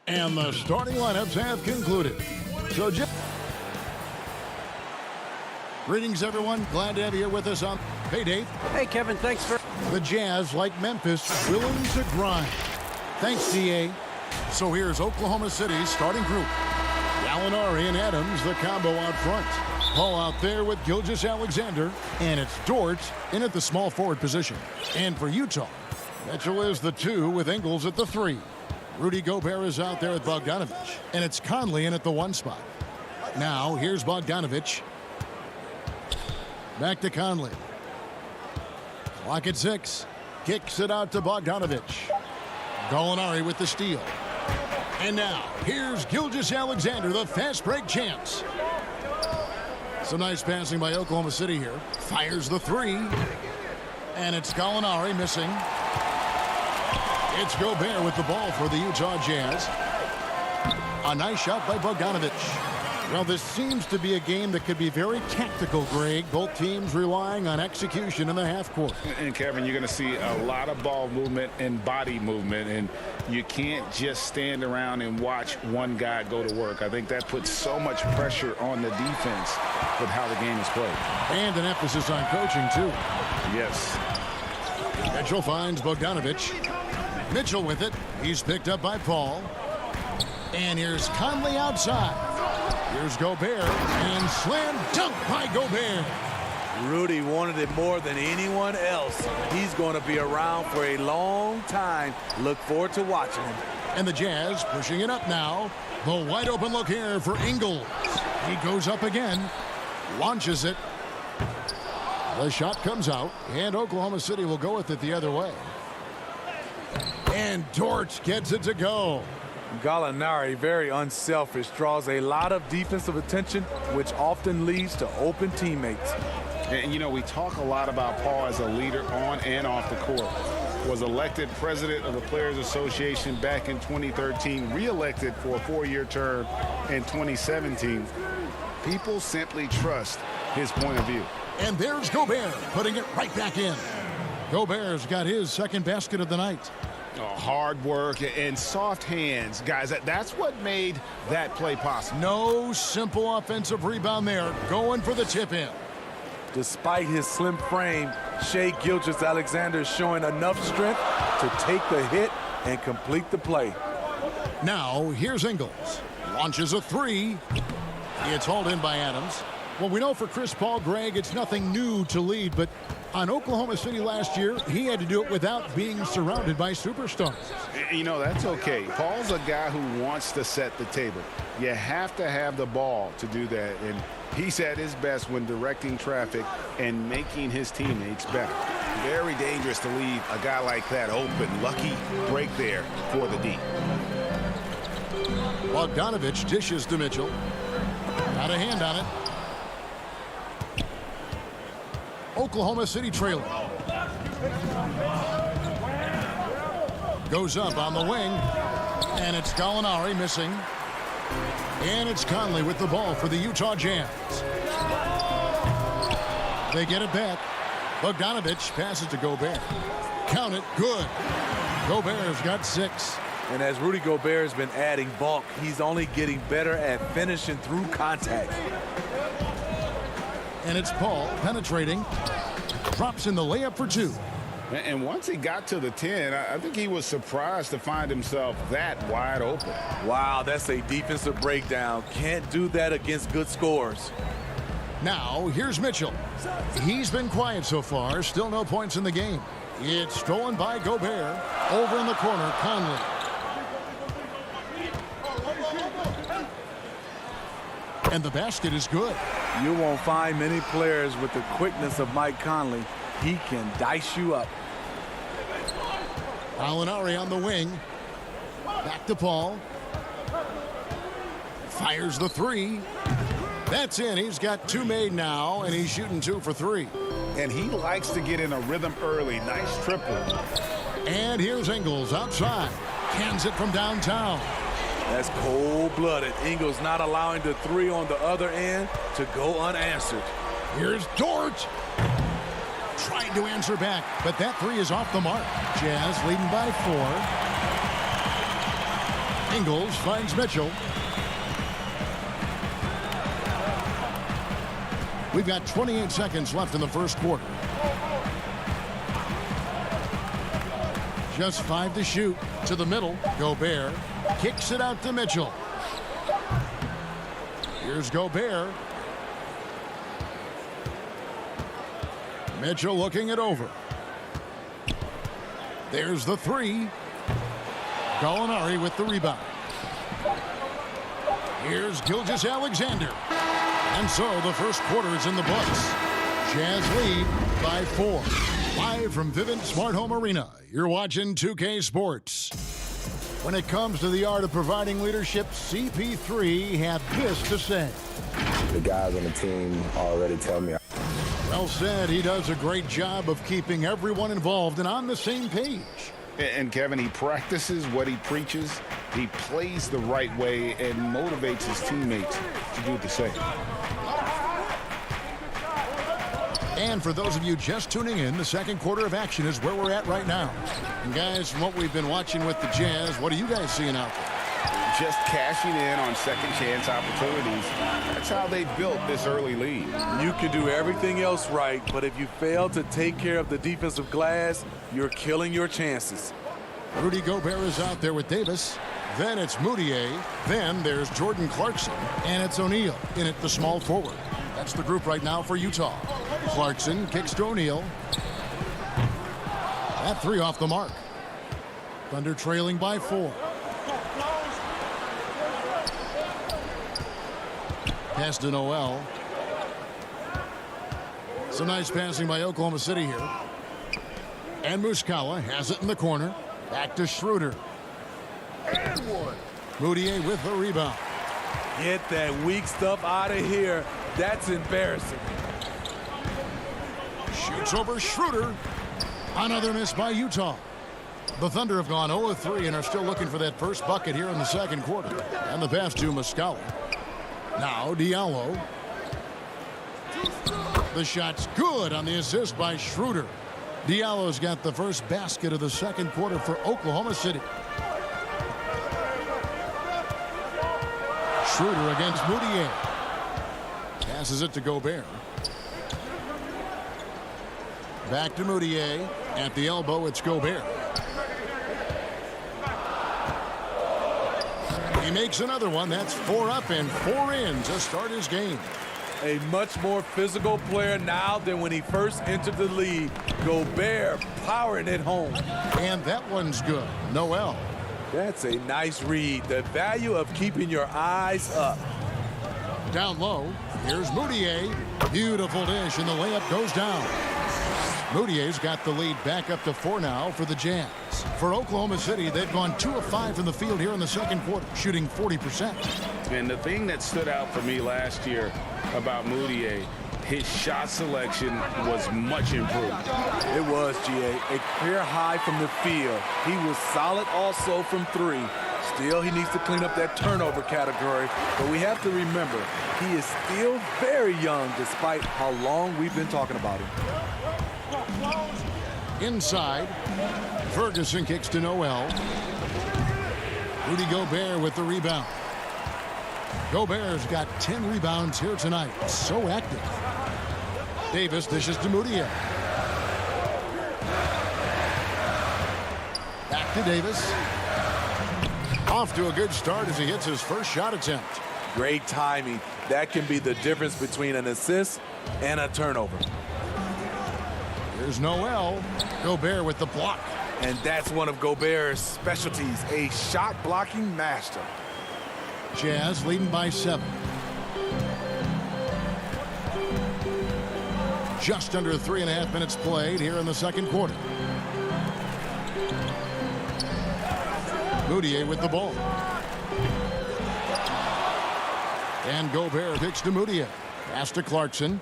And the starting lineups have concluded. So, greetings, everyone. Glad to have you here with us on Payday. Hey, Kevin, thanks for... The Jazz, like Memphis, willing to grind. Thanks, DA. So here's Oklahoma City's starting group. Gallinari and Adams, the combo out front. Paul out there with Gilgeous-Alexander. And it's Dort in at the small forward position. And for Utah, Mitchell is the 2 with Ingles at the 3. Rudy Gobert is out there with Bogdanovich. And it's Conley in at the 1 spot. Now, here's Bogdanovich. Back to Conley. Clock at 6. Kicks it out to Bogdanovich. Gallinari with the steal. And now, here's Gilgeous-Alexander, the fast break champs. Some nice passing by Oklahoma City here. Fires the 3. And it's Gallinari missing. It's Gobert with the ball for the Utah Jazz. A nice shot by Bogdanovich. Well, this seems to be a game that could be very tactical, Greg. Both teams relying on execution in the half court. And, Kevin, you're going to see a lot of ball movement and body movement, and you can't just stand around and watch one guy go to work. I think that puts so much pressure on the defense with how the game is played. And an emphasis on coaching, too. Yes. Mitchell finds Bogdanovich. Mitchell with it. He's picked up by Paul. And here's Conley outside. Here's Gobert, and slam dunk by Gobert. Rudy wanted it more than anyone else. He's going to be around for a long time. Look forward to watching him. And the Jazz pushing it up now. The wide open look here for Ingles. He goes up again, launches it. The shot comes out, and Oklahoma City will go with it the other way. And Dort gets it to go. Gallinari, very unselfish, draws a lot of defensive attention, which often leads to open teammates. And, you know, we talk a lot about Paul as a leader on and off the court. Was elected president of the Players Association back in 2013, re-elected for a 4-year term in 2017. People simply trust his point of view. And there's Gobert putting it right back in. Gobert's got his second basket of the night. Hard work and soft hands, guys. That's what made that play possible. No simple offensive rebound there. Going for the tip-in. Despite his slim frame, Shai Gilgeous-Alexander is showing enough strength to take the hit and complete the play. Now, here's Ingles. Launches a 3. It's hauled in by Adams. Well, we know for Chris Paul, Greg, it's nothing new to lead, but on Oklahoma City last year, he had to do it without being surrounded by superstars. You know, that's okay. Paul's a guy who wants to set the table. You have to have the ball to do that, and he's at his best when directing traffic and making his teammates better. Very dangerous to leave a guy like that open. Lucky break there for the D. Bogdanovich dishes to Mitchell. Got a hand on it. Oklahoma City trailing. Goes up on the wing. And it's Gallinari missing. And it's Conley with the ball for the Utah Jazz. They get it back. Bogdanovich passes to Gobert. Count it. Good. Gobert's got 6. And as Rudy Gobert has been adding bulk, he's only getting better at finishing through contact. And it's Paul penetrating. Drops in the layup for 2. And once he got to the 10, I think he was surprised to find himself that wide open. Wow, that's a defensive breakdown. Can't do that against good scores. Now, here's Mitchell. He's been quiet so far. Still no points in the game. It's stolen by Gobert. Over in the corner, Conley. And the basket is good. You won't find many players with the quickness of Mike Conley. He can dice you up. Gallinari on the wing. Back to Paul. Fires the 3. That's in. He's got 2 made now, and he's shooting 2 for 3. And he likes to get in a rhythm early. Nice triple. And here's Ingles outside. Cans it from downtown. That's cold-blooded. Ingles not allowing the 3 on the other end to go unanswered. Here's Dort. Trying to answer back, but that 3 is off the mark. Jazz leading by 4. Ingles finds Mitchell. We've got 28 seconds left in the first quarter. Just 5 to shoot. To the middle. Gobert kicks it out to Mitchell. Here's Gobert. Mitchell looking it over. There's the three. Gallinari with the rebound. Here's Gilgeous-Alexander. And so the first quarter is in the books. Jazz lead by 4. Live from Vivint Smart Home Arena, you're watching 2K Sports. When it comes to the art of providing leadership, CP3 had this to say. The guys on the team already tell me. Well said. He does a great job of keeping everyone involved and on the same page. And Kevin, he practices what he preaches. He plays the right way and motivates his teammates to do the same. And for those of you just tuning in, the second quarter of action is where we're at right now. And guys, from what we've been watching with the Jazz, what are you guys seeing out there? Just cashing in on second chance opportunities. That's how they built this early lead. You can do everything else right, but if you fail to take care of the defensive glass, you're killing your chances. Rudy Gobert is out there with Davis. Then it's Moutier. Then there's Jordan Clarkson. And it's O'Neal in at the small forward. That's the group right now for Utah. Clarkson kicks to O'Neal. That three off the mark. Thunder trailing by 4. Pass to Noel. Some nice passing by Oklahoma City here. And Muscala has it in the corner. Back to Schroeder. And one. Moutier with the rebound. Get that weak stuff out of here. That's embarrassing. Shoots over Schroeder. Another miss by Utah. The Thunder have gone 0-3 and are still looking for that first bucket here in the second quarter. And the pass to Muscala. Now Diallo. The shot's good on the assist by Schroeder. Diallo's got the first basket of the second quarter for Oklahoma City. Schroeder against Moutier. Passes it to Gobert. Back to Moutier. At the elbow, it's Gobert. He makes another one. That's 4 up and 4 in to start his game. A much more physical player now than when he first entered the league. Gobert powering it home. And that one's good. Noel. That's a nice read. The value of keeping your eyes up. Down low. Here's Moutier. Beautiful dish, and the layup goes down. Moutier's got the lead back up to 4 now for the Jazz. For Oklahoma City, they've gone 2 of 5 from the field here in the second quarter, shooting 40%. And the thing that stood out for me last year about Moutier, his shot selection was much improved. It was, GA. A clear high from the field. He was solid also from 3. Still, he needs to clean up that turnover category. But we have to remember, he is still very young despite how long we've been talking about him. Inside, Ferguson kicks to Noel. Rudy Gobert with the rebound. Gobert's got 10 rebounds here tonight. So active. Davis dishes to Moutier. Back to Davis. Off to a good start as he hits his first shot attempt. Great timing. That can be the difference between an assist and a turnover. Here's Noel. Gobert with the block. And that's one of Gobert's specialties, a shot-blocking master. Jazz leading by 7. Just under 3.5 minutes played here in the second quarter. Moutier with the ball. And Gobert kicks to Moutier. Pass to Clarkson.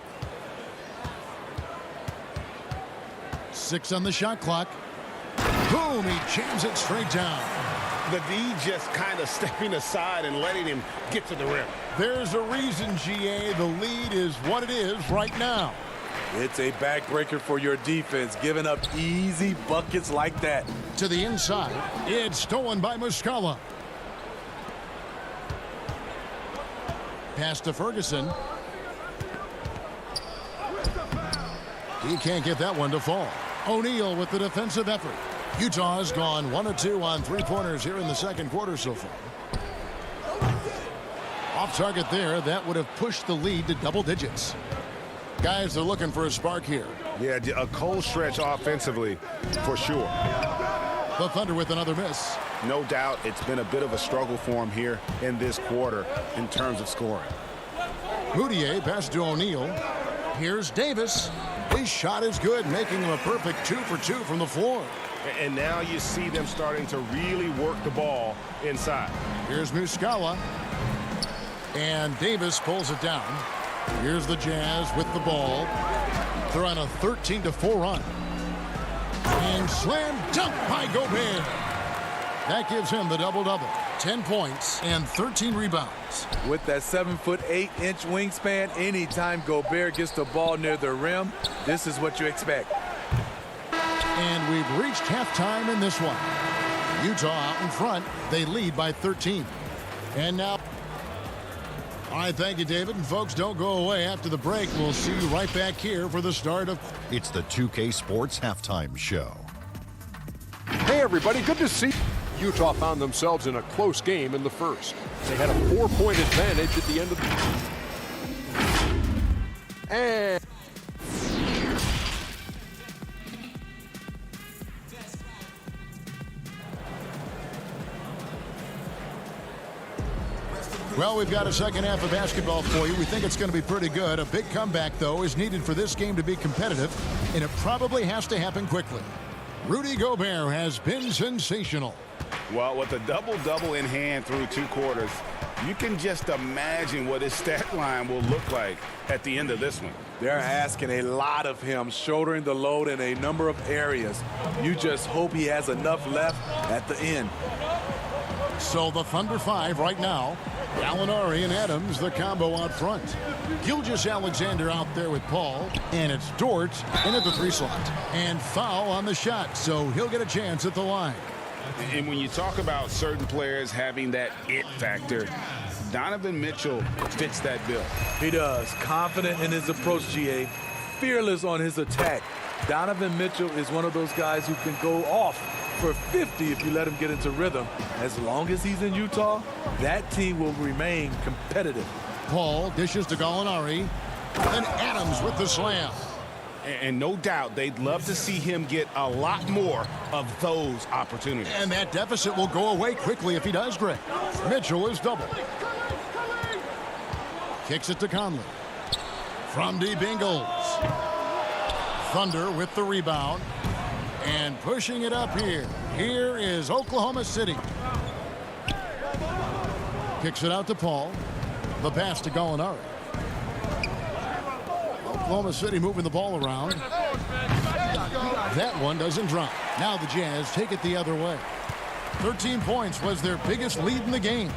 6 on the shot clock. Boom, he jams it straight down. The D just kind of stepping aside and letting him get to the rim. There's a reason, GA, the lead is what it is right now. It's a backbreaker for your defense, giving up easy buckets like that. To the inside, it's stolen by Muscala. Pass to Ferguson. He can't get that one to fall. O'Neal with the defensive effort. Utah's gone 1 of 2 on three-pointers here in the second quarter so far. Off target there. That would have pushed the lead to double digits. Guys are looking for a spark here. Yeah, a cold stretch offensively for sure. The Thunder with another miss. No doubt it's been a bit of a struggle for him here in this quarter in terms of scoring. Moutier pass to O'Neal. Here's Davis. His shot is good, making him a perfect 2 for 2 from the floor. And now you see them starting to really work the ball inside. Here's Muscala. And Davis pulls it down. Here's the Jazz with the ball. They're on a 13-4 run. And slam dunk by Gobert. That gives him the double-double. 10 points and 13 rebounds. With that 7'8" wingspan, anytime Gobert gets the ball near the rim, this is what you expect. And we've reached halftime in this one. Utah out in front. They lead by 13. And now... All right, thank you, David. And folks, don't go away after the break. We'll see you right back here for the start of... It's the 2K Sports Halftime Show. Hey, everybody. Good to see you. Utah found themselves in a close game in the first. They had a 4-point advantage at the end of the... And... Well, we've got a second half of basketball for you. We think it's going to be pretty good. A big comeback, though, is needed for this game to be competitive, and it probably has to happen quickly. Rudy Gobert has been sensational. Well, with a double-double in hand through 2 quarters, you can just imagine what his stat line will look like at the end of this one. They're asking a lot of him, shouldering the load in a number of areas. You just hope he has enough left at the end. So the Thunder 5 right now. Gallinari and Adams, the combo out front. Gilgeous-Alexander out there with Paul. And it's Dort in at the 3 slot. And foul on the shot, so he'll get a chance at the line. And when you talk about certain players having that it factor, Donovan Mitchell fits that bill. He does. Confident in his approach, GA. Fearless on his attack. Donovan Mitchell is one of those guys who can go off for 50 if you let him get into rhythm. As long as he's in Utah, that team will remain competitive. Paul dishes to Gallinari. And Adams with the slam. And no doubt they'd love to see him get a lot more of those opportunities. And that deficit will go away quickly if he does, Greg. Mitchell is double. Kicks it to Conley. From deep Ingles. Thunder with the rebound. And pushing it up here. Here is Oklahoma City. Kicks it out to Paul. The pass to Gallinari. Oklahoma City moving the ball around. That one doesn't drop. Now the Jazz take it the other way. 13 points was their biggest lead in the game.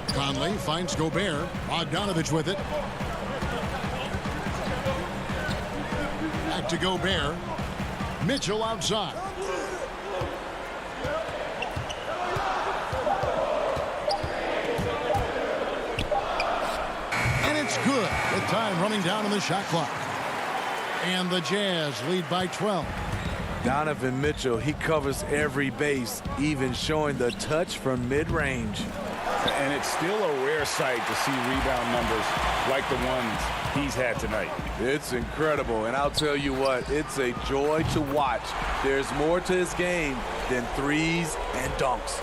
Conley finds Gobert. Bogdanovich with it. Back to Gobert. Mitchell outside. And it's good with time running down on the shot clock. And the Jazz lead by 12. Donovan Mitchell, he covers every base, even showing the touch from mid-range. And it's still a rare sight to see rebound numbers like the ones he's had tonight. It's incredible, and I'll tell you what, it's a joy to watch. There's more to his game than threes and dunks.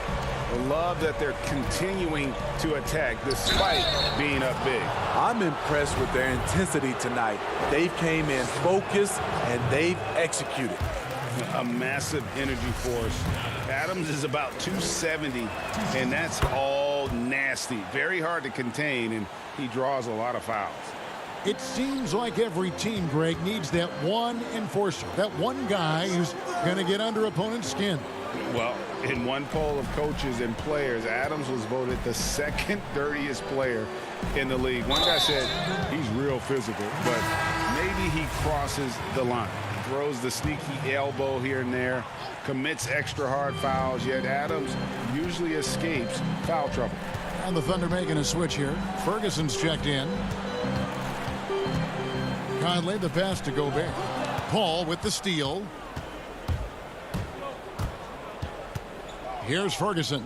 I love that they're continuing to attack despite being up big. I'm impressed with their intensity tonight. They came in focused, and they've executed. A massive energy force. Adams is about 270, and that's all nasty. Very hard to contain, and he draws a lot of fouls. It seems like every team, Greg, needs that one enforcer, that one guy who's going to get under opponent's skin. Well, in one poll of coaches and players, Adams was voted the second dirtiest player in the league. One guy said he's real physical, but maybe he crosses the line. Throws the sneaky elbow here and there, commits extra hard fouls, yet Adams usually escapes foul trouble. And the Thunder making a switch here. Ferguson's checked in. Conley, the pass to Gobert. Paul with the steal. Here's Ferguson.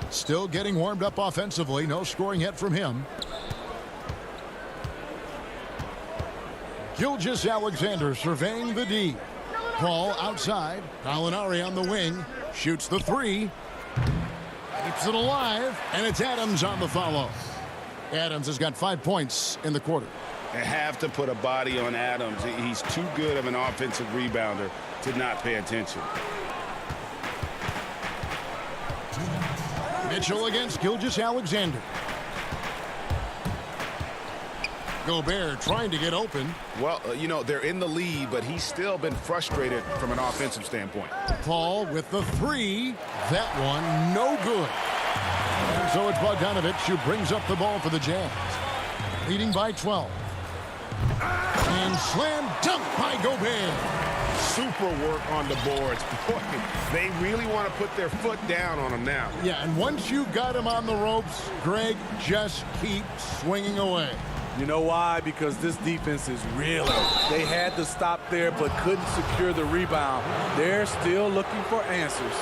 Still getting warmed up offensively. No scoring yet from him. Gilgeous-Alexander surveying the D. Paul outside. Gallinari on the wing. Shoots the three. Keeps it alive. And it's Adams on the follow. Adams has got 5 points in the quarter. They have to put a body on Adams. He's too good of an offensive rebounder to not pay attention. Mitchell against Gilgeous-Alexander. Gobert trying to get open. Well, you know, they're in the lead, but he's still been frustrated from an offensive standpoint. Paul with the three. That one no good. And so it's Bogdanovic who brings up the ball for the Jazz. Leading by 12. And slam dunk by Gobert. Super work on the boards. Boy, they really want to put their foot down on him now. Yeah, and once you got him on the ropes, Greg, just keep swinging away. You know why? Because this defense is really. They had to stop there but couldn't secure the rebound. They're still looking for answers.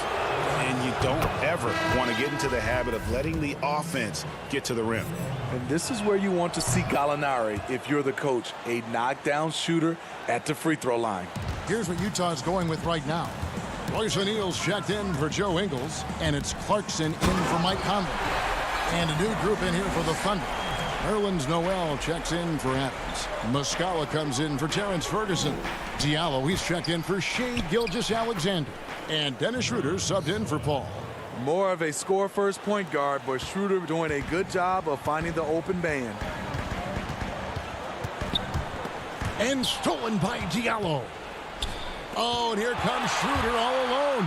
And you don't ever want to get into the habit of letting the offense get to the rim. And this is where you want to see Gallinari, if you're the coach, a knockdown shooter at the free throw line. Here's what Utah's going with right now. Royce O'Neal's checked in for Joe Ingles, and it's Clarkson in for Mike Conley. And a new group in here for the Thunder. Nerlens Noel checks in for Adams. Muscala comes in for Terrence Ferguson. Diallo, he's checked in for Shai Gilgeous-Alexander. And Dennis Schroeder subbed in for Paul. More of a score-first point guard, but Schroeder doing a good job of finding the open man. And stolen by Diallo. Oh, and here comes Schroeder all alone.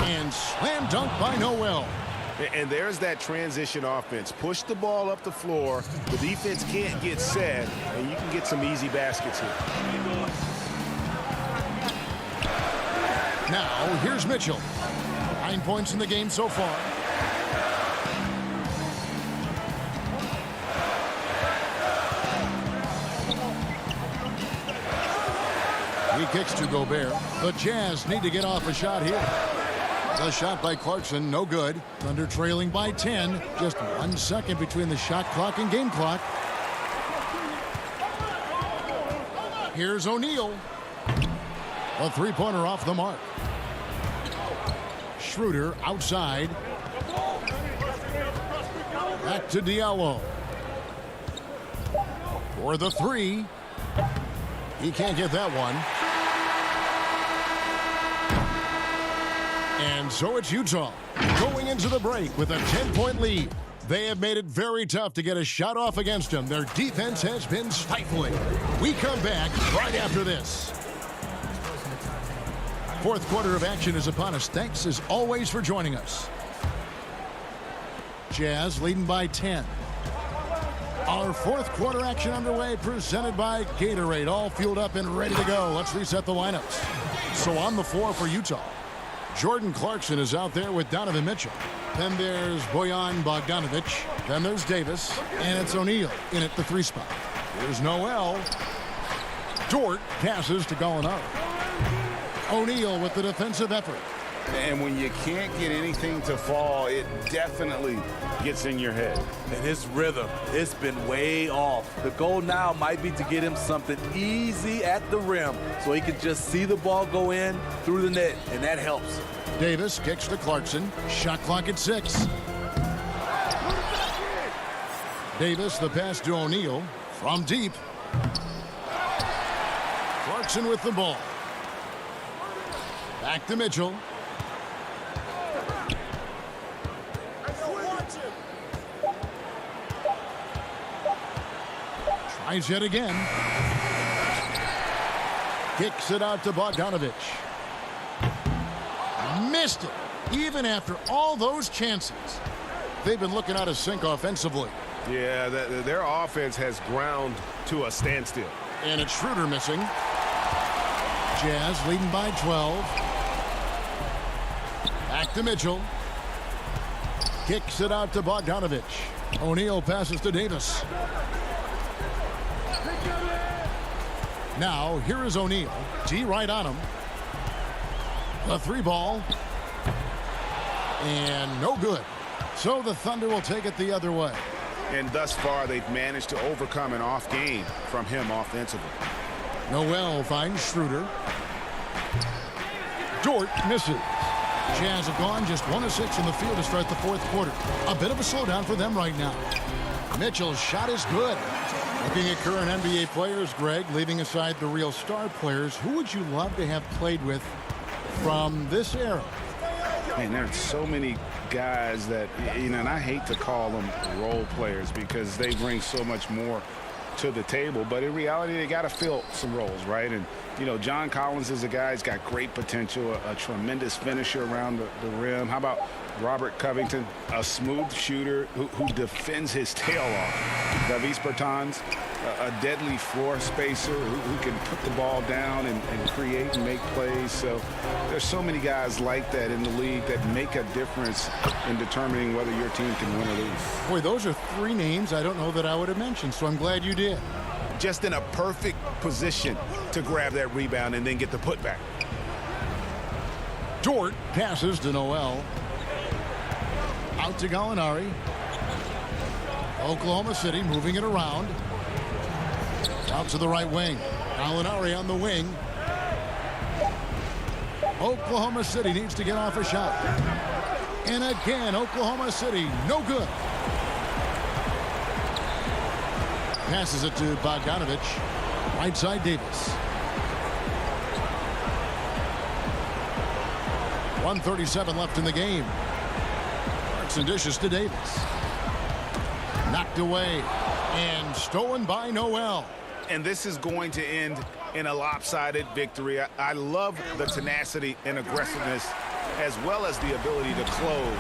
And slam dunk by Noel. And there's that transition offense. Push the ball up the floor. The defense can't get set, and you can get some easy baskets here. Now, here's Mitchell. 9 points in the game so far. He kicks to Gobert. The Jazz need to get off a shot here. The shot by Clarkson, no good. Thunder trailing by 10. Just 1 second between the shot clock and game clock. Here's O'Neal. A three-pointer off the mark. Schroeder outside. Back to Diallo. For the three. He can't get that one. And so it's Utah going into the break with a 10-point lead. They have made it very tough to get a shot off against them. Their defense has been stifling. We come back right after this. Fourth quarter of action is upon us. Thanks as always for joining us. Jazz leading by 10. Our fourth quarter action underway, presented by Gatorade. All fueled up and ready to go. Let's reset the lineups. So on the floor for Utah, Jordan Clarkson is out there with Donovan Mitchell. Then there's Bojan Bogdanovic. Then there's Davis. And it's O'Neal in at the three spot. Here's Noel. Dort passes to Gallinari. O'Neal with the defensive effort. And when you can't get anything to fall, it definitely gets in your head. And his rhythm, it's been way off. The goal now might be to get him something easy at the rim so he can just see the ball go in through the net, and that helps. Davis kicks to Clarkson. Shot clock at 6. Davis, the pass to O'Neal from deep. Clarkson with the ball. Back to Mitchell. Tries yet again. Kicks it out to Bogdanovic. Missed it. Even after all those chances. They've been looking out of sync offensively. Yeah, their offense has ground to a standstill. And it's Schroeder missing. Jazz leading by 12. Back to Mitchell. Kicks it out to Bogdanovich. O'Neal passes to Davis. Now, here is O'Neal. T right on him. The three ball. And no good. So the Thunder will take it the other way. And thus far, they've managed to overcome an off game from him offensively. Noel finds Schroeder. Dort misses. Jazz have gone just 1 of 6 in the field to start the fourth quarter. A bit of a slowdown for them right now. Mitchell's shot is good. Looking at current NBA players, Greg, leaving aside the real star players, who would you love to have played with from this era? Man, there are so many guys that, and I hate to call them role players because they bring so much more to the table, but in reality, they got to fill some roles, right? And, John Collins is a guy who's got great potential, a tremendous finisher around the rim. How about Robert Covington, a smooth shooter who defends his tail off? Davis Bertans, a deadly floor spacer who can put the ball down and create and make plays. So there's so many guys like that in the league that make a difference in determining whether your team can win or lose. Boy, those are 3 names I don't know that I would have mentioned, so I'm glad you did. Just in a perfect position to grab that rebound and then get the putback. Dort passes to Noel. Out to Gallinari. Oklahoma City moving it around. Out to the right wing. Gallinari on the wing. Oklahoma City needs to get off a shot. And again, Oklahoma City, no good. Passes it to Bogdanovich. Right side Davis. 1:37 left in the game. Marks and dishes to Davis. Knocked away and stolen by Noel. And this is going to end in a lopsided victory. I love the tenacity and aggressiveness as well as the ability to close.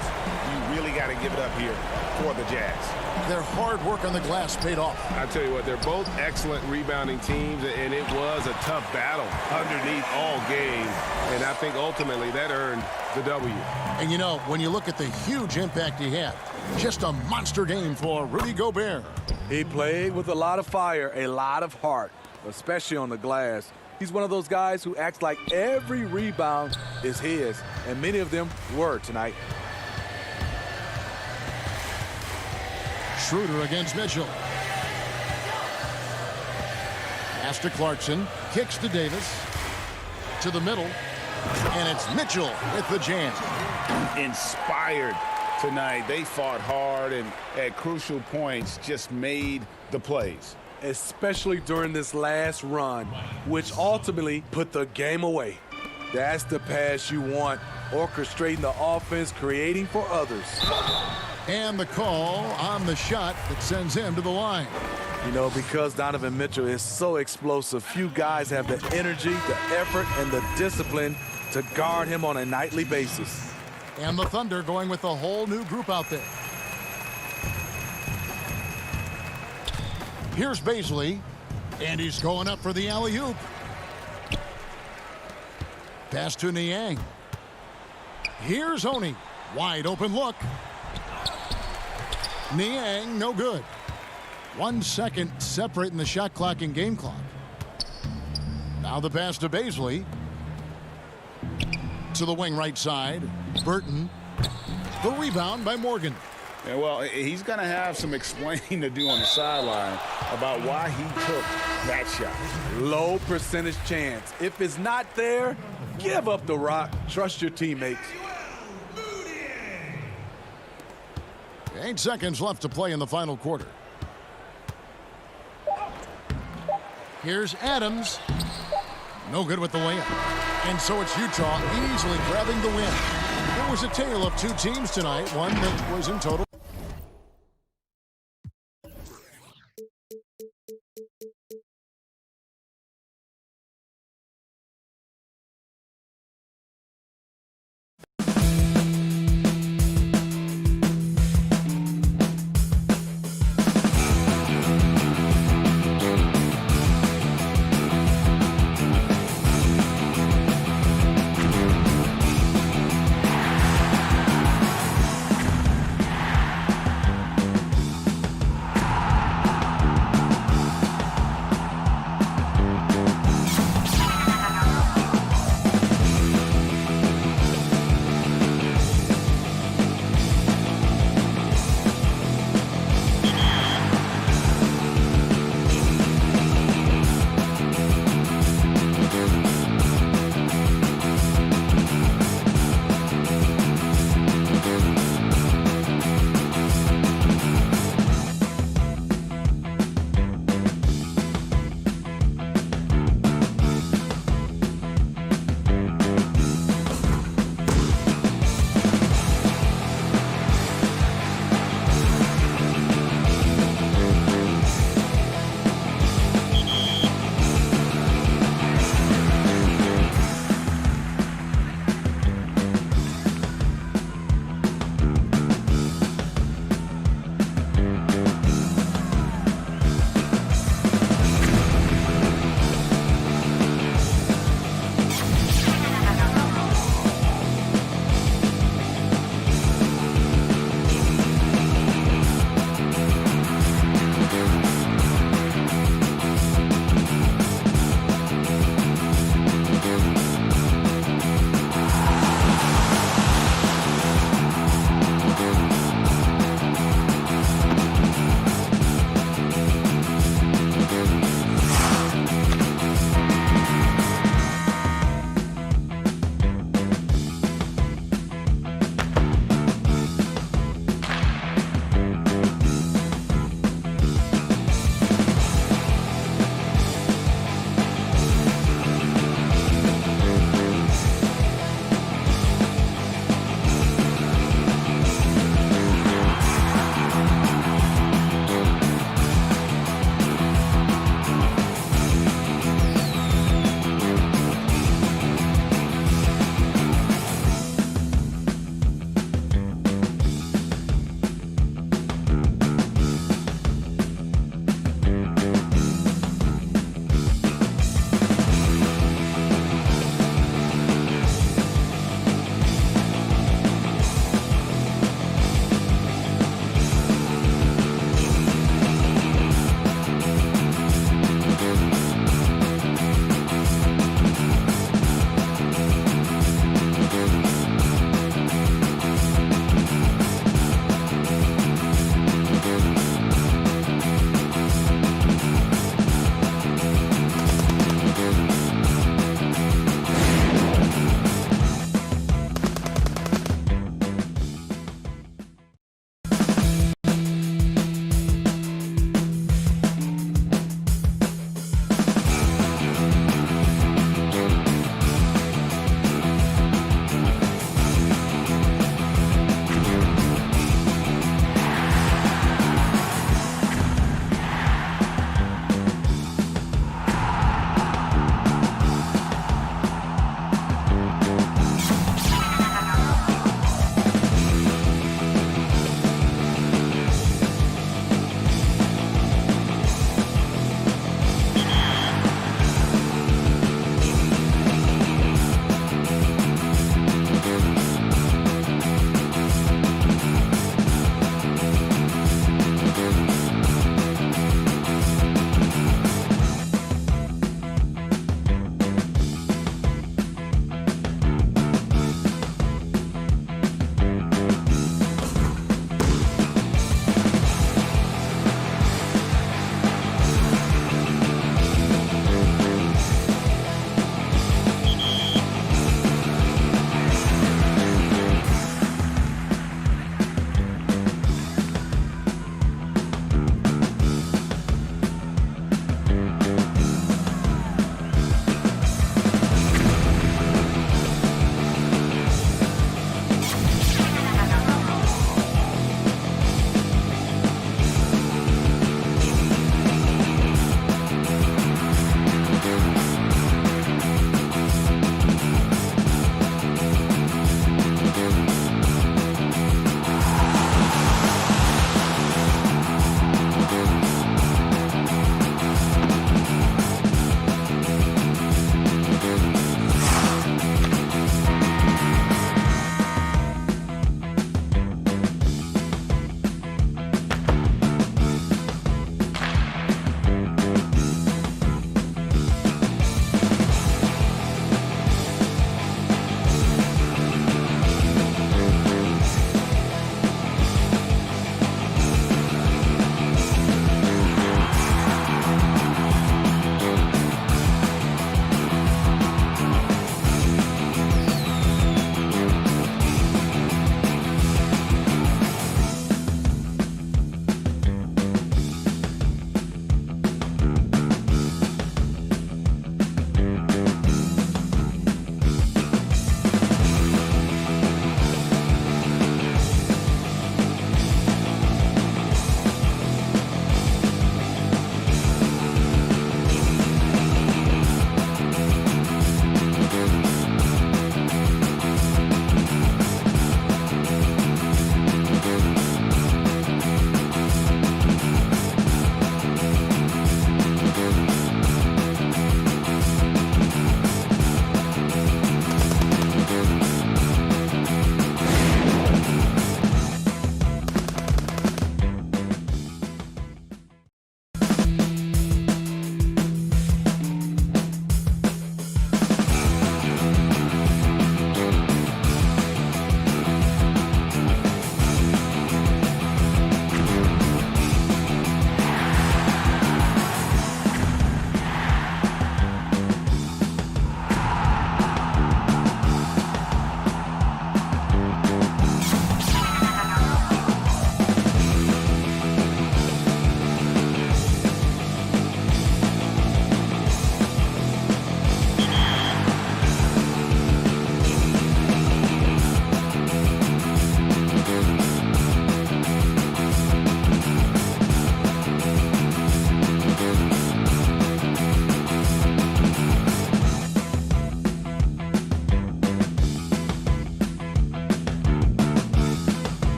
You really got to give it up here for the Jazz. Their hard work on the glass paid off. I tell you what, they're both excellent rebounding teams, and it was a tough battle underneath all game. And I think ultimately that earned the W. And when you look at the huge impact he had, just a monster game for Rudy Gobert. He played with a lot of fire, a lot of heart, especially on the glass. He's one of those guys who acts like every rebound is his, and many of them were tonight. Schroeder against Mitchell. Pass to Clarkson. Kicks to Davis. To the middle. And it's Mitchell with the jam. Inspired tonight. They fought hard and at crucial points just made the plays. Especially during this last run, which ultimately put the game away. That's the pass you want, orchestrating the offense, creating for others. And the call on the shot that sends him to the line. Because Donovan Mitchell is so explosive, few guys have the energy, the effort, and the discipline to guard him on a nightly basis. And the Thunder going with a whole new group out there. Here's Baisley, and he's going up for the alley-oop. Pass to Niang. Here's Oni. Wide open look. Niang, no good. 1 second separating the shot clock and game clock. Now the pass to Baisley. To the wing right side. Burton. The rebound by Morgan. Yeah, well, he's going to have some explaining to do on the sideline about why he took that shot. Low percentage chance. If it's not there, give up the rock. Trust your teammates. 8 seconds left to play in the final quarter. Here's Adams. No good with the layup. And so it's Utah easily grabbing the win. It was a tale of 2 teams tonight, one that was in total.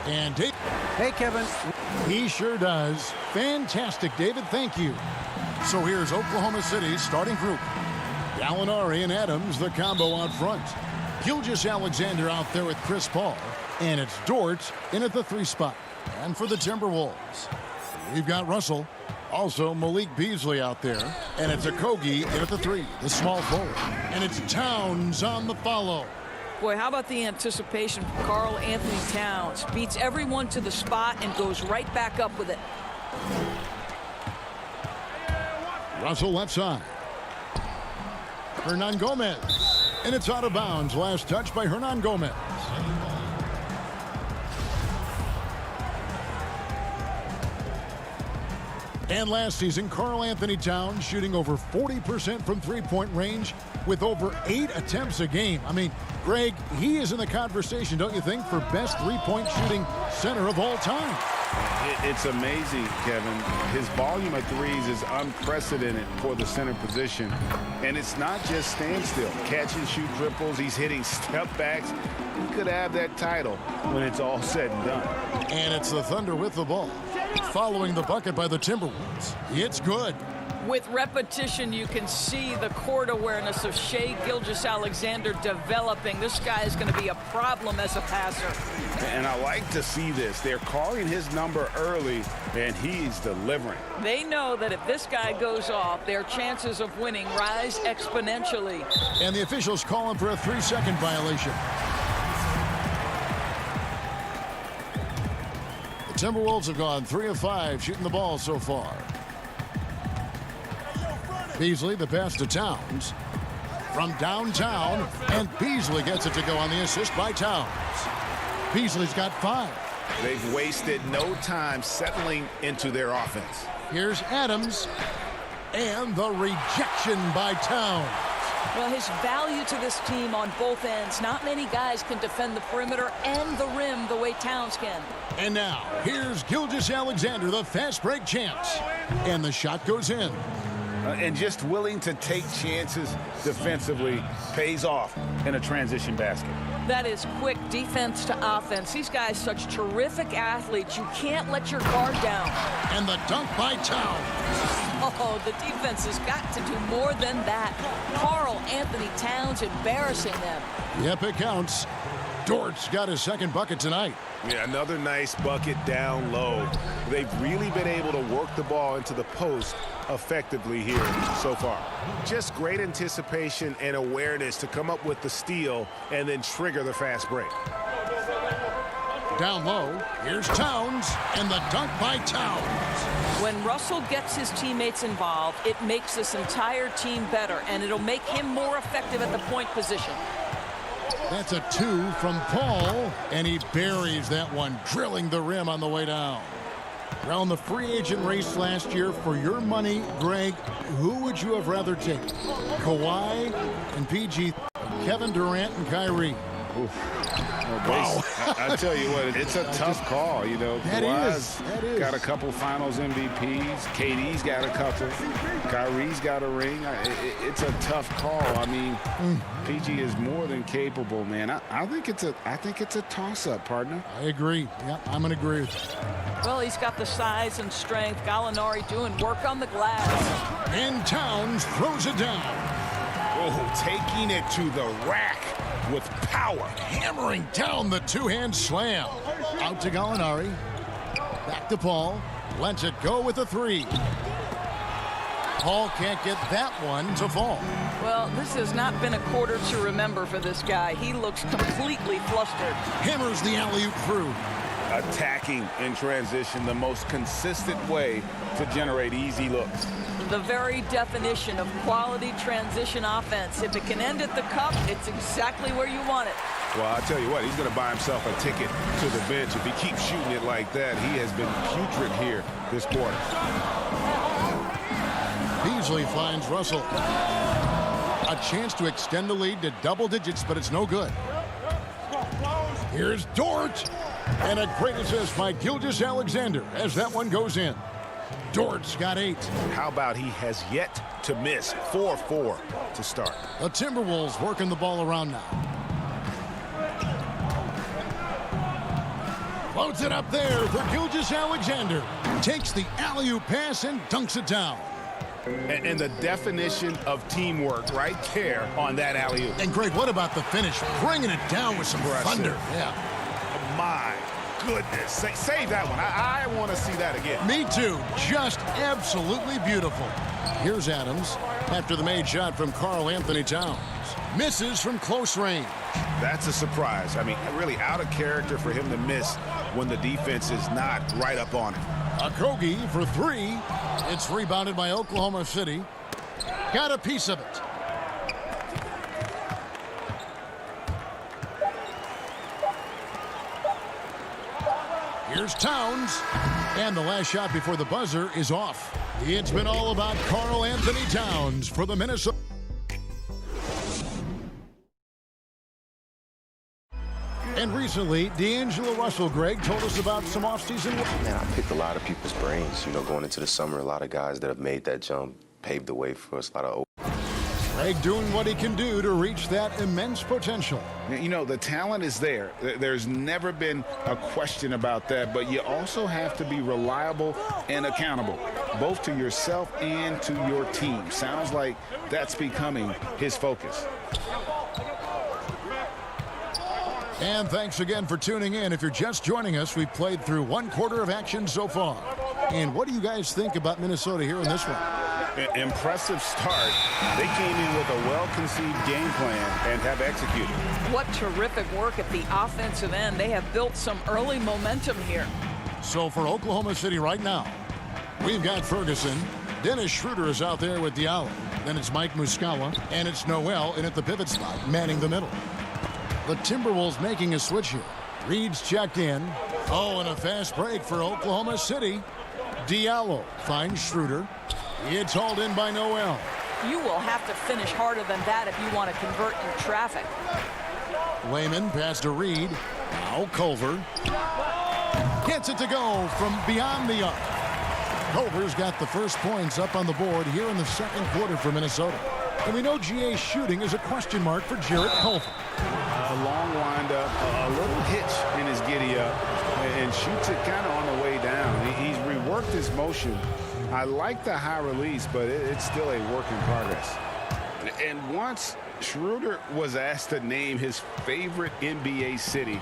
And Dave. Hey, Kevin. He sure does. Fantastic, David. Thank you. So here's Oklahoma City's starting group. Gallinari and Adams, the combo out front. Gilgeous-Alexander out there with Chris Paul. And it's Dort in at the 3 spot. And for the Timberwolves, we've got Russell. Also Malik Beasley out there. And it's Okogie in at the 3, the small forward. And it's Towns on the follow. Boy, how about the anticipation from Karl Anthony Towns? Beats everyone to the spot and goes right back up with it. Russell left side. Hernan Gomez. And it's out of bounds. Last touch by Hernan Gomez. And last season, Karl Anthony Towns shooting over 40% from three-point range with over 8 attempts a game. I mean, Greg, he is in the conversation, don't you think, for best three-point shooting center of all time? It's amazing, Kevin. His volume of threes is unprecedented for the center position. And it's not just standstill. Catch and shoot triples. He's hitting step backs. He could have that title when it's all said and done. And it's the Thunder with the ball. Following the bucket by the Timberwolves. It's good. With repetition, you can see the court awareness of Shai Gilgeous-Alexander developing. This guy is going to be a problem as a passer. And I like to see this. They're calling his number early, and he's delivering. They know that if this guy goes off, their chances of winning rise exponentially. And the officials call him for a 3-second violation. The Timberwolves have gone 3 of 5 shooting the ball so far. Beasley, the pass to Towns. From downtown, and Beasley gets it to go on the assist by Towns. Beasley's got 5. They've wasted no time settling into their offense. Here's Adams. And the rejection by Towns. Well, his value to this team on both ends. Not many guys can defend the perimeter and the rim the way Towns can. And now, here's Gilgeous-Alexander, the fast break champs. And the shot goes in. And just willing to take chances defensively pays off in a transition basket. That is quick defense to offense. These guys such terrific athletes. You can't let your guard down. And the dunk by Towns. Oh, the defense has got to do more than that. Karl Anthony Towns embarrassing them. Yep, it counts. Dort's got his second bucket tonight. Yeah, another nice bucket down low. They've really been able to work the ball into the post effectively here so far. Just great anticipation and awareness to come up with the steal and then trigger the fast break. Down low, here's Towns, and the dunk by Towns. When Russell gets his teammates involved, it makes this entire team better, and it'll make him more effective at the point position. That's a 2 from Paul, and he buries that one, drilling the rim on the way down. Around the free agent race last year, for your money, Greg, who would you have rather taken? Kawhi and PG, Kevin Durant and Kyrie. Oof. Wow. I tell you what, it's a tough call. You know, Kawhi's got a couple finals MVPs. KD's got a couple. Kyrie's got a ring. It's a tough call. I mean, PG is more than capable, man. I think it's a toss-up, partner. I agree. Yeah, I'm going to agree with you. Well, he's got the size and strength. Gallinari doing work on the glass. And Towns throws it down. Oh, taking it to the rack with power. Hammering down the two-hand slam. Out to Gallinari. Back to Paul. Lets it go with a 3. Paul can't get that one to fall. Well, this has not been a quarter to remember for this guy. He looks completely flustered. Hammers the alley-oop through. Attacking in transition, the most consistent way to generate easy looks. The very definition of quality transition offense. If it can end at the cup, it's exactly where you want it. Well, I'll tell you what, he's going to buy himself a ticket to the bench. If he keeps shooting it like that, he has been putrid here this quarter. Beasley finds Russell. A chance to extend the lead to double digits, but it's no good. Here's Dort. And a great assist by Gilgeous-Alexander as that one goes in. Dort's got 8. How about he has yet to miss 4-4 to start. The Timberwolves working the ball around now. Floats it up there for Gilgeous-Alexander. Takes the alley-oop pass and dunks it down. And the definition of teamwork right there on that alley-oop. And Greg, what about the finish? Bringing it down with some thunder. Yeah. My goodness. Save that one. I want to see that again. Me too. Just absolutely beautiful. Here's Adams after the made shot from Karl Anthony Towns. Misses from close range. That's a surprise. I mean, really out of character for him to miss when the defense is not right up on it. Okogie for three. It's rebounded by Oklahoma City. Got a piece of it. Here's Towns. And the last shot before the buzzer is off. It's been all about Karl Anthony Towns for the Minnesota. And recently, D'Angelo Russell, Greg, told us about some offseason. Man, I picked a lot of people's brains. You know, going into the summer, a lot of guys that have made that jump paved the way for us. A lot of Greg doing what he can do to reach that immense potential. You know, the talent is there. There's never been a question about that, but you also have to be reliable and accountable, both to yourself and to your team. Sounds like that's becoming his focus. And thanks again for tuning in. If you're just joining us, we've played through one quarter of action so far. And what do you guys think about Minnesota here in this one? Impressive start. They came in with a well-conceived game plan and have executed. What terrific work at the offensive end. They have built some early momentum here. So for Oklahoma City right now, we've got Ferguson. Dennis Schroeder is out there with Diallo. Then it's Mike Muscala. And it's Noel in at the pivot spot, manning the middle. The Timberwolves making a switch here. Reed's checked in. Oh, and a fast break for Oklahoma City. Diallo finds Schroeder. It's hauled in by Noel. You will have to finish harder than that if you want to convert in traffic. Layman pass to Reed. Now Culver. Gets it to go from beyond the arc. Culver's got the first points up on the board here in the second quarter for Minnesota. And we know GA's shooting is a question mark for Jarrett Culver. A long windup, a little hitch in his giddy-up, and shoots it kind of on the way down. He's reworked his motion. I like the high release, but it's still a work in progress. And once Schroeder was asked to name his favorite NBA city,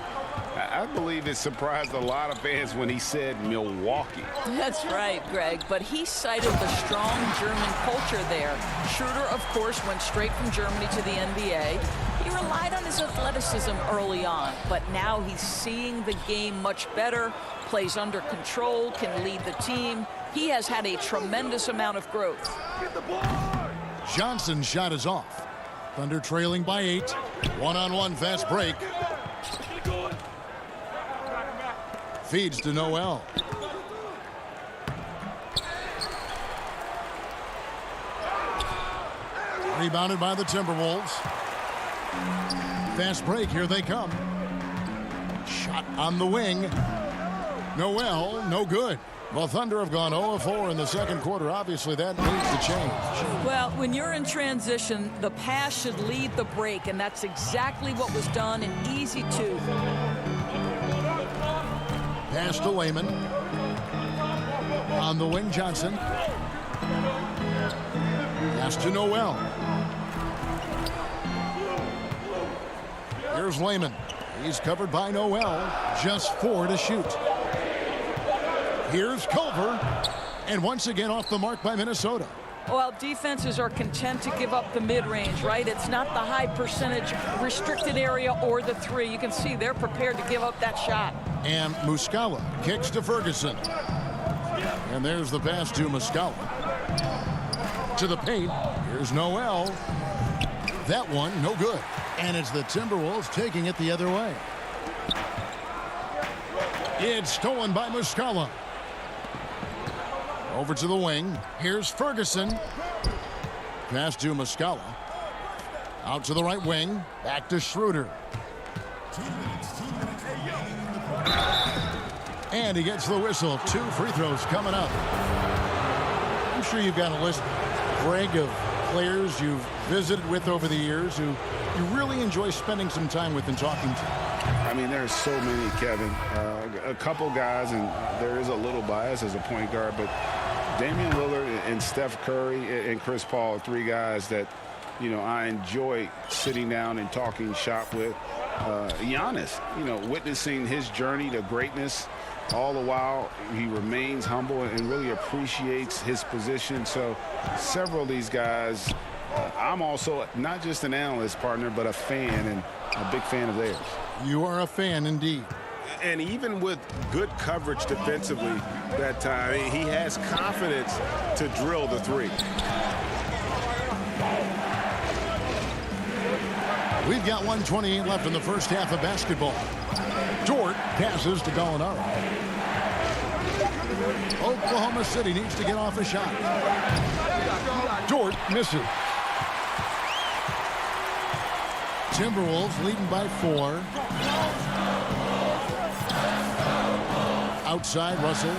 I believe it surprised a lot of fans when he said Milwaukee. That's right, Greg, but he cited the strong German culture there. Schroeder, of course, went straight from Germany to the NBA. He relied on his athleticism early on, but now he's seeing the game much better, plays under control, can lead the team. He has had a tremendous amount of growth. Johnson's shot is off. Thunder trailing by 8. One-on-one fast break. Feeds to Noel. Rebounded by the Timberwolves. Fast break, here they come. Shot on the wing. Noel, no good. Well, Thunder have gone 0-4 in the second quarter. Obviously, that needs to change. Well, when you're in transition, the pass should lead the break, and that's exactly what was done in easy 2. Pass to Layman. On the wing, Johnson. Pass to Noel. Here's Layman. He's covered by Noel. Just 4 to shoot. Here's Culver. And once again off the mark by Minnesota. Well, defenses are content to give up the mid-range, right? It's not the high percentage restricted area or the 3. You can see they're prepared to give up that shot. And Muscala kicks to Ferguson. And there's the pass to Muscala. To the paint. Here's Noel. That one, no good. And it's the Timberwolves taking it the other way. It's stolen by Muscala. Over to the wing. Here's Ferguson. Pass to Muscala. Out to the right wing. Back to Schroeder. And he gets the whistle. 2 free throws coming up. I'm sure you've got a list, Greg, of players you've visited with over the years who you really enjoy spending some time with and talking to? I mean, there's so many, Kevin. A couple guys, and there is a little bias as a point guard, but Damian Lillard and Steph Curry and Chris Paul are three guys that, you know, I enjoy sitting down and talking shop with. Giannis, you know, witnessing his journey to greatness. All the while, he remains humble and really appreciates his position. So several of these guys, I'm also not just an analyst, partner, but a fan, and a big fan of theirs. You are a fan indeed. And even with good coverage defensively that time, he has confidence to drill the three. We've got 1:28 left in the first half of basketball. Dort passes to Gallinari. Oklahoma City needs to get off a shot. Dort misses. Timberwolves leading by 4. Outside, Russell.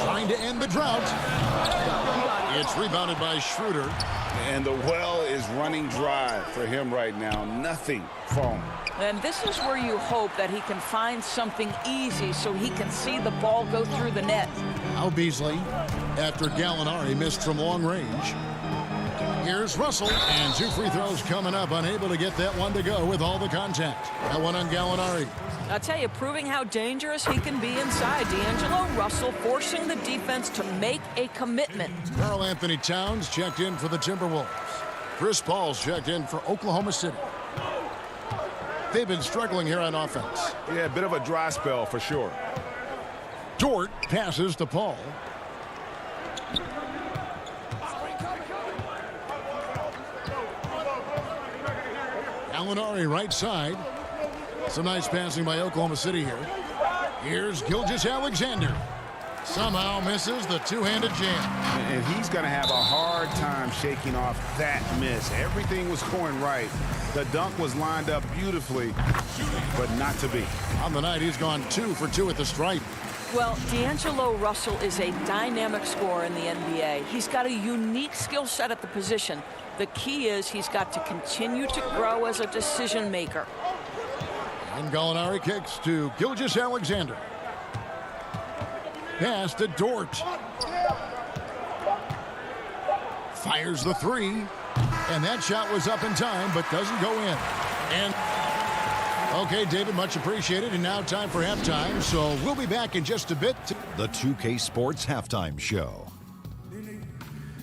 Trying to end the drought. It's rebounded by Schroeder. And the well is running dry for him right now. Nothing falling. And this is where you hope that he can find something easy so he can see the ball go through the net. Now Beasley, after Gallinari missed from long range. Here's Russell, and 2 free throws coming up, unable to get that one to go with all the contact. That one on Gallinari. I'll tell you, proving how dangerous he can be inside. D'Angelo Russell forcing the defense to make a commitment. Karl Anthony Towns checked in for the Timberwolves. Chris Paul's checked in for Oklahoma City. They've been struggling here on offense. Yeah, a bit of a dry spell for sure. Dort passes to Paul. Gallinari right side. Some nice passing by Oklahoma City here. Here's Gilgeous-Alexander. Somehow misses the two-handed jam. And he's going to have a hard time shaking off that miss. Everything was going right. The dunk was lined up beautifully, but not to be. On the night, he's gone 2 for 2 at the stripe. Well, D'Angelo Russell is a dynamic scorer in the NBA. He's got a unique skill set at the position. The key is he's got to continue to grow as a decision maker. And Gallinari kicks to Gilgeous-Alexander. Pass to Dort. Fires the 3. And that shot was up in time, but doesn't go in. And okay, David, much appreciated. And now time for halftime. So we'll be back in just a bit. The 2K Sports Halftime Show.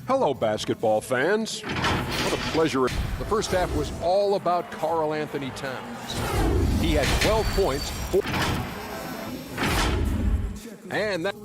Hello, basketball fans. What a pleasure. The first half was all about Karl Anthony Towns. He had 12 points. And that.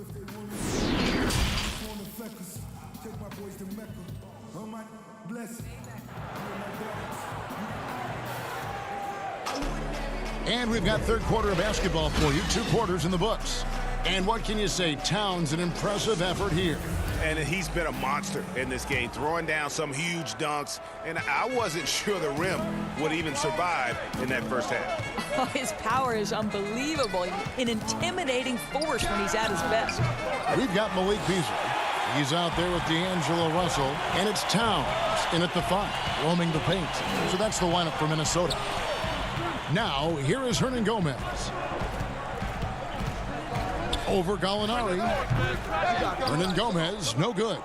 And we've got third quarter of basketball for you. 2 quarters in the books. And what can you say? Towns, an impressive effort here. And he's been a monster in this game, throwing down some huge dunks. And I wasn't sure the rim would even survive in that first half. Oh, his power is unbelievable. An intimidating force when he's at his best. We've got Malik Beasley. He's out there with D'Angelo Russell. And it's Towns in at the 5, roaming the paint. So that's the lineup for Minnesota. Now, here is Hernan Gomez. Over Gallinari. Hernan Gomez, no good.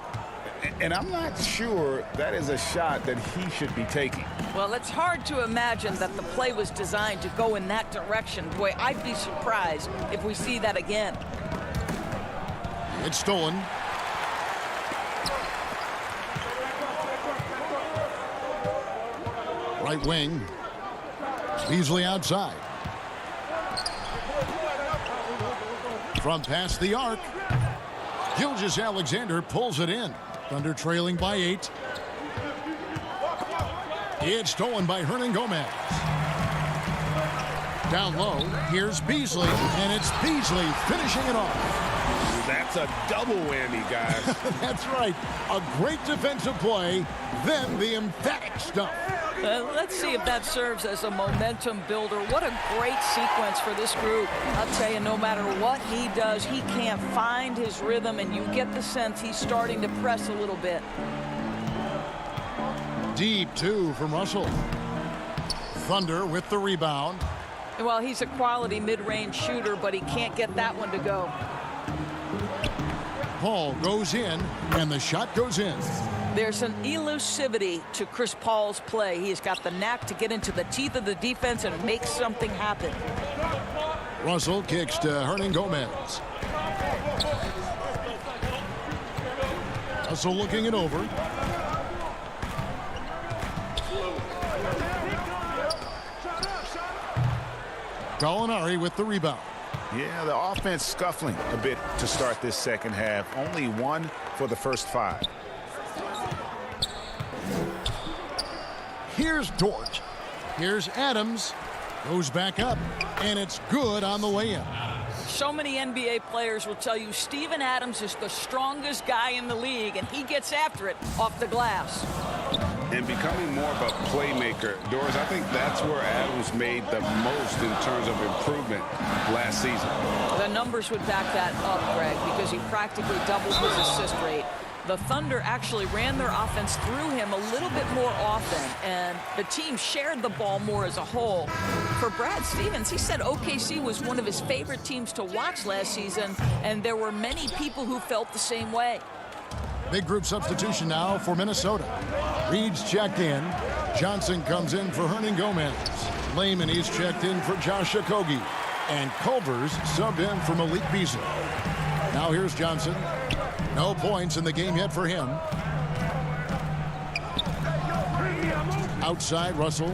And I'm not sure that is a shot that he should be taking. Well, it's hard to imagine that the play was designed to go in that direction. Boy, I'd be surprised if we see that again. It's stolen. Right wing. Beasley outside. From past the arc. Gilgeous-Alexander pulls it in. Thunder trailing by 8. It's stolen by Hernan Gomez. Down low, here's Beasley, and it's Beasley finishing it off. That's a double whammy, guys. That's right. A great defensive play, then the emphatic stuff. Let's see if that serves as a momentum builder. What a great sequence for this group. I'll tell you, no matter what he does, he can't find his rhythm, and you get the sense he's starting to press a little bit. Deep two from Russell. Thunder with the rebound. Well, he's a quality mid-range shooter, but he can't get that one to go. Paul goes in, and the shot goes in. There's an elusivity to Chris Paul's play. He's got the knack to get into the teeth of the defense and make something happen. Russell kicks to Hernangomez. Russell looking it over. Gallinari with the rebound. Yeah, the offense scuffling a bit to start this second half. Only one for the first 5. Here's Dort. Here's Adams. Goes back up, and it's good on the layup. So many NBA players will tell you Steven Adams is the strongest guy in the league, and he gets after it off the glass. And becoming more of a playmaker. Doris, I think that's where Adams made the most in terms of improvement last season. The numbers would back that up, Greg, because he practically doubled his assist rate. The Thunder actually ran their offense through him a little bit more often, and the team shared the ball more as a whole. For Brad Stevens, he said OKC was one of his favorite teams to watch last season, and there were many people who felt the same way. Big group substitution now for Minnesota. Reed's checked in. Johnson comes in for Hernangomez. Layman, he's checked in for Josh Okogie. And Culver's subbed in for Malik Beasley. Now here's Johnson. No points in the game yet for him. Outside, Russell.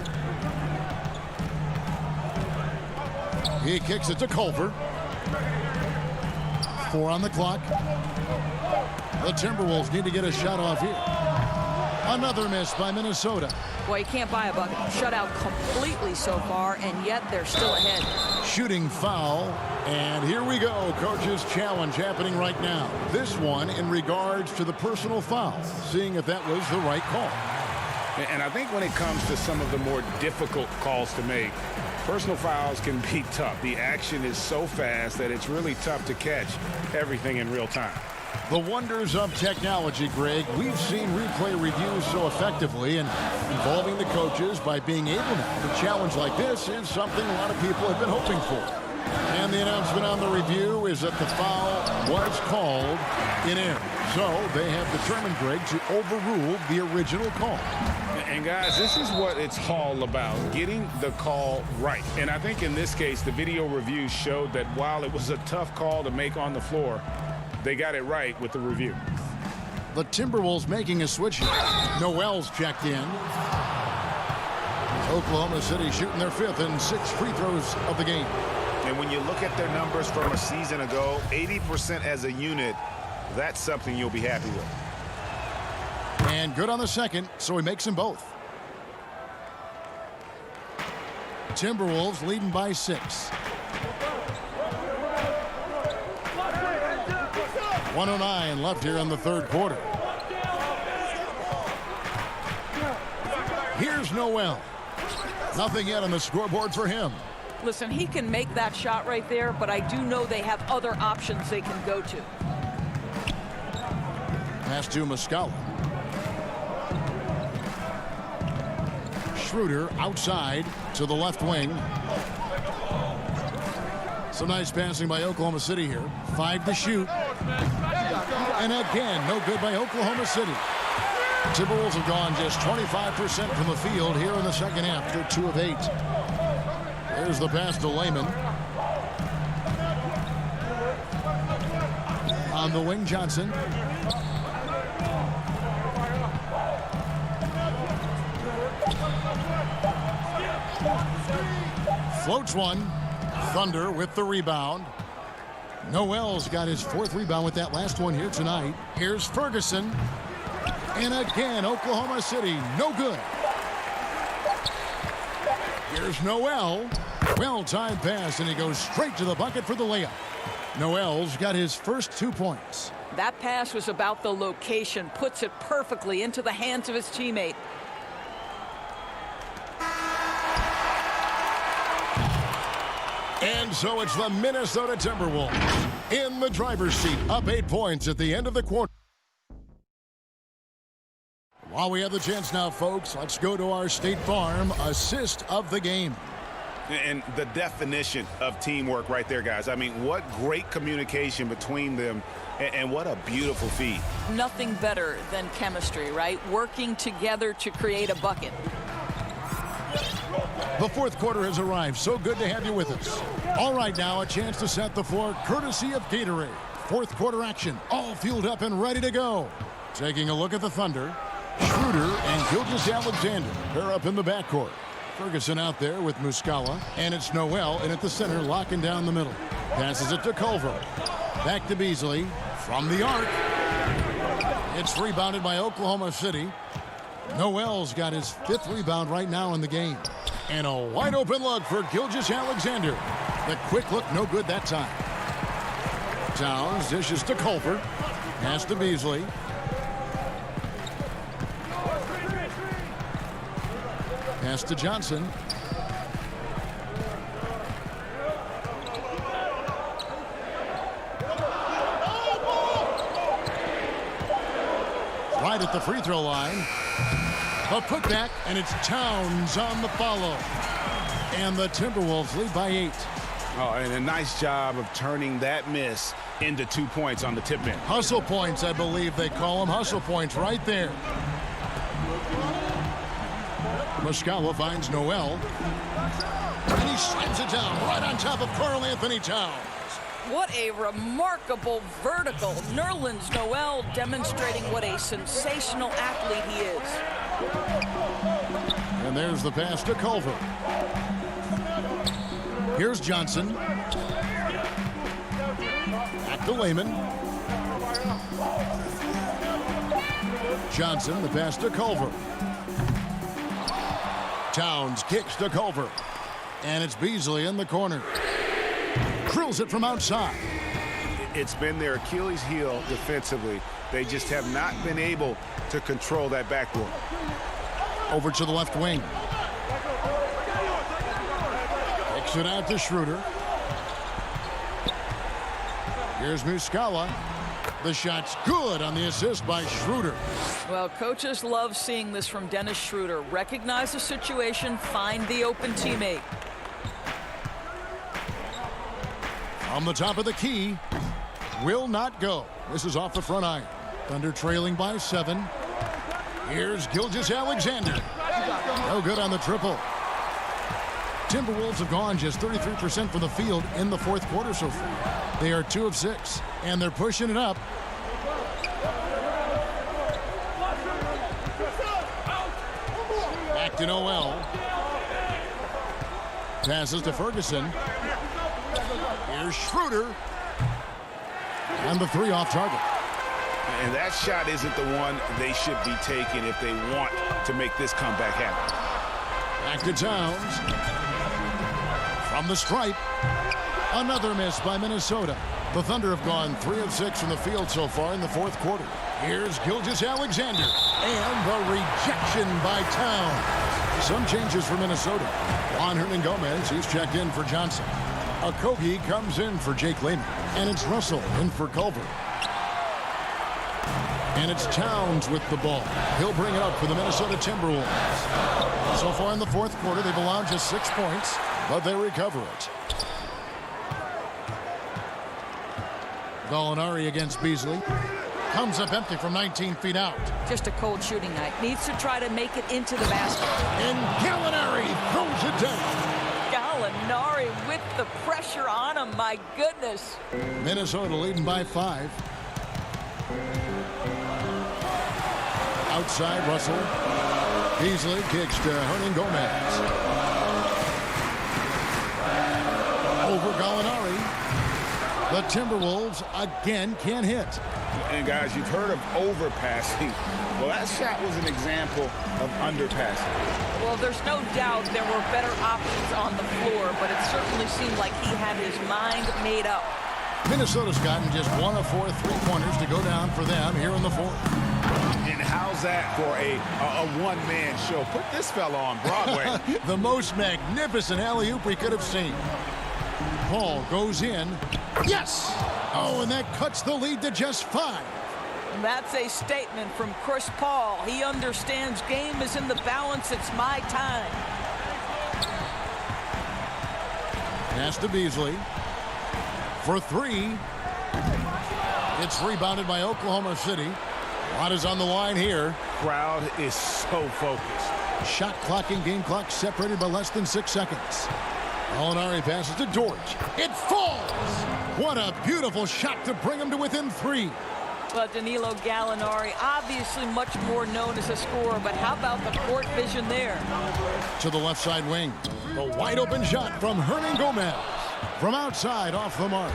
He kicks it to Culver. 4 on the clock. The Timberwolves need to get a shot off here. Another miss by Minnesota. Well, you can't buy a bucket. Shut out completely so far, and yet they're still ahead. Shooting foul. And here we go. Coach's challenge happening right now. This one in regards to the personal foul. Seeing if that was the right call. And I think when it comes to some of the more difficult calls to make, personal fouls can be tough. The action is so fast that it's really tough to catch everything in real time. The wonders of technology, Greg. We've seen replay reviews so effectively, and involving the coaches by being able now to challenge like this is something a lot of people have been hoping for. And the announcement on the review is that the foul was called in error. So they have determined, Greg, to overrule the original call. And guys, this is what it's all about, getting the call right. And I think in this case, the video review showed that while it was a tough call to make on the floor, they got it right with the review. The Timberwolves making a switch here. Noel's checked in. Oklahoma City shooting their 5th and 6 free throws of the game. And when you look at their numbers from a season ago, 80% as a unit, that's something you'll be happy with. And good on the second, so he makes them both. Timberwolves leading by 6. 1:09 left here in the third quarter. Here's Noel. Nothing yet on the scoreboard for him. Listen, he can make that shot right there, but I do know they have other options they can go to. Pass to Muscala. Schroeder outside to the left wing. Some nice passing by Oklahoma City here. 5 to shoot. And again, no good by Oklahoma City. Timberwolves have gone just 25% from the field here in the second half. They're 2 of 8. There's the pass to Layman. On the wing, Johnson. Floats one. Thunder with the rebound. Noel's got his 4th rebound with that last one here tonight. Here's Ferguson. And again, Oklahoma City, no good. Here's Noel. Well-timed pass, and he goes straight to the bucket for the layup. Noel's got his first 2 points. That pass was about the location, puts it perfectly into the hands of his teammate. And so it's the Minnesota Timberwolves in the driver's seat, up 8 points at the end of the quarter. While we have the chance now, folks, let's go to our State Farm assist of the game. And the definition of teamwork right there, guys. I mean, what great communication between them, and what a beautiful feed. Nothing better than chemistry, right? Working together to create a bucket. The fourth quarter has arrived. So good to have you with us. All right, now a chance to set the floor courtesy of Gatorade. Fourth quarter action, all fueled up and ready to go. Taking a look at the Thunder. Schroeder and Gilgeous-Alexander. They're up in the backcourt. Ferguson out there with Muscala. And it's Noel in at the center, locking down the middle. Passes it to Culver. Back to Beasley. From the arc. It's rebounded by Oklahoma City. Noel's got his 5th rebound right now in the game. And a wide open look for Gilgeous-Alexander. The quick look, no good that time. Towns dishes to Culver. Pass to Beasley. Pass to Johnson. Right at the free throw line. A putback, and it's Towns on the follow. And the Timberwolves lead by 8. Oh, and a nice job of turning that miss into 2 points on the tip man. Hustle points, I believe they call them. Hustle points right there. Muscala finds Noel. And he slams it down right on top of Karl Anthony Towns. What a remarkable vertical. Nerlens Noel demonstrating what a sensational athlete he is. And there's the pass to Culver. Here's Johnson. Back to Lehman. Johnson, the pass to Culver. Towns kicks to Culver. And it's Beasley in the corner. Drills it from outside. It's been their Achilles heel defensively. They just have not been able to control that backboard. Over to the left wing. Kicks it out to Schroeder. Here's Muscala. The shot's good on the assist by Schroeder. Well, coaches love seeing this from Dennis Schroeder. Recognize the situation, find the open teammate. On the top of the key, will not go. This is off the front iron. Thunder trailing by 7. Here's Gilgeous-Alexander. No good on the triple. Timberwolves have gone just 33% from the field in the fourth quarter so far. They are 2 of 6, and they're pushing it up. Back to Noel. Passes to Ferguson. Here's Schroeder. And the 3 off target. And that shot isn't the one they should be taking if they want to make this comeback happen. Back to Towns. From the stripe. Another miss by Minnesota. The Thunder have gone 3 of 6 from the field so far in the fourth quarter. Here's Gilgeous-Alexander. And the rejection by Towns. Some changes for Minnesota. Juan Hernan-Gomez, he's checked in for Johnson. Okogie comes in for Jake Lehman. And it's Russell in for Culver. And it's Towns with the ball. He'll bring it up for the Minnesota Timberwolves. So far in the fourth quarter, they've allowed just 6 points, but they recover it. Gallinari against Beasley. Comes up empty from 19 feet out. Just a cold shooting night. Needs to try to make it into the basket. And Gallinari throws it down. Gallinari with the pressure on him. My goodness. Minnesota leading by 5. Outside, Russell. Beasley kicks to Hernan-Gomez. Over Gallinari. The Timberwolves again can't hit. And guys, you've heard of overpassing. Well, that shot was an example of underpassing. Well, there's no doubt there were better options on the floor, but it certainly seemed like he had his mind made up. Minnesota's gotten just 1 of 4 3-pointers to go down for them here in the fourth. And how's that for a one-man show? Put this fella on Broadway. The most magnificent alley-oop we could have seen. Paul goes in. Yes! Oh, and that cuts the lead to just 5. That's a statement from Chris Paul. He understands game is in the balance. It's my time. Pass to Beasley. For 3. It's rebounded by Oklahoma City. A lot is on the line here. Crowd is so focused. Shot clock and game clock separated by less than 6 seconds. Gallinari passes to George. It falls! What a beautiful shot to bring him to within 3. Well, Danilo Gallinari, obviously much more known as a scorer, but how about the court vision there? To the left side wing. The wide open shot from Hernan Gomez. From outside, off the mark.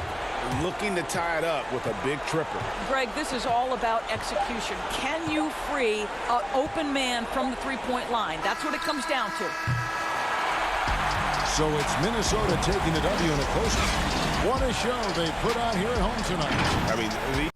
Looking to tie it up with a big triple. Greg, this is all about execution. Can you free an open man from the three-point line? That's what it comes down to. So it's Minnesota taking the W in a close one. What a show they put on here at home tonight. I mean,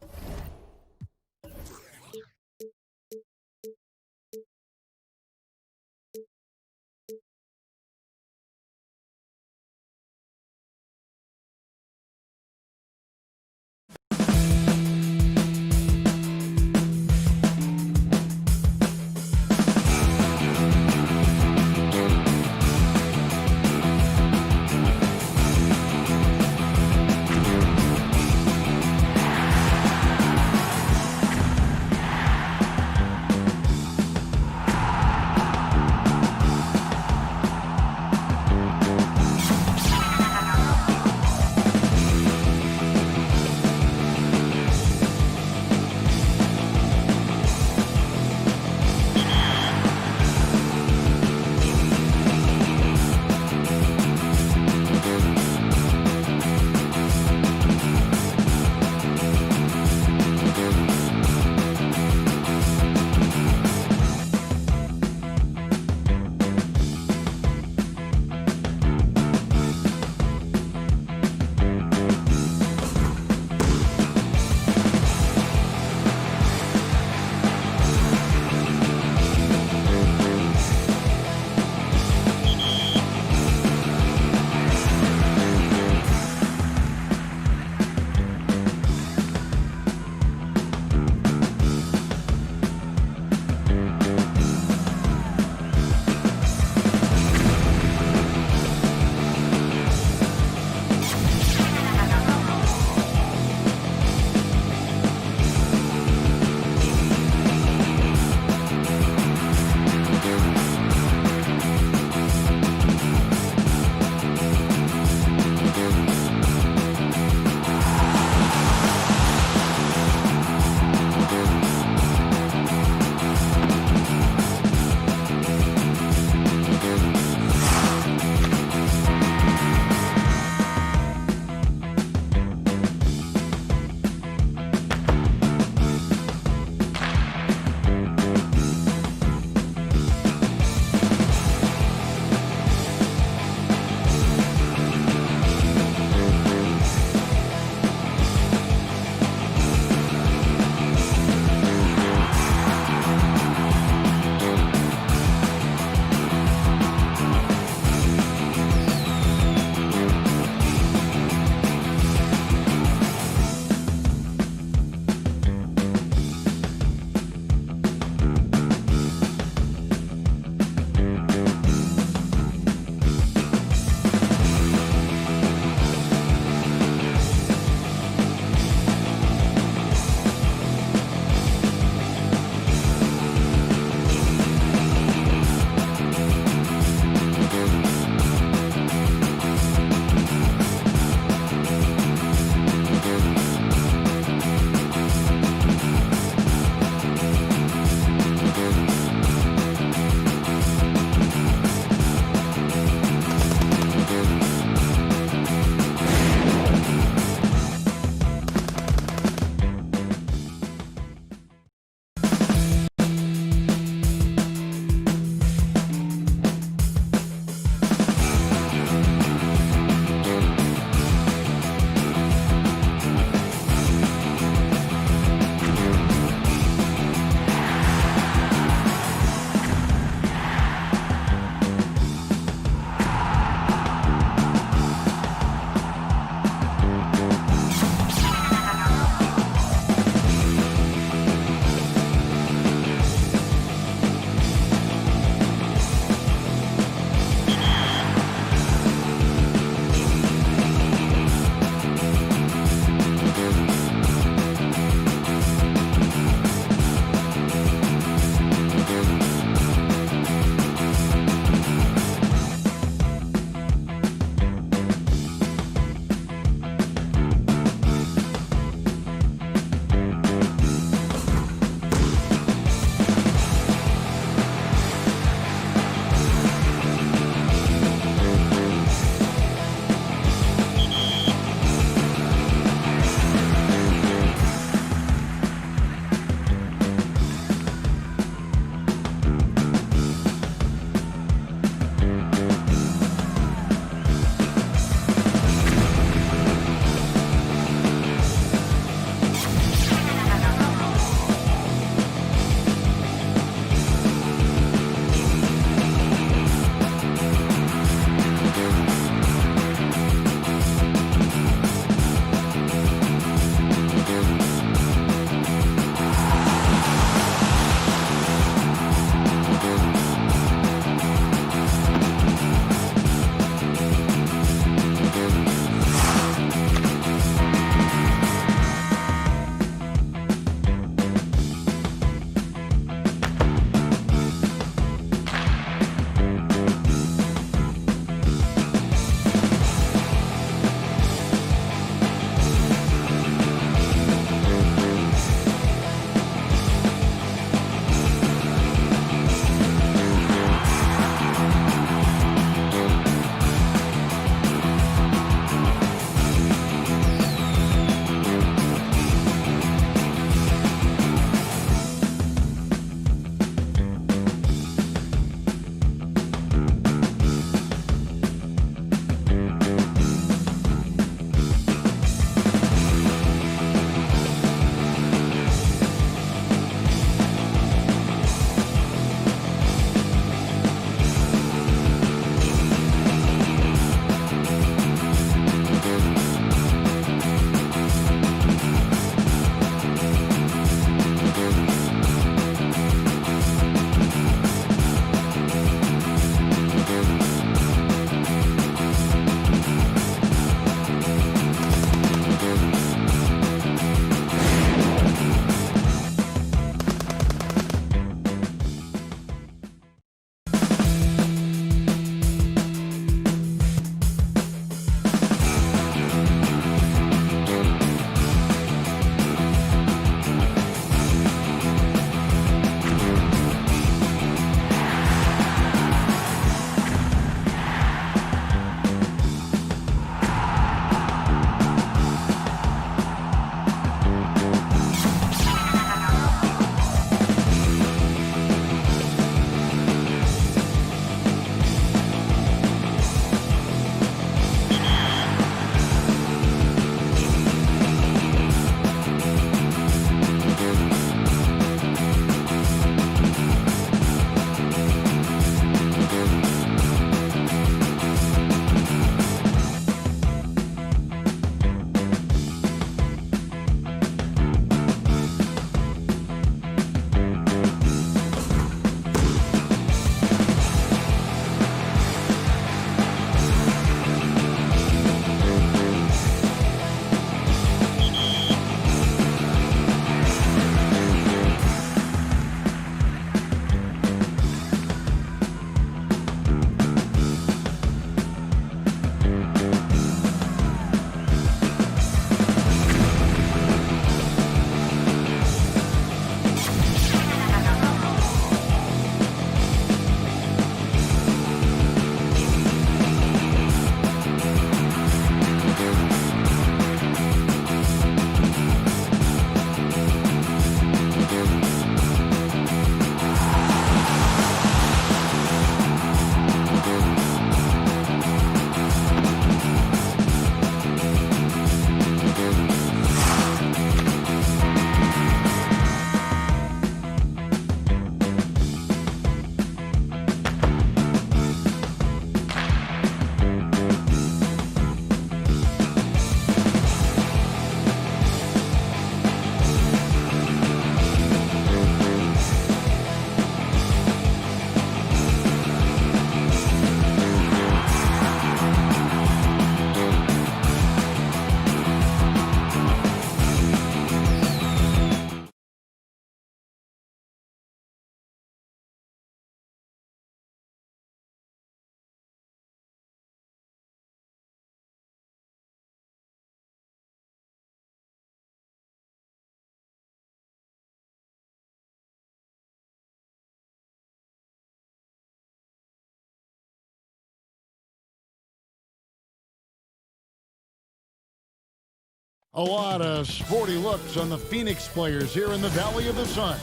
A lot of sporty looks on the Phoenix players here in the Valley of the Sun.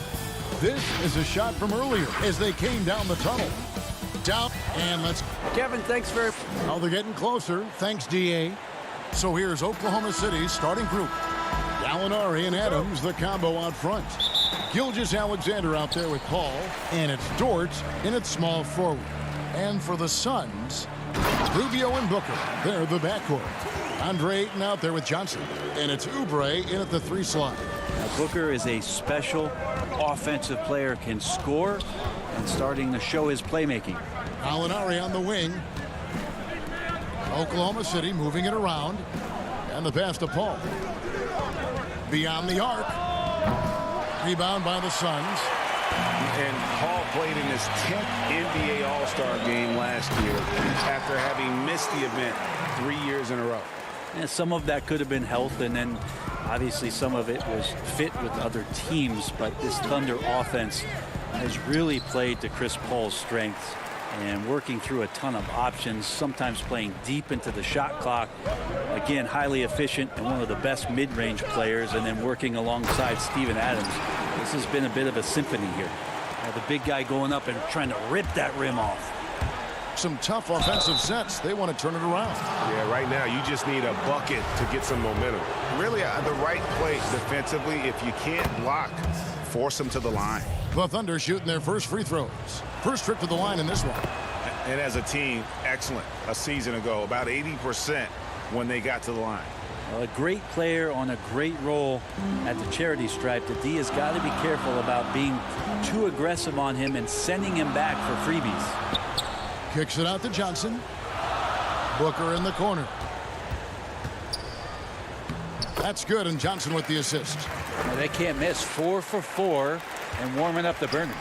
This is a shot from earlier as they came down the tunnel. Down, and let's... Kevin, thanks very... Now they're getting closer. Thanks, D.A. So here's Oklahoma City's starting group. Gallinari and Adams, the combo out front. Gilgeous-Alexander out there with Paul. And it's Dort in its small forward. And for the Suns, Rubio and Booker. They're the backcourt. Andre Ayton out there with Johnson. And it's Oubre in at the 3 slot. Now, Booker is a special offensive player, can score, and starting to show his playmaking. Gallinari on the wing. Oklahoma City moving it around. And the pass to Paul. Beyond the arc. Rebound by the Suns. And Paul played in his 10th NBA All-Star game last year after having missed the event 3 years in a row. And some of that could have been health, and then obviously some of it was fit with other teams. But this Thunder offense has really played to Chris Paul's strengths and working through a ton of options, sometimes playing deep into the shot clock. Again, highly efficient and one of the best mid-range players, and then working alongside Steven Adams. This has been a bit of a symphony here. The big guy going up and trying to rip that rim off. Some tough offensive sets. They want to turn it around. Yeah, right now you just need a bucket to get some momentum. Really, the right play defensively. If you can't block, force them to the line. The Thunder shooting their first free throws. First trip to the line in this one. And as a team, excellent. A season ago, about 80% when they got to the line. Well, a great player on a great role at the charity stripe. The D has got to be careful about being too aggressive on him and sending him back for freebies. Kicks it out to Johnson. Booker in the corner. That's good, and Johnson with the assist. Well, they can't miss. 4 for 4 and warming up the burner.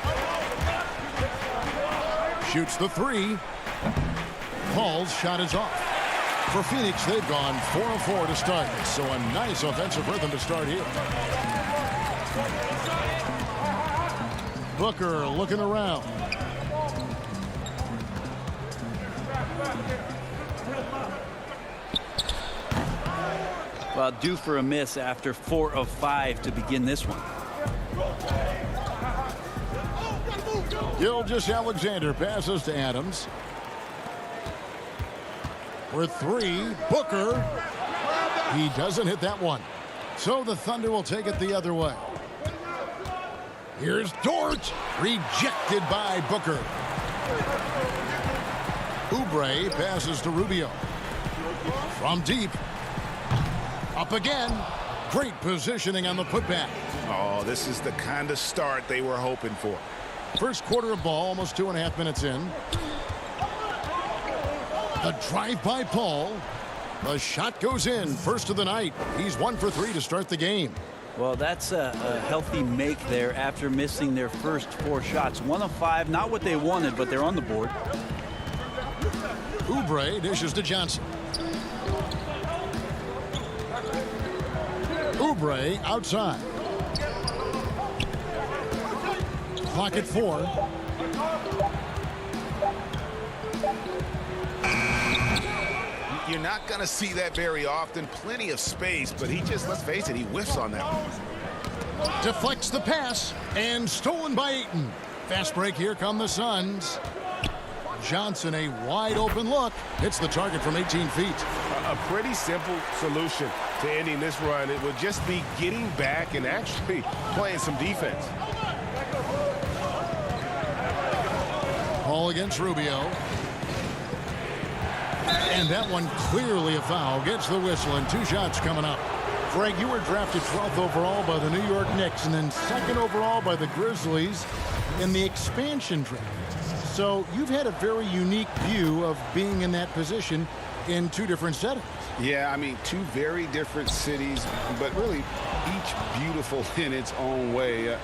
Shoots the 3. Paul's shot is off. For Phoenix, they've gone 4 of 4 to start. So a nice offensive rhythm to start here. Booker looking around. Well, due for a miss after 4 of 5 to begin this one. Gilgeous-Alexander passes to Adams. For 3, Booker. He doesn't hit that one. So the Thunder will take it the other way. Here's Dort. Rejected by Booker. Oubre passes to Rubio. From deep. Up again. Great positioning on the putback. Oh, this is the kind of start they were hoping for. First quarter of ball, almost 2.5 minutes in. The drive by Paul. The shot goes in. First of the night. He's 1 for 3 to start the game. Well, that's a healthy make there after missing their first 4 shots. 1 of 5, not what they wanted, but they're on the board. Oubre dishes to Johnson. Oubre outside. Clock at 4. You're not going to see that very often. Plenty of space, but he just, let's face it, he whiffs on that one. Deflects the pass and stolen by Ayton. Fast break. Here come the Suns. Johnson, a wide open look. Hits the target from 18 feet. A pretty simple solution to ending this run. It would just be getting back and actually playing some defense. Paul against Rubio. And that one clearly a foul. Gets the whistle, and 2 shots coming up. Frank, you were drafted 12th overall by the New York Knicks and then 2nd overall by the Grizzlies in the expansion draft. So you've had a very unique view of being in that position in 2 different settings. Yeah, I mean, 2 very different cities, but really each beautiful in its own way.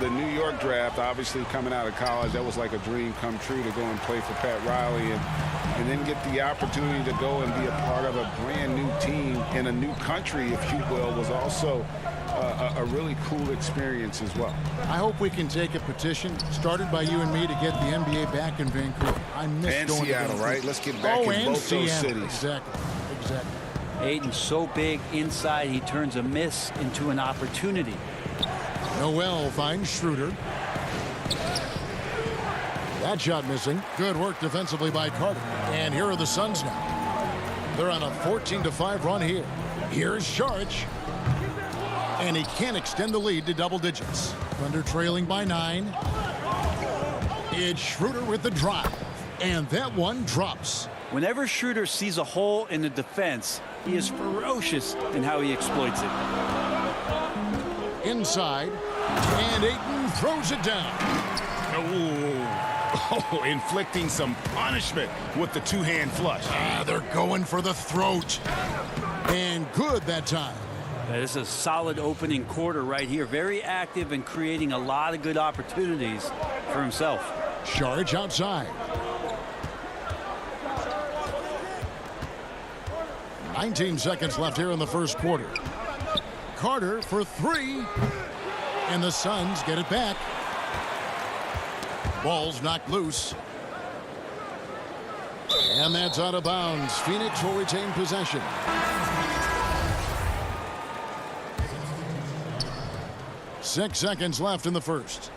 The New York draft, obviously coming out of college, that was like a dream come true to go and play for Pat Riley and then get the opportunity to go and be a part of a brand new team in a new country, if you will, was also a really cool experience as well. I hope we can take a petition started by you and me to get the NBA back in Vancouver. I miss and going Seattle, to right? Let's get back in both those cities. Exactly. Ayton's so big inside, he turns a miss into an opportunity. Noel finds Schroeder. That shot missing. Good work defensively by Carter. And here are the Suns now. They're on a 14-5 run here. Here's Saric. And he can't extend the lead to double digits. Thunder trailing by 9. It's Schroeder with the drive. And that one drops. Whenever Schroeder sees a hole in the defense, he is ferocious in how he exploits it. Inside. And Ayton throws it down. Oh, inflicting some punishment with the two-hand flush. They're going for the throat. And good that time. That is a solid opening quarter right here. Very active and creating a lot of good opportunities for himself. Saric outside. 19 seconds left here in the first quarter. Carter for 3. And the Suns get it back. Ball's knocked loose. And that's out of bounds. Phoenix will retain possession. Six seconds left in the first.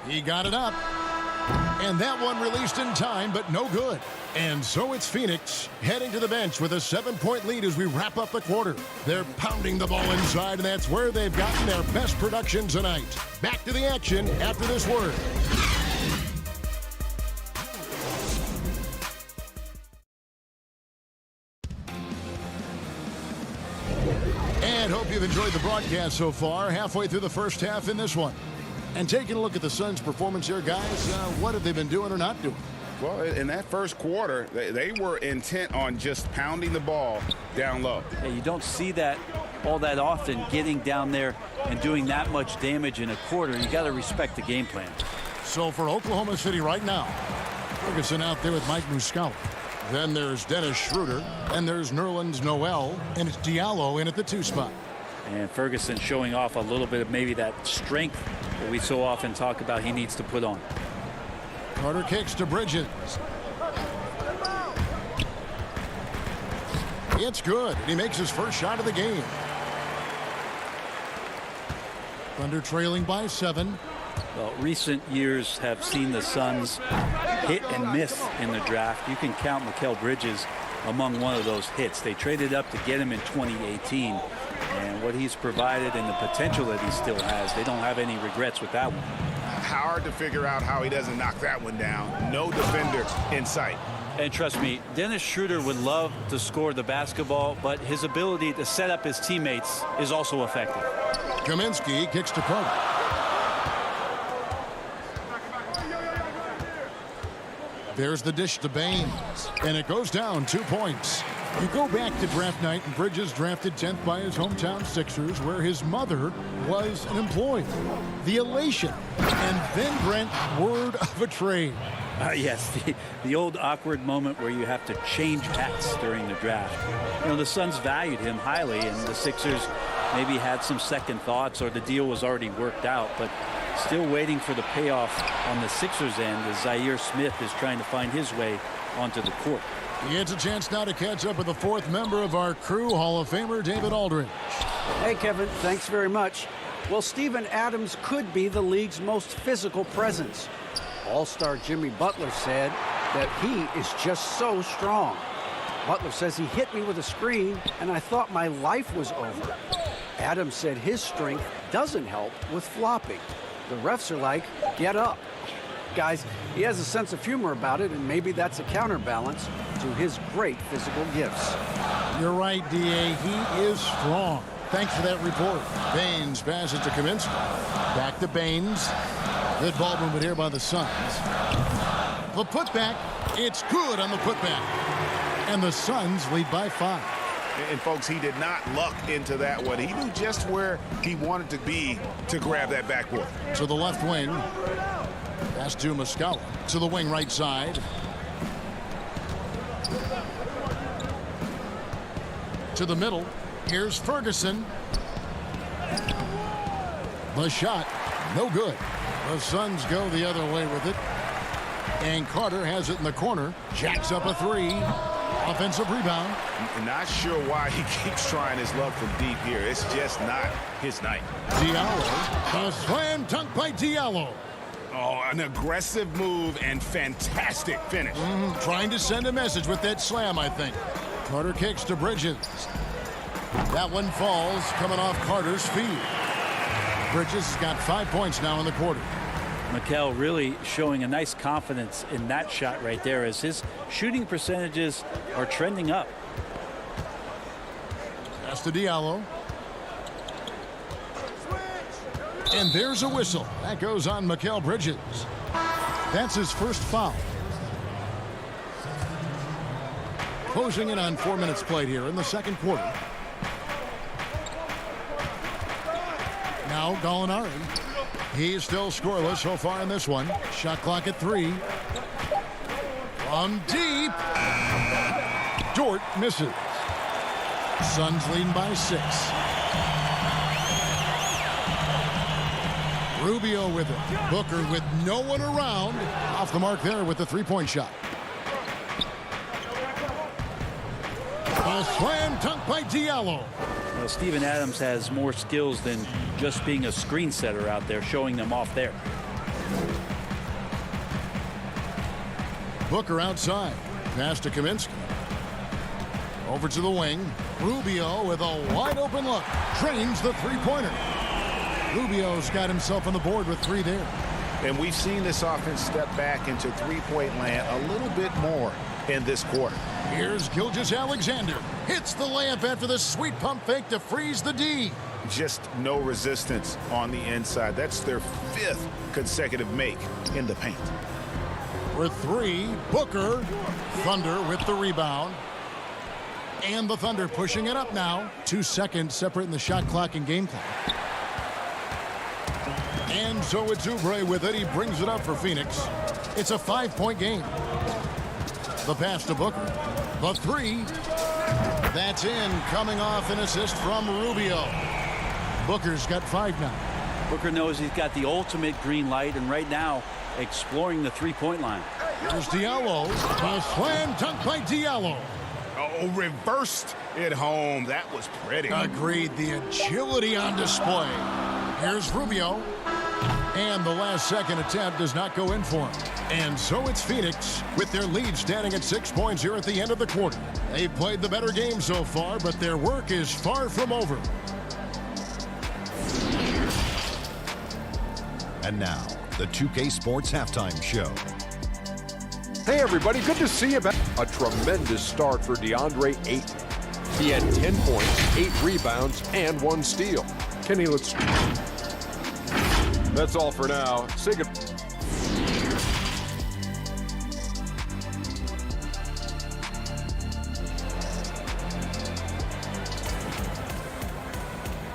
He got it up. And that one released in time, but no good. And so it's Phoenix heading to the bench with a 7-point lead as we wrap up the quarter. They're pounding the ball inside, and that's where they've gotten their best production tonight. Back to the action after this word. And hope you've enjoyed the broadcast so far. Halfway through the first half in this one. And taking a look at the Suns' performance here, guys, what have they been doing or not doing? Well, in that first quarter, they were intent on just pounding the ball down low. Yeah, you don't see that all that often, getting down there and doing that much damage in a quarter. You got to respect the game plan. So for Oklahoma City right now, Ferguson out there with Mike Muscala. Then there's Dennis Schroeder, and there's Nerlens Noel, and it's Diallo in at the 2 spot. And Ferguson showing off a little bit of maybe that strength that we so often talk about he needs to put on. Carter kicks to Bridges. It's good. He makes his first shot of the game. Thunder trailing by 7. Well, recent years have seen the Suns hit and miss in the draft. You can count Mikal Bridges among one of those hits. They traded up to get him in 2018. And what he's provided and the potential that he still has, they don't have any regrets with that one. Hard to figure out how he doesn't knock that one down. No defender in sight. And trust me, Dennis Schroeder would love to score the basketball, but his ability to set up his teammates is also effective. Kaminsky kicks to Carter. There's the dish to Baines, and it goes down 2 points. You go back to draft night, and Bridges drafted 10th by his hometown Sixers, where his mother was an employee. The elation, and then, Brent, word of a trade. Yes, the old awkward moment where you have to change hats during the draft. You know, the Suns valued him highly, and the Sixers maybe had some second thoughts, or the deal was already worked out, but still waiting for the payoff on the Sixers end as Zaire Smith is trying to find his way onto the court. He gets a chance now to catch up with the 4th member of our crew, Hall of Famer David Aldridge. Hey, Kevin, thanks very much. Well, Steven Adams could be the league's most physical presence. All-star Jimmy Butler said that he is just so strong. Butler says he hit me with a screen, and I thought my life was over. Adams said his strength doesn't help with flopping. The refs are like, get up. Guys, he has a sense of humor about it, and maybe that's a counterbalance to his great physical gifts. You're right, D.A. He is strong. Thanks for that report. Baines passes to Kaminsky. Back to Baines. Good ball movement here by the Suns. The putback. It's good on the putback. And the Suns lead by 5. And, folks, he did not luck into that one. He knew just where he wanted to be to grab that backboard. To the left wing. Pass to Muscala. To the wing right side. To the middle. Here's Ferguson. The shot. No good. The Suns go the other way with it. And Carter has it in the corner. Jacks up a three. Offensive rebound. Not sure why he keeps trying his luck from deep here. It's just not his night. Diallo. A slam dunk by Diallo. Oh, an aggressive move and fantastic finish. Trying to send a message with that slam, I think. Carter kicks to Bridges. That one falls, coming off Carter's feet. Bridges has got 5 points now in the quarter. Mikel really showing a nice confidence in that shot right there as his shooting percentages are trending up. Pass to Diallo. And there's a whistle. That goes on Mikal Bridges. That's his first foul. Closing in on 4 minutes played here in the second quarter. Now Gallinari. He's still scoreless so far in this one. Shot clock at 3. From deep. Dort misses. Suns leading by 6. Rubio with it. Booker with no one around. Off the mark there with the three-point shot. A slam dunk by Diallo. Well, Steven Adams has more skills than just being a screen setter out there, showing them off there. Booker outside. Pass to Kaminsky. Over to the wing. Rubio with a wide open look. Drains the three-pointer. Rubio's got himself on the board with 3 there. And we've seen this offense step back into three-point land a little bit more in this quarter. Here's Gilgeous-Alexander. Hits the layup after the sweet pump fake to freeze the D. Just no resistance on the inside. That's their 5th consecutive make in the paint. For 3, Booker. Thunder with the rebound. And the Thunder pushing it up now. 2 seconds separating the shot clock and game clock. And so it's Oubre with it. He brings it up for Phoenix. It's a 5-point game. The pass to Booker. The 3. That's in. Coming off an assist from Rubio. Booker's got 5 now. Booker knows he's got the ultimate green light, and right now exploring the three-point line. Here's Diallo. A slam dunk by Diallo. Oh, reversed it home. That was pretty. Agreed. The agility on display. Here's Rubio. And the last second attempt does not go in for him. And so it's Phoenix with their lead standing at 6 points here at the end of the quarter. They've played the better game so far, but their work is far from over. And now, the 2K Sports Halftime Show. Hey, everybody. Good to see you back. A tremendous start for DeAndre Ayton. He had 10 points, 8 rebounds, and 1 steal. Kenny, let's... That's all for now. Say good.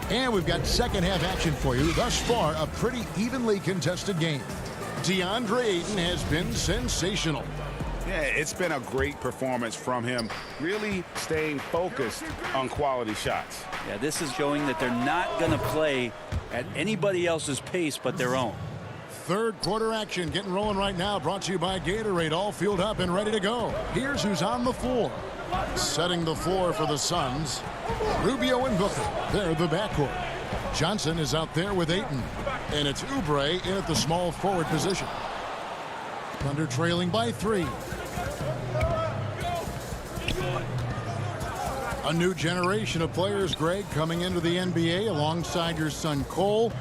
And we've got second half action for you. Thus far, a pretty evenly contested game. DeAndre Ayton has been sensational. Yeah, it's been a great performance from him, really staying focused on quality shots. Yeah, this is showing that they're not going to play at anybody else's pace but their own. Third quarter action getting rolling right now, brought to you by Gatorade, all fueled up and ready to go. Here's who's on the floor. Setting the floor for the Suns, Rubio and Booker. They're the backcourt. Johnson is out there with Ayton. And it's Oubre in at the small forward position. Thunder trailing by 3. A new generation of players, Greg, coming into the NBA alongside your son Cole.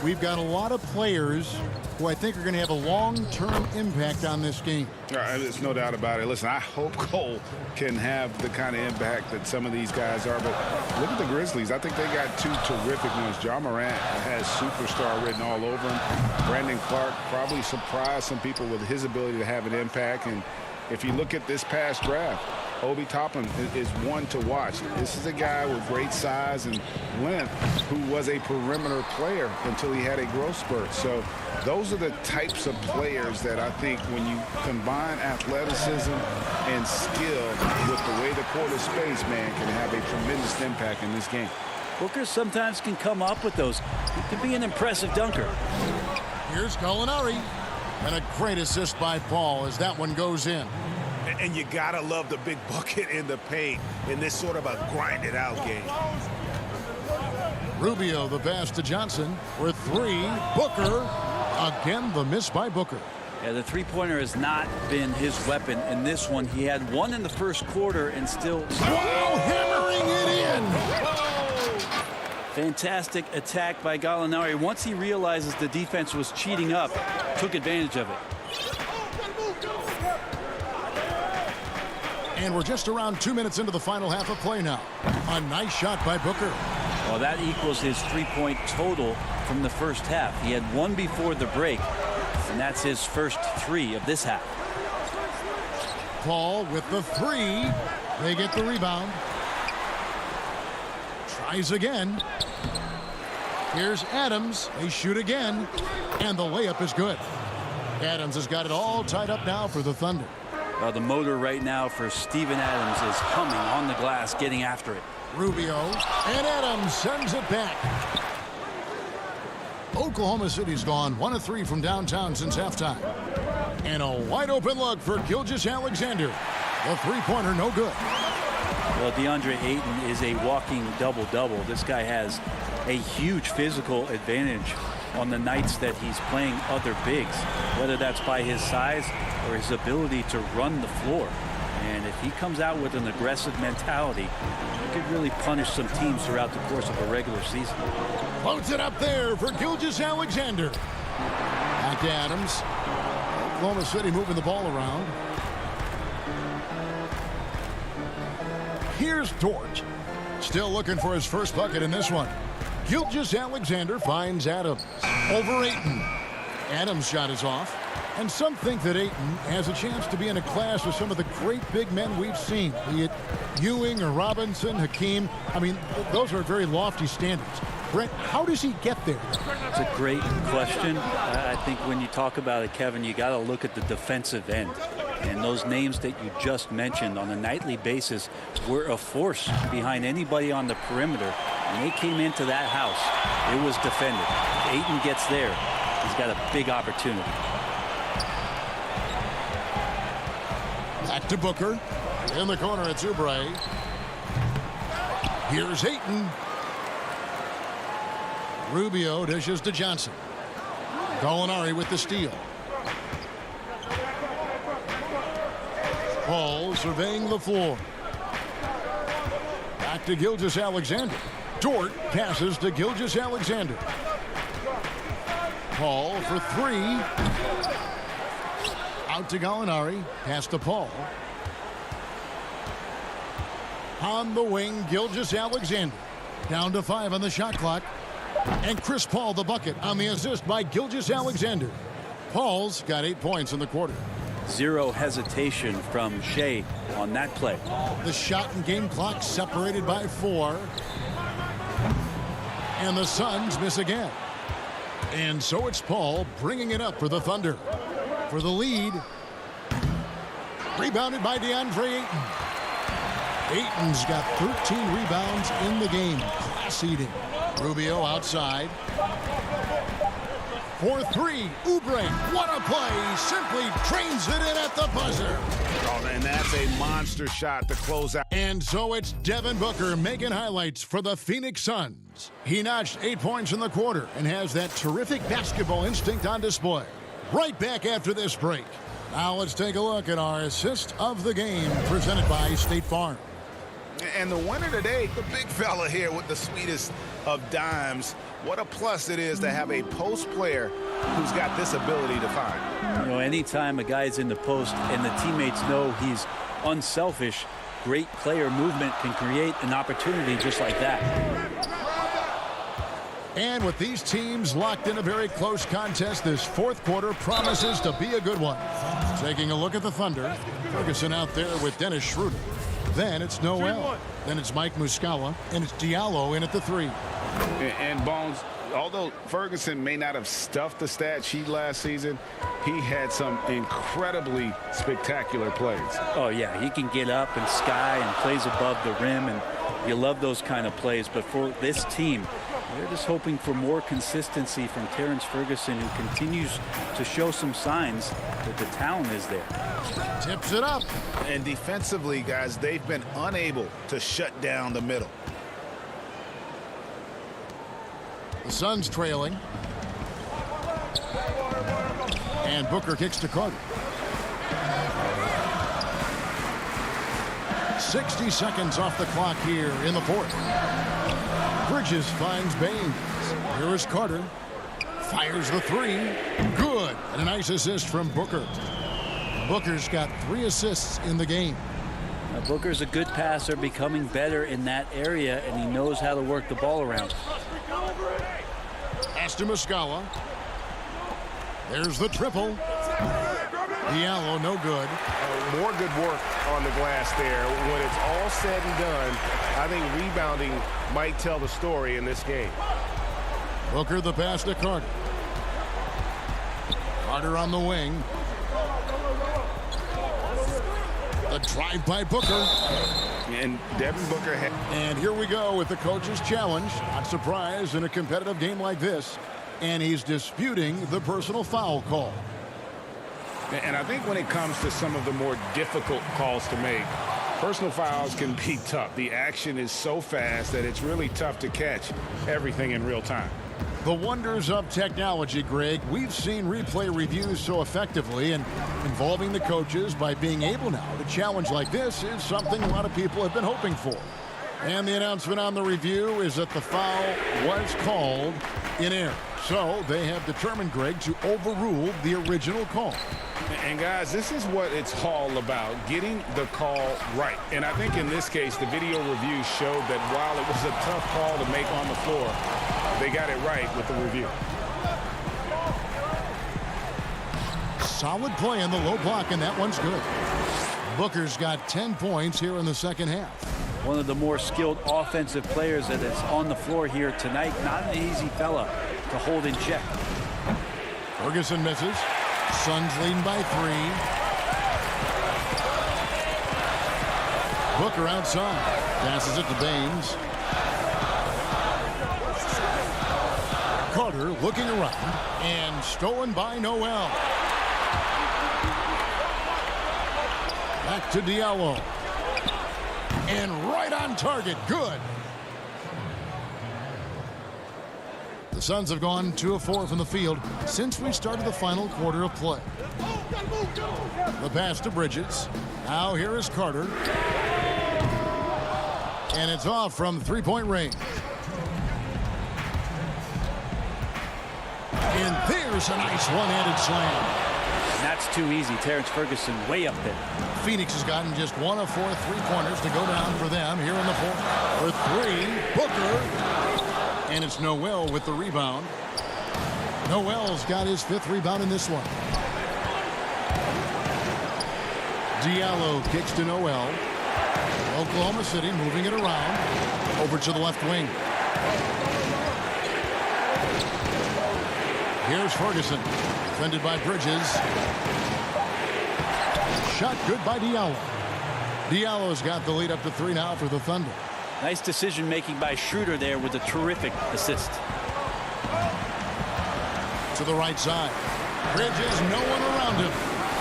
We've got a lot of players who I think are going to have a long-term impact on this game. There's no doubt about it. Listen, I hope Cole can have the kind of impact that some of these guys are. But look at the Grizzlies. I think they got 2 terrific ones. Ja Morant has superstar written all over him. Brandon Clark probably surprised some people with his ability to have an impact. And if you look at this past draft, Obi Toppin is one to watch. This is a guy with great size and length who was a perimeter player until he had a growth spurt. So those are the types of players that I think when you combine athleticism and skill with the way the court is spaced, man, can have a tremendous impact in this game. Booker sometimes can come up with those. He can be an impressive dunker. Here's Gallinari. And a great assist by Paul as that one goes in. And you gotta love the big bucket in the paint in this sort of a grinded out game. Rubio the pass to Johnson for three. Booker. Again, the miss by Booker. Yeah, the three-pointer has not been his weapon in this one. He had one in the first quarter and still... Wow, hammering it in! Fantastic attack by Gallinari. Once he realizes the defense was cheating up, took advantage of it. And we're just around 2 minutes into the final half of play now. A nice shot by Booker. Well, that equals his three-point total from the first half. He had one before the break, and that's his first three of this half. Paul with the three. They get the rebound. Tries again. Here's Adams. They shoot again. And the layup is good. Adams has got it all tied up now for the Thunder. The motor right now for Steven Adams is humming on the glass, getting after it. Rubio, and Adams sends it back. Oklahoma City's gone 1 of 3 from downtown since halftime. And a wide open look for Gilgeous-Alexander. The three-pointer no good. Well, DeAndre Ayton is a walking double-double. This guy has a huge physical advantage on the nights that he's playing other bigs, whether that's by his size or his ability to run the floor. And if he comes out with an aggressive mentality, he could really punish some teams throughout the course of a regular season. Floats it up there for Gilgeous-Alexander. Back to Adams. Oklahoma City moving the ball around. Here's Dort. Still looking for his first bucket in this one. Gilgeous-Alexander finds Adams. Over Ayton. Adams' shot is off. And some think that Ayton has a chance to be in a class with some of the great big men we've seen, be it Ewing or Robinson, Hakeem. I mean, those are very lofty standards. Brent, how does he get there? It's a great question. I think when you talk about it, Kevin, you got to look at the defensive end. And those names that you just mentioned on a nightly basis were a force behind anybody on the perimeter. When they came into that house, it was defended. If Ayton gets there, he's got a big opportunity. Back to Booker. In the corner, it's Oubre. Here's Ayton. Rubio dishes to Johnson. Gallinari with the steal. Paul surveying the floor. Back to Gilgeous-Alexander. Dort passes to Gilgeous-Alexander. Paul for three. Out to Gallinari. Pass to Paul. On the wing, Gilgeous-Alexander. Down to 5 on the shot clock. And Chris Paul the bucket on the assist by Gilgeous-Alexander. Paul's got 8 points in the quarter. Zero hesitation from Shea on that play. The shot and game clock separated by 4. And the Suns miss again. And so it's Paul bringing it up for the Thunder. For the lead. Rebounded by DeAndre Ayton. Ayton's got 13 rebounds in the game. Class eating. Rubio outside. For three. Oubre. What a play. Simply trains it in at the buzzer. Oh, and that's a monster shot to close out. And so it's Devin Booker making highlights for the Phoenix Suns. He notched 8 points in the quarter and has that terrific basketball instinct on display. Right back after this break. Now let's take a look at our assist of the game presented by State Farm. And the winner today, the big fella here with the sweetest of dimes. What a plus it is to have a post player who's got this ability to find. You know, anytime a guy's in the post and the teammates know he's unselfish, great player movement can create an opportunity just like that. And with these teams locked in a very close contest, this fourth quarter promises to be a good one. Taking a look at the Thunder. Ferguson out there with Dennis Schroeder. Then it's Noel. Then it's Mike Muscala. And it's Diallo in at the 3. And Bones, although Ferguson may not have stuffed the stat sheet last season, he had some incredibly spectacular plays. Oh, yeah, he can get up and sky and plays above the rim, and you love those kind of plays. But for this team, They're just hoping for more consistency from Terrence Ferguson, who continues to show some signs that the talent is there. Tips it up. And defensively, guys, they've been unable to shut down the middle. The Suns trailing. And Booker kicks to Carter. 60 seconds off the clock here in the fourth. Bridges finds Baines. Here is Carter. Fires the three. Good. And a nice assist from Booker. Booker's got 3 assists in the game. Now, Booker's a good passer, becoming better in that area, and he knows how to work the ball around. Pass to Muscala. There's the triple. Diallo, no good. More good work on the glass there. When it's all said and done, I think rebounding might tell the story in this game. Booker the pass to Carter. Carter on the wing. The drive by Booker. And Devin Booker. And here we go with the coach's challenge. Not surprised in a competitive game like this. And he's disputing the personal foul call. And I think when it comes to some of the more difficult calls to make, personal fouls can be tough. The action is so fast that it's really tough to catch everything in real time. The wonders of technology, Greg. We've seen replay reviews so effectively, and involving the coaches by being able now to challenge like this is something a lot of people have been hoping for. And the announcement on the review is that the foul was called in error. So they have determined, Greg, to overrule the original call. And guys, this is what it's all about, getting the call right. And I think in this case, the video review showed that while it was a tough call to make on the floor, they got it right with the review. Solid play in the low block, and that one's good. Booker's got 10 points here in the second half. One of the more skilled offensive players that is on the floor here tonight. Not an easy fella to hold in check. Ferguson misses. Suns leading by 3. Booker outside. Passes it to Baines. Carter looking around. And stolen by Noel. Back to Diallo. And right on target. Good. The Suns have gone 2 of 4 from the field since we started the final quarter of play. The pass to Bridges. Now here is Carter. And it's off from 3-point range. And there's a nice one-handed slam. That's too easy. Terrence Ferguson way up there. Phoenix has gotten just 1 of 4 3-pointers to go down for them here in the fourth. For 3, Booker. And it's Noel with the rebound. Noel's got his 5th rebound in this one. Diallo kicks to Noel. Oklahoma City moving it around. Over to the left wing. Here's Ferguson. Defended by Bridges. Shot good by Diallo. Diallo's got the lead up to 3 now for the Thunder. Nice decision-making by Schroeder there with a terrific assist. To the right side. Bridges, no one around him.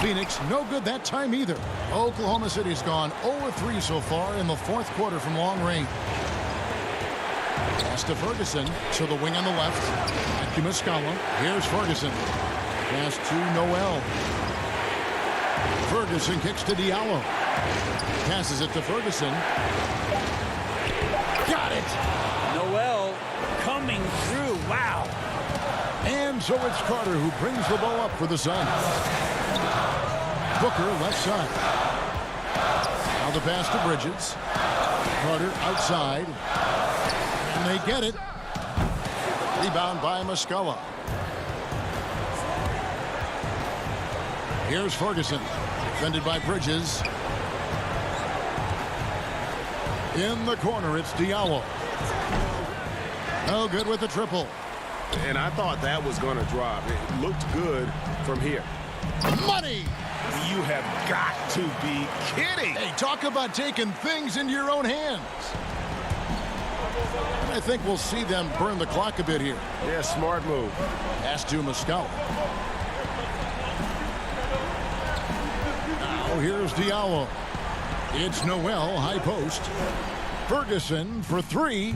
Phoenix, no good that time either. Oklahoma City's gone 0-3 so far in the fourth quarter from long range. Pass to Ferguson. To the wing on the left. Back to Muscala. Here's Ferguson. Pass to Noel. Ferguson kicks to Diallo. Passes it to Ferguson. Got it. Noel coming through. Wow. And so it's Carter who brings the ball up for the Suns. Booker left side. Now the pass to Bridges. Carter outside. And they get it. Rebound by Muscala. Here's Ferguson. Defended by Bridges. In the corner, it's Diallo. No good with the triple. And I thought that was going to drop. It looked good from here. Money! You have got to be kidding. Hey, talk about taking things into your own hands. I think we'll see them burn the clock a bit here. Yeah, smart move. Pass to Muscala. Now here's Diallo. It's Noel, high post. Ferguson for three.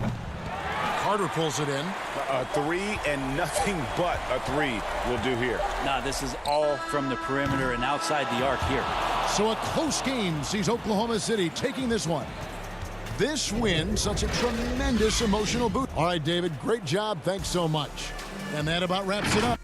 Carter pulls it in. A three and nothing but a three will do here. Nah, this is all from the perimeter and outside the arc here. So a close game sees Oklahoma City taking this one. This win, such a tremendous emotional boost. All right, David, great job. Thanks so much. And that about wraps it up.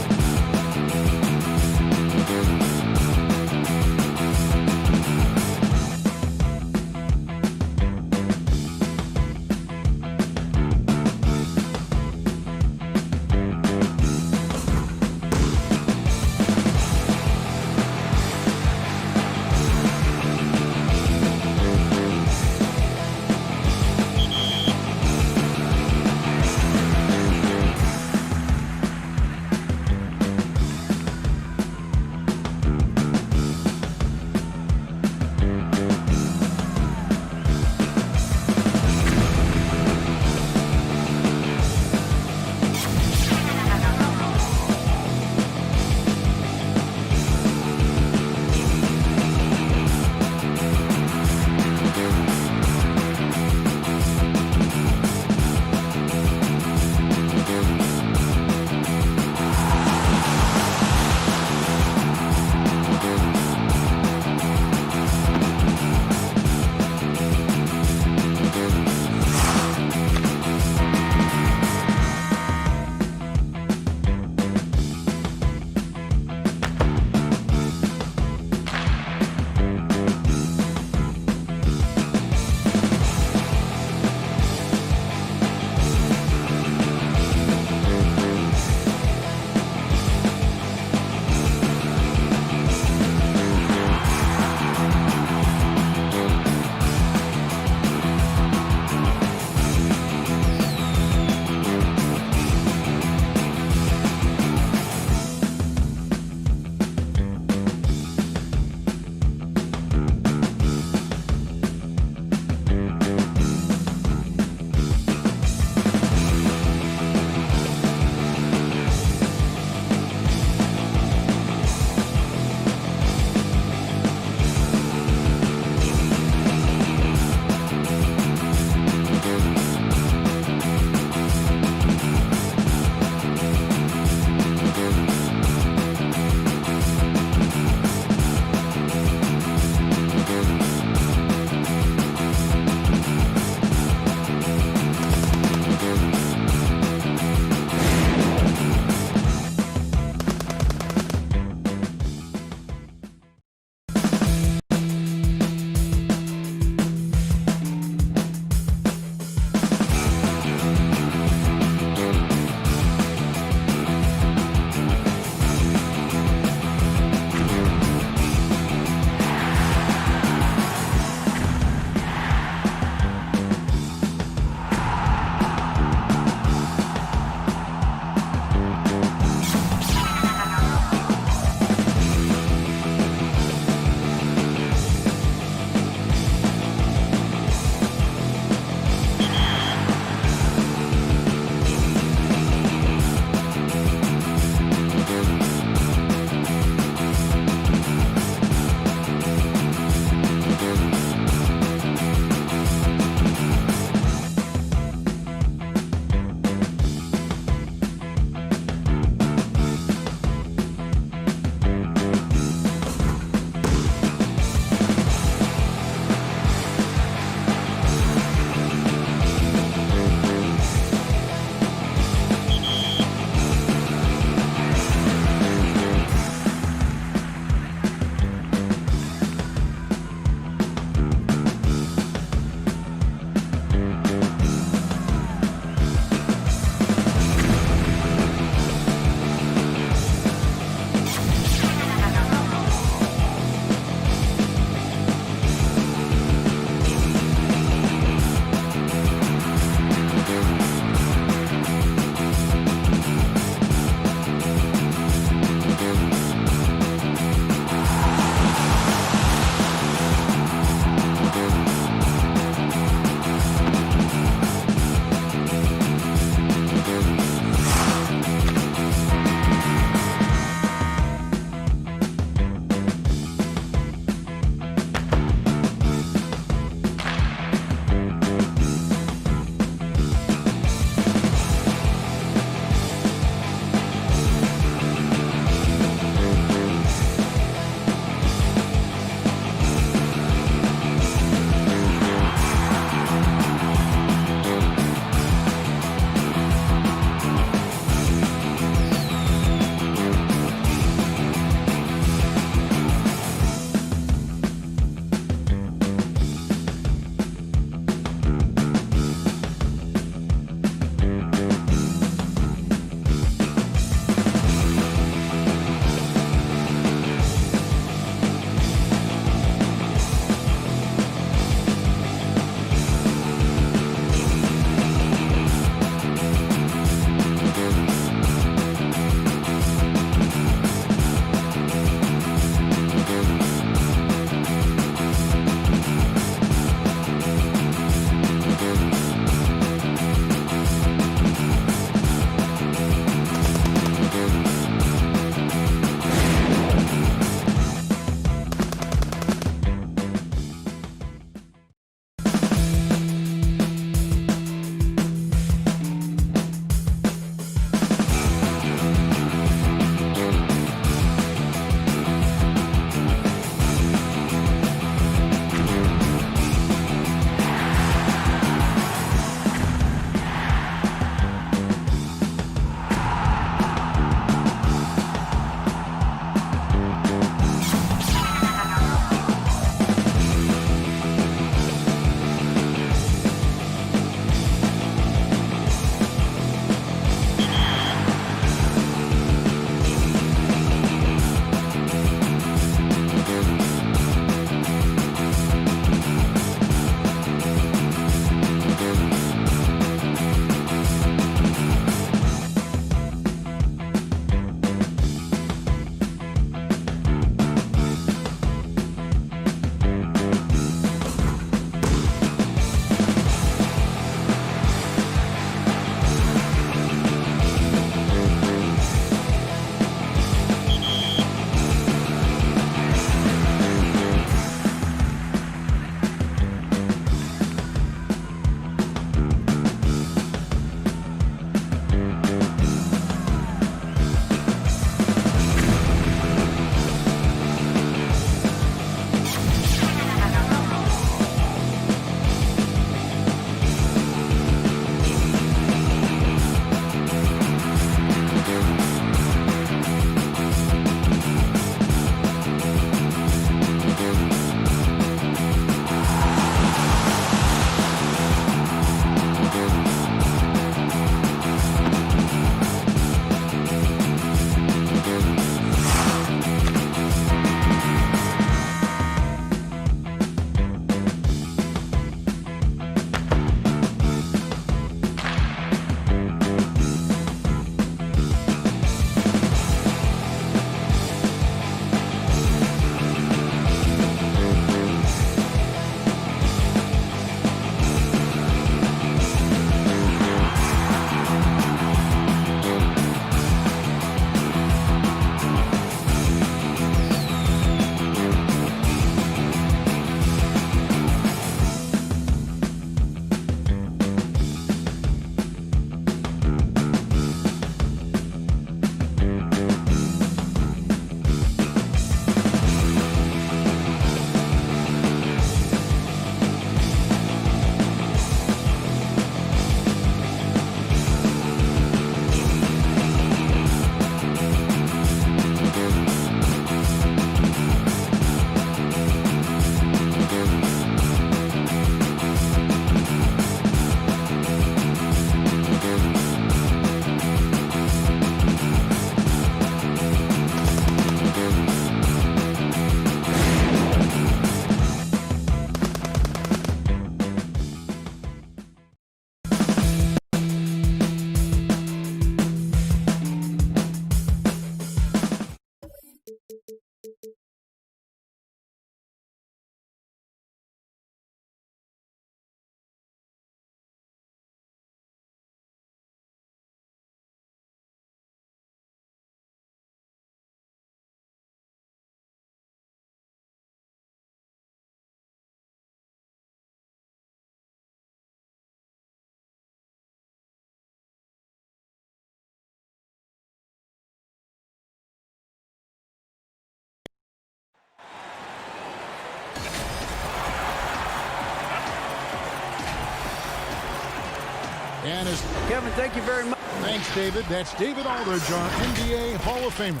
And as Kevin, thank you very much. Thanks, David. That's David Aldridge, our NBA Hall of Famer.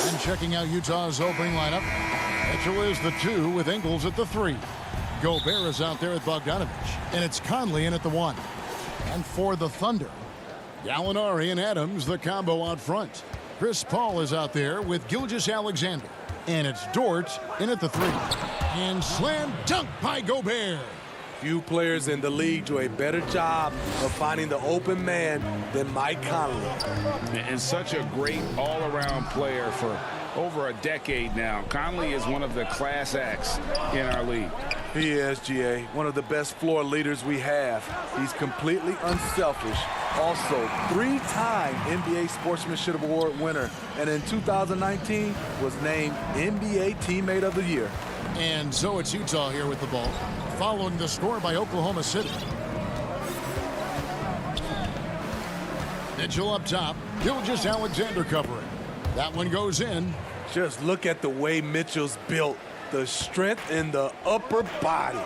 And checking out Utah's opening lineup, Mitchell is the 2 with Ingles at the 3. Gobert is out there with Bogdanovich. And it's Conley in at the 1. And for the Thunder, Gallinari and Adams, the combo out front. Chris Paul is out there with Gilgeous-Alexander. And it's Dort in at the 3. And slam dunk by Gobert. Few players in the league do a better job of finding the open man than Mike Conley. And such a great all-around player for over a decade now. Conley is one of the class acts in our league. He is, GA, one of the best floor leaders we have. He's completely unselfish. Also, 3-time NBA Sportsmanship Award winner. And in 2019 was named NBA Teammate of the Year. And so it's Utah here with the ball, following the score by Oklahoma City. Mitchell up top, Gilgeous-Alexander covering. That one goes in. Just look at the way Mitchell's built. The strength in the upper body.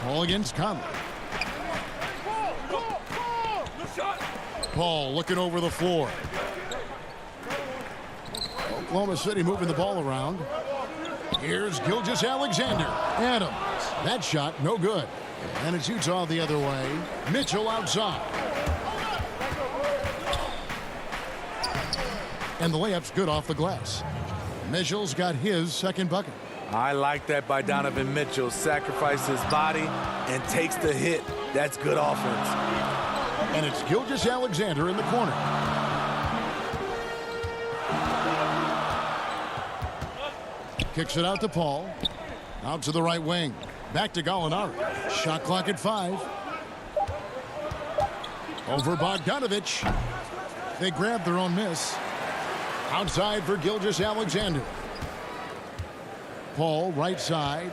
Paul against Conley. Paul looking over the floor. Oklahoma City moving the ball around. Here's Gilgeous-Alexander. Adams. That shot, no good. And it's Utah the other way. Mitchell outside. And the layup's good off the glass. Mitchell's got his second bucket. I like that by Donovan Mitchell. Sacrifices his body and takes the hit. That's good offense. And it's Gilgeous-Alexander in the corner. Kicks it out to Paul. Out to the right wing. Back to Gallinari. Shot clock at 5. Over Bogdanovich. They grab their own miss. Outside for Gilgeous-Alexander. Paul right side.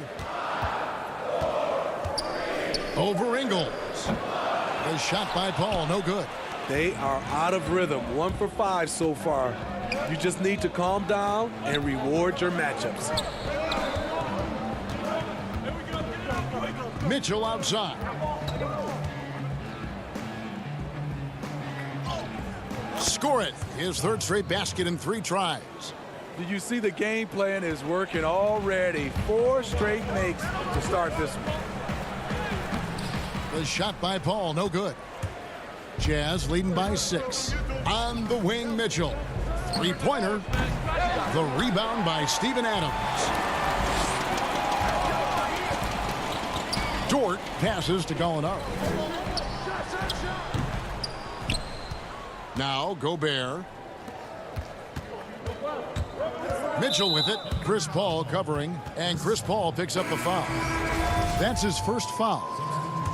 Over Ingles. The shot by Paul, no good. They are out of rhythm. 1 for 5 so far. You just need to calm down and reward your matchups. Mitchell outside. Score it. His third straight basket in 3 tries. Do you see the game plan is working already? 4 straight makes to start this one. The shot by Paul, no good. Jazz leading by 6. On the wing, Mitchell. 3-pointer. The rebound by Steven Adams. Dort passes to Gallinari. Now Gobert. Mitchell with it. Chris Paul covering. And Chris Paul picks up the foul. That's his first foul.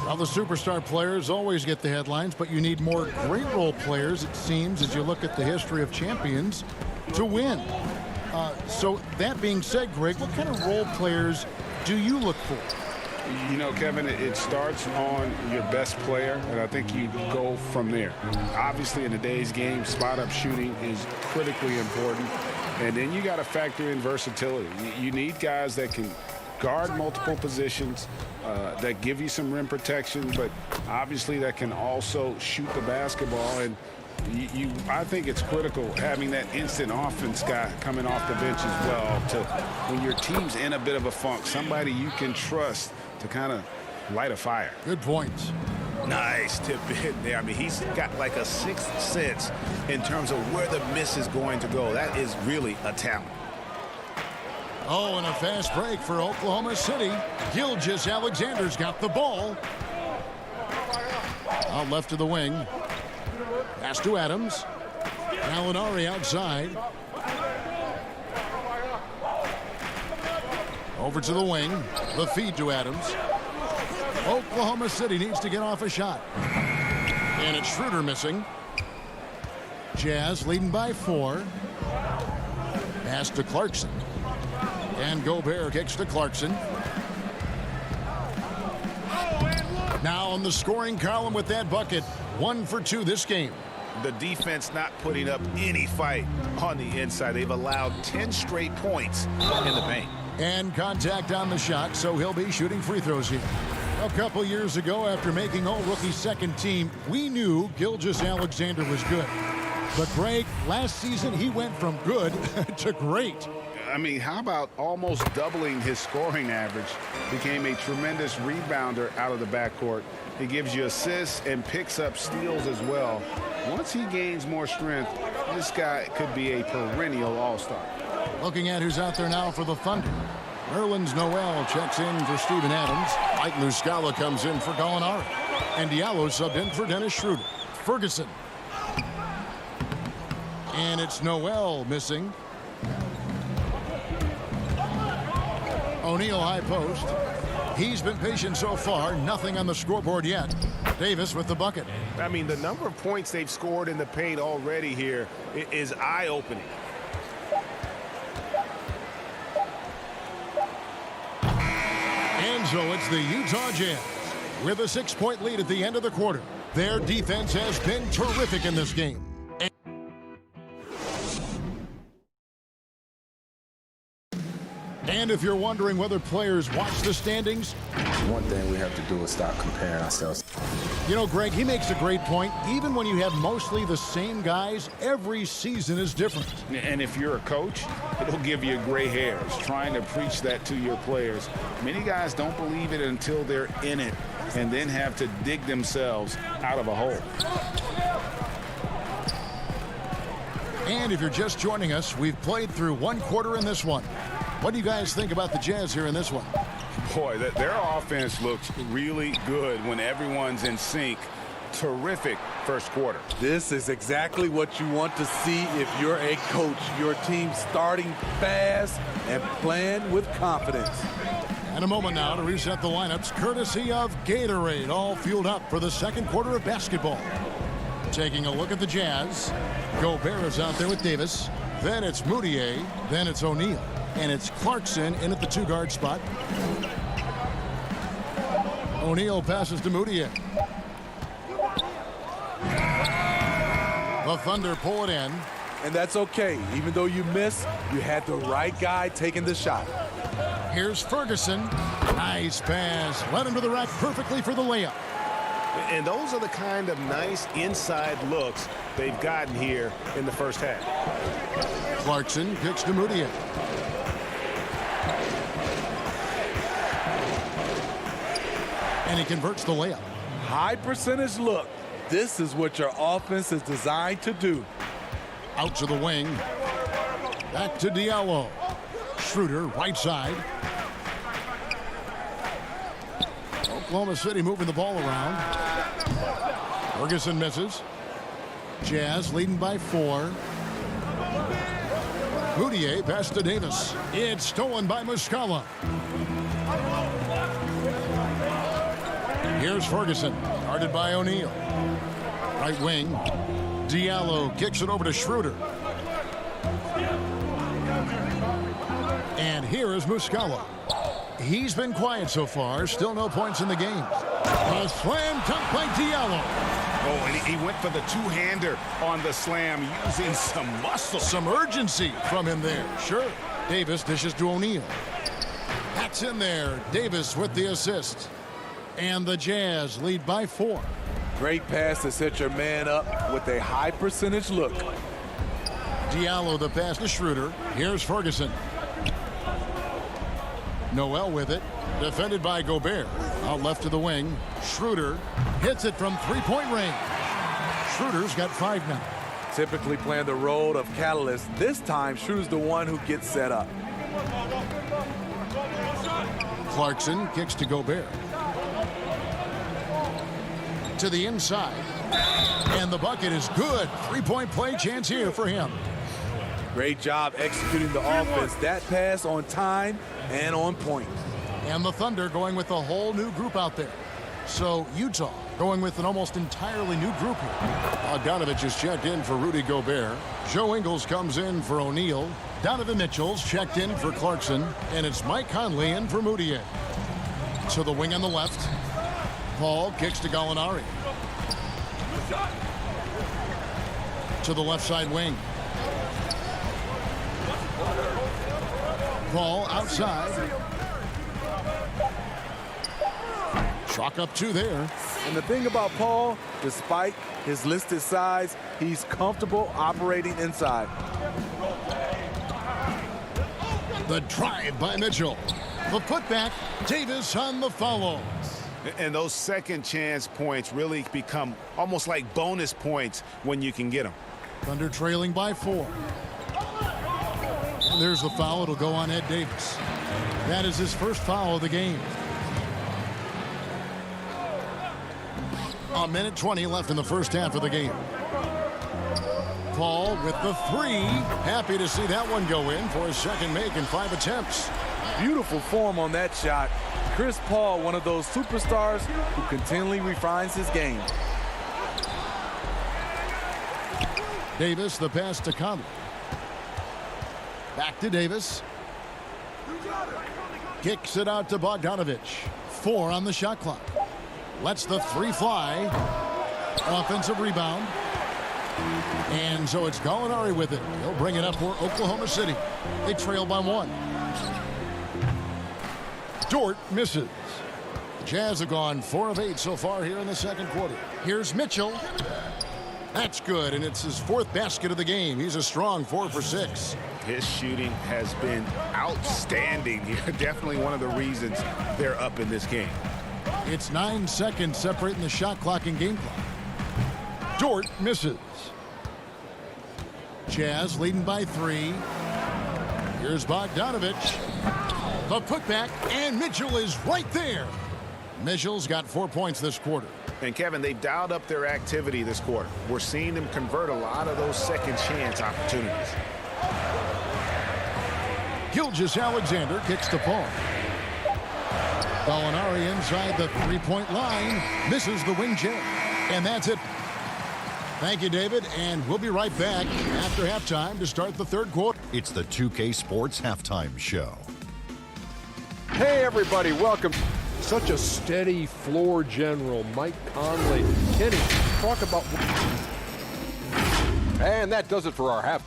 Now, the superstar players always get the headlines, but you need more great role players, it seems, as you look at the history of champions, to win. So that being said, Greg, what kind of role players do you look for? You know, Kevin, it starts on your best player, and I think you go from there. Obviously, in today's game, spot-up shooting is critically important, and then you got to factor in versatility. You need guys that can guard multiple positions, that give you some rim protection, but obviously that can also shoot the basketball. And I think it's critical having that instant offense guy coming off the bench as well, to when your team's in a bit of a funk, somebody you can trust to kind of light a fire. Good points. Nice tip in there. I mean, he's got like a 6th sense in terms of where the miss is going to go. That is really a talent. Oh, and a fast break for Oklahoma City. Gilgeous-Alexander's got the ball. Out left to the wing. Pass to Adams. Gallinari outside. Over to the wing. The feed to Adams. Oklahoma City needs to get off a shot. And it's Schroeder missing. Jazz leading by 4. Pass to Clarkson. And Gobert kicks to Clarkson. Now on the scoring column with that bucket. 1 for 2 this game. The defense not putting up any fight on the inside. They've allowed 10 straight points in the paint. And contact on the shot, so he'll be shooting free throws here. A couple years ago, after making all-rookie second team, we knew Gilgeous-Alexander was good. But, Greg, last season he went from good to great. I mean, how about almost doubling his scoring average? Became a tremendous rebounder out of the backcourt. He gives you assists and picks up steals as well. Once he gains more strength, this guy could be a perennial all-star. Looking at who's out there now for the Thunder. Nerlens Noel checks in for Steven Adams. Mike Muscala comes in for Gallinari. And Diallo subbed in for Dennis Schroeder. Ferguson. And it's Noel missing. O'Neal high post. He's been patient so far. Nothing on the scoreboard yet. Davis with the bucket. I mean, the number of points they've scored in the paint already here is eye-opening. And so it's the Utah Jazz with a 6-point lead at the end of the quarter. Their defense has been terrific in this game. And if you're wondering whether players watch the standings, One thing we have to do is stop comparing ourselves. you know, Greg, he makes a great point. Even when you have mostly the same guys, every season is different. And if you're a coach, it'll give you gray hairs trying to preach that to your players. Many guys don't believe it until they're in it and then have to dig themselves out of a hole. And if you're just joining us, we've played through one quarter in this one. What do you guys think about the Jazz here in this one? Boy, their offense looks really good when everyone's in sync. Terrific first quarter. This is exactly what you want to see if you're a coach. Your team starting fast and playing with confidence. And a moment now to reset the lineups, courtesy of Gatorade, all fueled up for the second quarter of basketball. Taking a look at the Jazz. Gobert is out there with Davis. Then it's Moutier. Then it's O'Neal. And it's Clarkson in at the two-guard spot. O'Neal passes to Moutier. The Thunder pull it in. And that's okay. Even though you miss, you had the right guy taking the shot. Here's Ferguson. Nice pass. Led him to the rack perfectly for the layup. And those are the kind of nice inside looks they've gotten here in the first half. Clarkson kicks to Moutier. And he converts the layup. High percentage look. This is what your offense is designed to do. Out to the wing. Back to Diallo. Schroeder, right side. Oklahoma City moving the ball around. Ferguson misses. Jazz leading by 4. Moutier pass to Davis. It's stolen by Muscala. Here's Ferguson, guarded by O'Neal. Right wing. Diallo kicks it over to Schroeder. And here is Muscala. He's been quiet so far. Still no points in the game. A slam dunk by Diallo. Oh, and he went for the two-hander on the slam using some muscle. Some urgency from him there. Sure. Davis dishes to O'Neal. That's in there. Davis with the assist. And the Jazz lead by 4. Great pass to set your man up with a high percentage look. Diallo the pass to Schroeder. Here's Ferguson. Noel with it. Defended by Gobert. Out left to the wing. Schroeder hits it from three-point range. Schroeder's got 5 now. Typically playing the role of catalyst. This time, Schroeder's the one who gets set up. Clarkson kicks to Gobert. To the inside. And the bucket is good. 3-point play chance here for him. Great job executing the offense. That pass on time and on point. And the Thunder going with a whole new group out there. So Utah going with an almost entirely new group here. Bogdanovich is checked in for Rudy Gobert. Joe Ingles comes in for O'Neal. Donovan Mitchell's checked in for Clarkson. And it's Mike Conley in for Moutier. To the wing on the left. Paul kicks to Gallinari. To the left side wing. Paul outside. Chalk up 2 there. And the thing about Paul, despite his listed size, he's comfortable operating inside. The drive by Mitchell. The putback. Davis on the follow. And those second chance points really become almost like bonus points when you can get them. Thunder trailing by 4. And there's the foul. It'll go on Ed Davis. That is his first foul of the game. A minute 20 left in the first half of the game. Paul with the 3. Happy to see that one go in for his second make in 5 attempts. Beautiful form on that shot. Chris Paul, one of those superstars who continually refines his game. Davis, the pass to Conley. Back to Davis. Kicks it out to Bogdanovich. 4 on the shot clock. Lets the 3 fly. Offensive rebound. And so it's Gallinari with it. He'll bring it up for Oklahoma City. They trail by 1. Dort misses. Jazz have gone 4 of 8 so far here in the second quarter. Here's Mitchell. That's good, and it's his 4th basket of the game. He's a strong 4 for 6. His shooting has been outstanding here. Definitely one of the reasons they're up in this game. It's 9 seconds separating the shot clock and game clock. Dort misses. Jazz leading by 3. Here's Bogdanovich. The putback, and Mitchell is right there. Mitchell's got 4 points this quarter. And Kevin, they've dialed up their activity this quarter. We're seeing them convert a lot of those second chance opportunities. Gilgeous-Alexander kicks to Paul. Gallinari inside the 3-point line. Misses the wing jam. And that's it. Thank you, David. And we'll be right back after halftime to start the third quarter. It's the 2K Sports Halftime Show. Hey, everybody, welcome. Such a steady floor general, Mike Conley. Kenny, talk about... And that does it for our half.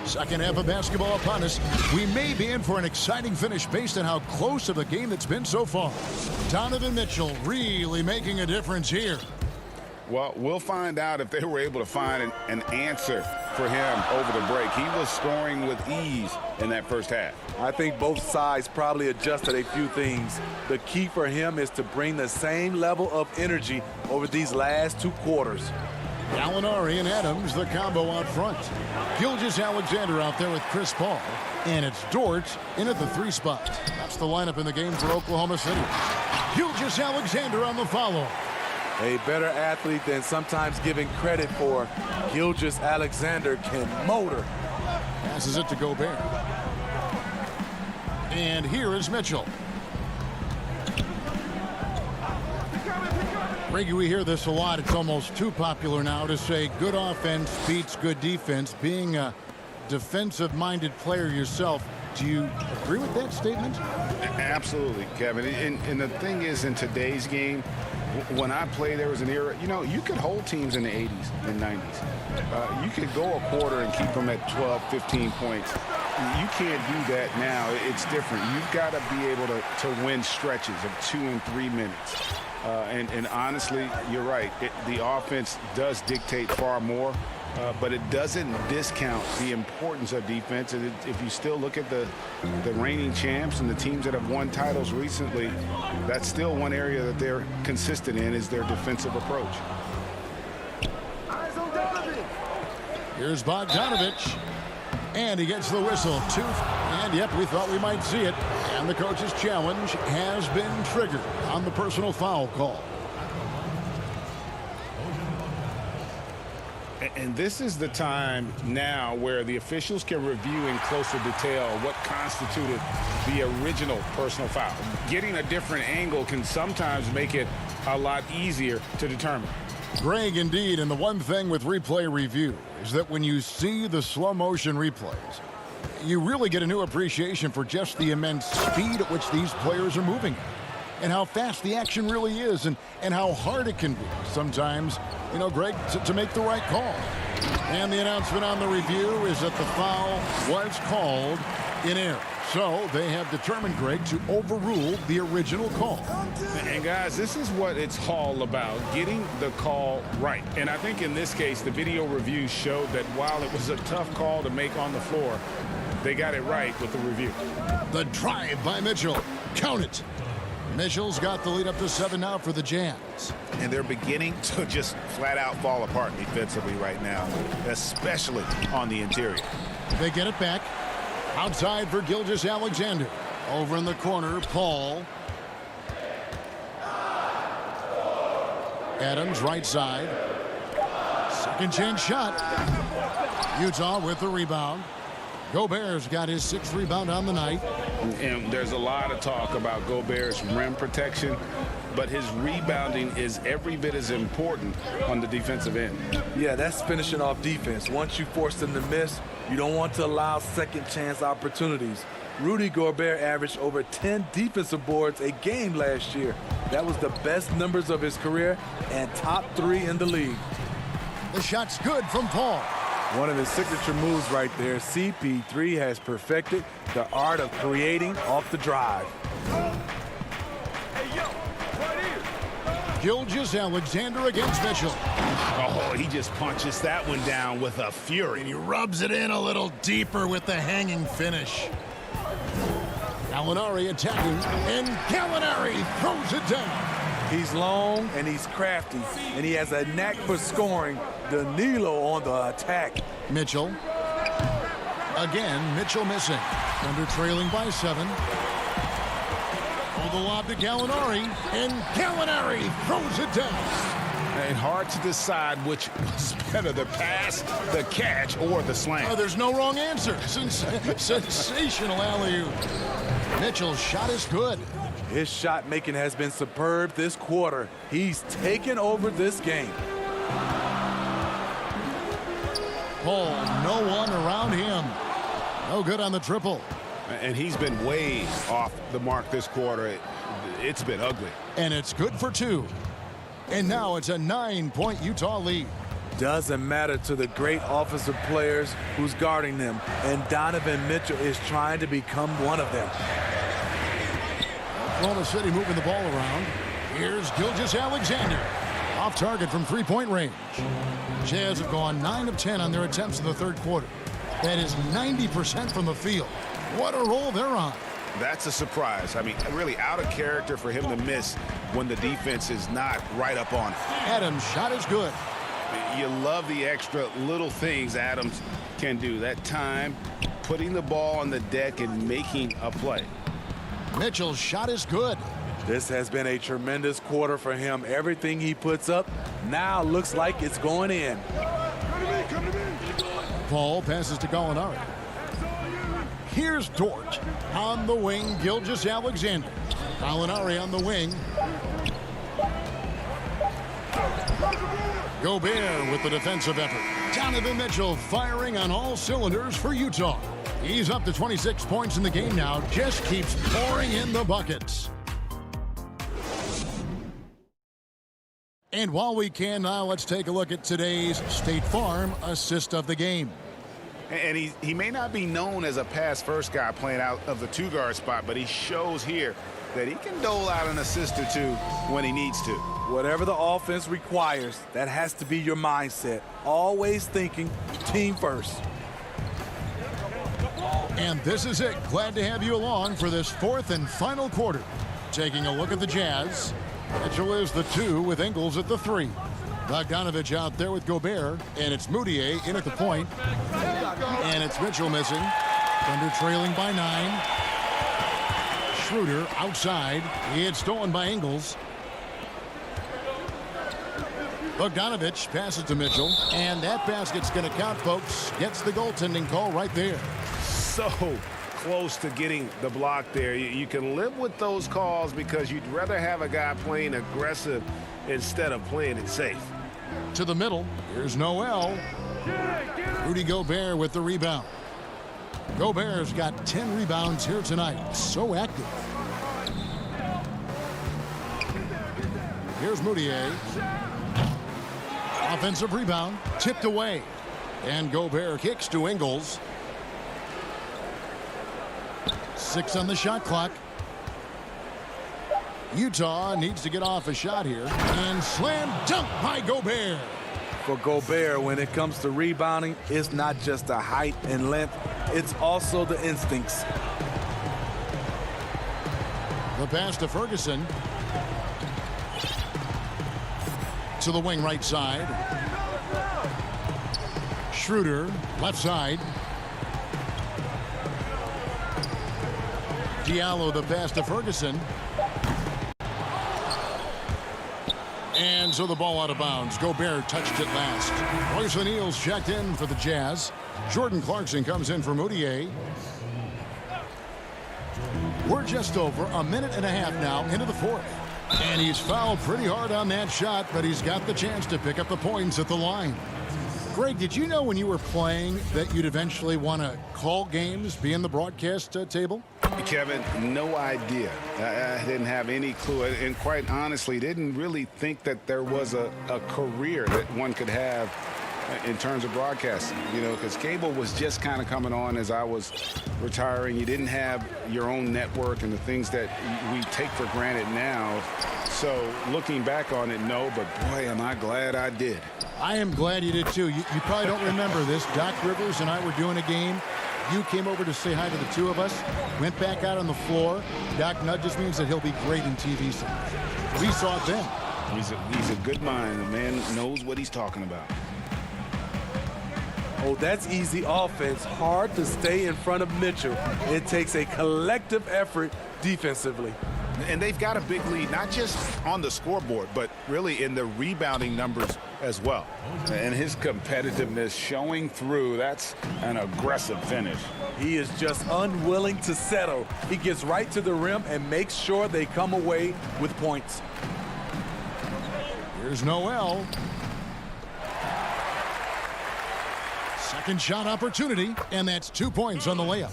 Second half of basketball upon us. We may be in for an exciting finish based on how close of a game it's been so far. Donovan Mitchell really making a difference here. Well, we'll find out if they were able to find an answer for him over the break. He was scoring with ease in that first half. I think both sides probably adjusted a few things. The key for him is to bring the same level of energy over these last 2 quarters. Gallinari and Adams, the combo out front. Gilgeous-Alexander out there with Chris Paul. And it's Dort in at the 3 spot. That's the lineup in the game for Oklahoma City. Gilgeous-Alexander on the follow. A better athlete than sometimes given credit for. Gilgeous-Alexander can motor. Passes it to Gobert. And here is Mitchell. Reggie, we hear this a lot. It's almost too popular now to say good offense beats good defense. Being a defensive-minded player yourself, do you agree with that statement? Absolutely, Kevin. And the thing is, in today's game, when I played, there was an era, you know, you could hold teams in the 80s and 90s. You could go a quarter and keep them at 12, 15 points. You can't do that now. It's different. You've got to be able to win stretches of 2 and 3 minutes. And honestly, you're right. The offense does dictate far more, but it doesn't discount the importance of defense. And if you still look at the reigning champs and the teams that have won titles recently, that's still one area that they're consistent in is their defensive approach. Here's Bogdanovich. And he gets the whistle. 2. And, yep, we thought we might see it. And the coach's challenge has been triggered on the personal foul call. And this is the time now where the officials can review in closer detail what constituted the original personal foul. Getting a different angle can sometimes make it a lot easier to determine. Greg, indeed, and the one thing with replay review is that when you see the slow motion replays, you really get a new appreciation for just the immense speed at which these players are moving and how fast the action really is and how hard it can be sometimes, you know, Greg, to make the right call. And the announcement on the review is that the foul was called in error. So they have determined, Greg, to overrule the original call. And guys, this is what it's all about, getting the call right. And I think in this case, the video review showed that while it was a tough call to make on the floor, they got it right with the review. The drive by Mitchell. Count it. Mitchell's got the lead up to 7 now for the Jazz. And they're beginning to just flat out fall apart defensively right now, especially on the interior. They get it back. Outside for Gilgeous-Alexander. Over in the corner, Paul. Adams, right side. Second chance shot. Utah with the rebound. Gobert's got his 6th rebound on the night. And there's a lot of talk about Gobert's rim protection, but his rebounding is every bit as important on the defensive end. Yeah, that's finishing off defense. Once you force them to miss, you don't want to allow second chance opportunities. Rudy Gobert averaged over 10 defensive boards a game last year. That was the best numbers of his career and top 3 in the league. The shot's good from Paul. One of his signature moves right there. CP3 has perfected the art of creating off the drive. Gilgeous-Alexander against Mitchell. Oh, he just punches that one down with a fury. And he rubs it in a little deeper with the hanging finish. Gallinari attacking, and Gallinari throws it down. He's long and he's crafty, and he has a knack for scoring. Danilo on the attack. Mitchell. Again, Mitchell missing. Thunder trailing by 7. Oh, the lob to Gallinari, and Gallinari throws it down. And hard to decide which was better, the pass, the catch, or the slam. Oh, there's no wrong answer. Sensational alley-oop. Mitchell's shot is good. His shot making has been superb this quarter. He's taken over this game. Paul, no one around him. No good on the triple. And he's been way off the mark this quarter. It's been ugly. And it's good for 2. And now it's a 9-point Utah lead. Doesn't matter to the great offensive players who's guarding them. And Donovan Mitchell is trying to become one of them. Oklahoma City moving the ball around. Here's Gilgeous-Alexander. Off target from 3-point range. Jazz have gone 9 of 10 on their attempts in the third quarter. That is 90% from the field. What a roll they're on. That's a surprise. I mean, really out of character for him to miss when the defense is not right up on it. Adams' shot is good. You love the extra little things Adams can do. That time, putting the ball on the deck and making a play. Mitchell's shot is good. This has been a tremendous quarter for him. Everything he puts up now looks like it's going in. Paul passes to Gallinari. Here's Dort on the wing. Gilgeous-Alexander. Gallinari on the wing. Gobert with the defensive effort. Donovan Mitchell firing on all cylinders for Utah. He's up to 26 points in the game now. Just keeps pouring in the buckets. And while we can now, let's take a look at today's State Farm assist of the game. And he may not be known as a pass-first guy playing out of the 2-guard spot, but he shows here that he can dole out an assist or 2 when he needs to. Whatever the offense requires, that has to be your mindset. Always thinking team first. And this is it. Glad to have you along for this 4th and final quarter. Taking a look at the Jazz. Mitchell is the 2 with Ingles at the 3. Bogdanovich out there with Gobert, and it's Moutier in at the point. And it's Mitchell missing. Thunder trailing by 9. Schroeder outside. He had stolen by Ingles. Bogdanovich passes to Mitchell, and that basket's going to count, folks. Gets the goaltending call right there. So close to getting the block there. You can live with those calls because you'd rather have a guy playing aggressive instead of playing it safe. To the middle, here's Noel. Rudy Gobert with the rebound. Gobert's got 10 rebounds here tonight. So active. Here's Moutier. Offensive rebound, tipped away. And Gobert kicks to Ingles. 6 on the shot clock. Utah needs to get off a shot here. And slam dunk by Gobert. For Gobert, when it comes to rebounding, it's not just the height and length, it's also the instincts. The pass to Ferguson. To the wing right side. Schroeder, left side. Diallo, the pass to Ferguson. And so the ball out of bounds. Gobert touched it last. Royce O'Neal's checked in for the Jazz. Jordan Clarkson comes in for Moutier. We're just over a minute and a half now into the fourth. And he's fouled pretty hard on that shot, but he's got the chance to pick up the points at the line. Greg, did you know when you were playing that you'd eventually want to call games, be in the broadcast table? Kevin, no idea. I didn't have any clue, and quite honestly, didn't really think that there was a career that one could have in terms of broadcasting, you know, because cable was just kind of coming on as I was retiring. You didn't have your own network and the things that we take for granted now. So looking back on it, no, but boy, am I glad I did. I am glad you did too. You probably don't remember this. Doc Rivers and I were doing a game. You came over to say hi to the two of us, went back out on the floor. Doc nudges me and said he'll be great in TV soon. We saw it then. He's a good mind. The man knows what he's talking about. Oh, that's easy offense. Hard to stay in front of Mitchell. It takes a collective effort defensively. And they've got a big lead, not just on the scoreboard, but really in the rebounding numbers as well. And his competitiveness showing through. That's an aggressive finish. He is just unwilling to settle. He gets right to the rim and makes sure they come away with points. Here's Noel. Second shot opportunity, and that's 2 points on the layup.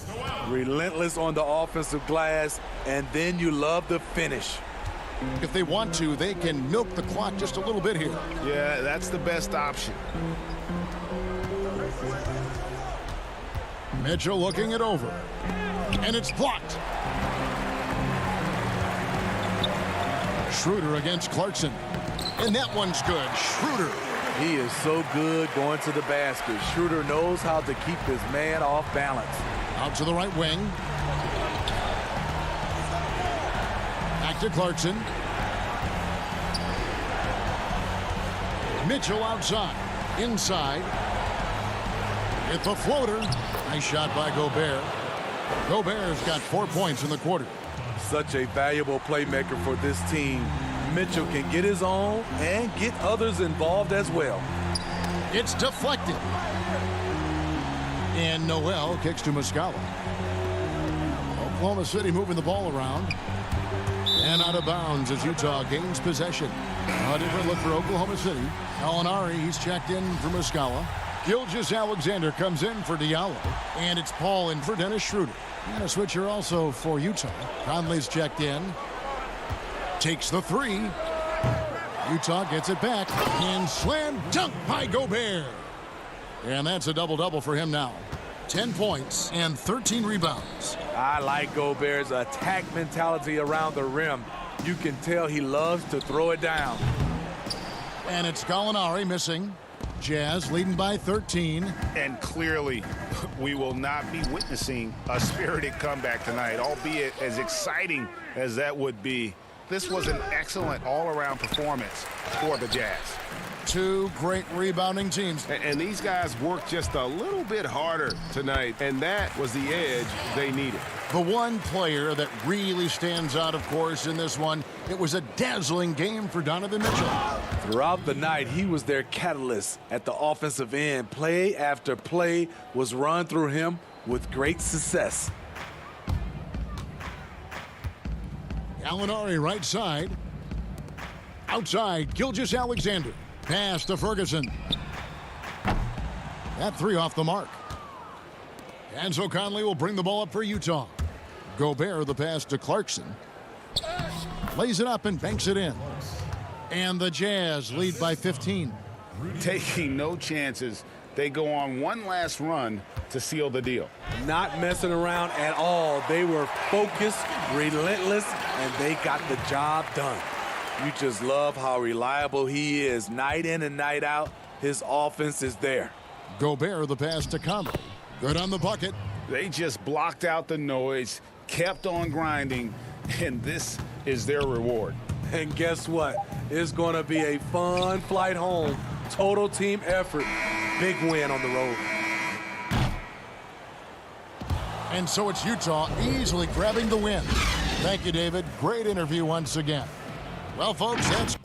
Relentless on the offensive glass, and then you love the finish. If they want to, they can milk the clock just a little bit here. Yeah, that's the best option. Mitchell looking it over, and it's blocked. Schroeder against Clarkson, and that one's good. Schroeder. He is so good going to the basket. Schroeder knows how to keep his man off balance. Out to the right wing. Back to Clarkson. Mitchell outside. Inside. It's a floater. Nice shot by Gobert. Gobert's got 4 points in the quarter. Such a valuable playmaker for this team. Mitchell can get his own and get others involved as well. It's deflected. And Noel kicks to Muscala. Oklahoma City moving the ball around. And out of bounds as Utah gains possession. A different look for Oklahoma City. Alinari, he's checked in for Muscala. Gilgeous-Alexander comes in for Diallo. And it's Paul in for Dennis Schroeder. And a switcher also for Utah. Conley's checked in. Takes the three. Utah gets it back. And slam dunk by Gobert. And that's a double-double for him now. 10 points and 13 rebounds. I like Gobert's attack mentality around the rim. You can tell he loves to throw it down. And it's Gallinari missing. Jazz leading by 13. And clearly, we will not be witnessing a spirited comeback tonight, albeit as exciting as that would be. This was an excellent all-around performance for the Jazz. Two great rebounding teams. And these guys worked just a little bit harder tonight, and that was the edge they needed. The one player that really stands out, of course, in this one, it was a dazzling game for Donovan Mitchell. Throughout the night, he was their catalyst at the offensive end. Play after play was run through him with great success. Gallinari right side. Outside, Gilgeous-Alexander. Pass to Ferguson. That three off the mark. And so Conley will bring the ball up for Utah. Gobert, the pass to Clarkson. Lays it up and banks it in. And the Jazz lead by 15. Taking no chances they go on one last run to seal the deal. Not messing around at all. They were focused, relentless, and they got the job done. You just love how reliable he is. Night in and night out, his offense is there. Gobert the pass to Combo. Good on the bucket. They just blocked out the noise, kept on grinding, and this is their reward. And guess what? It's going to be a fun flight home. Total team effort. Big win on the road. And so it's Utah easily grabbing the win. Thank you, David. Great interview once again. Well, folks, that's...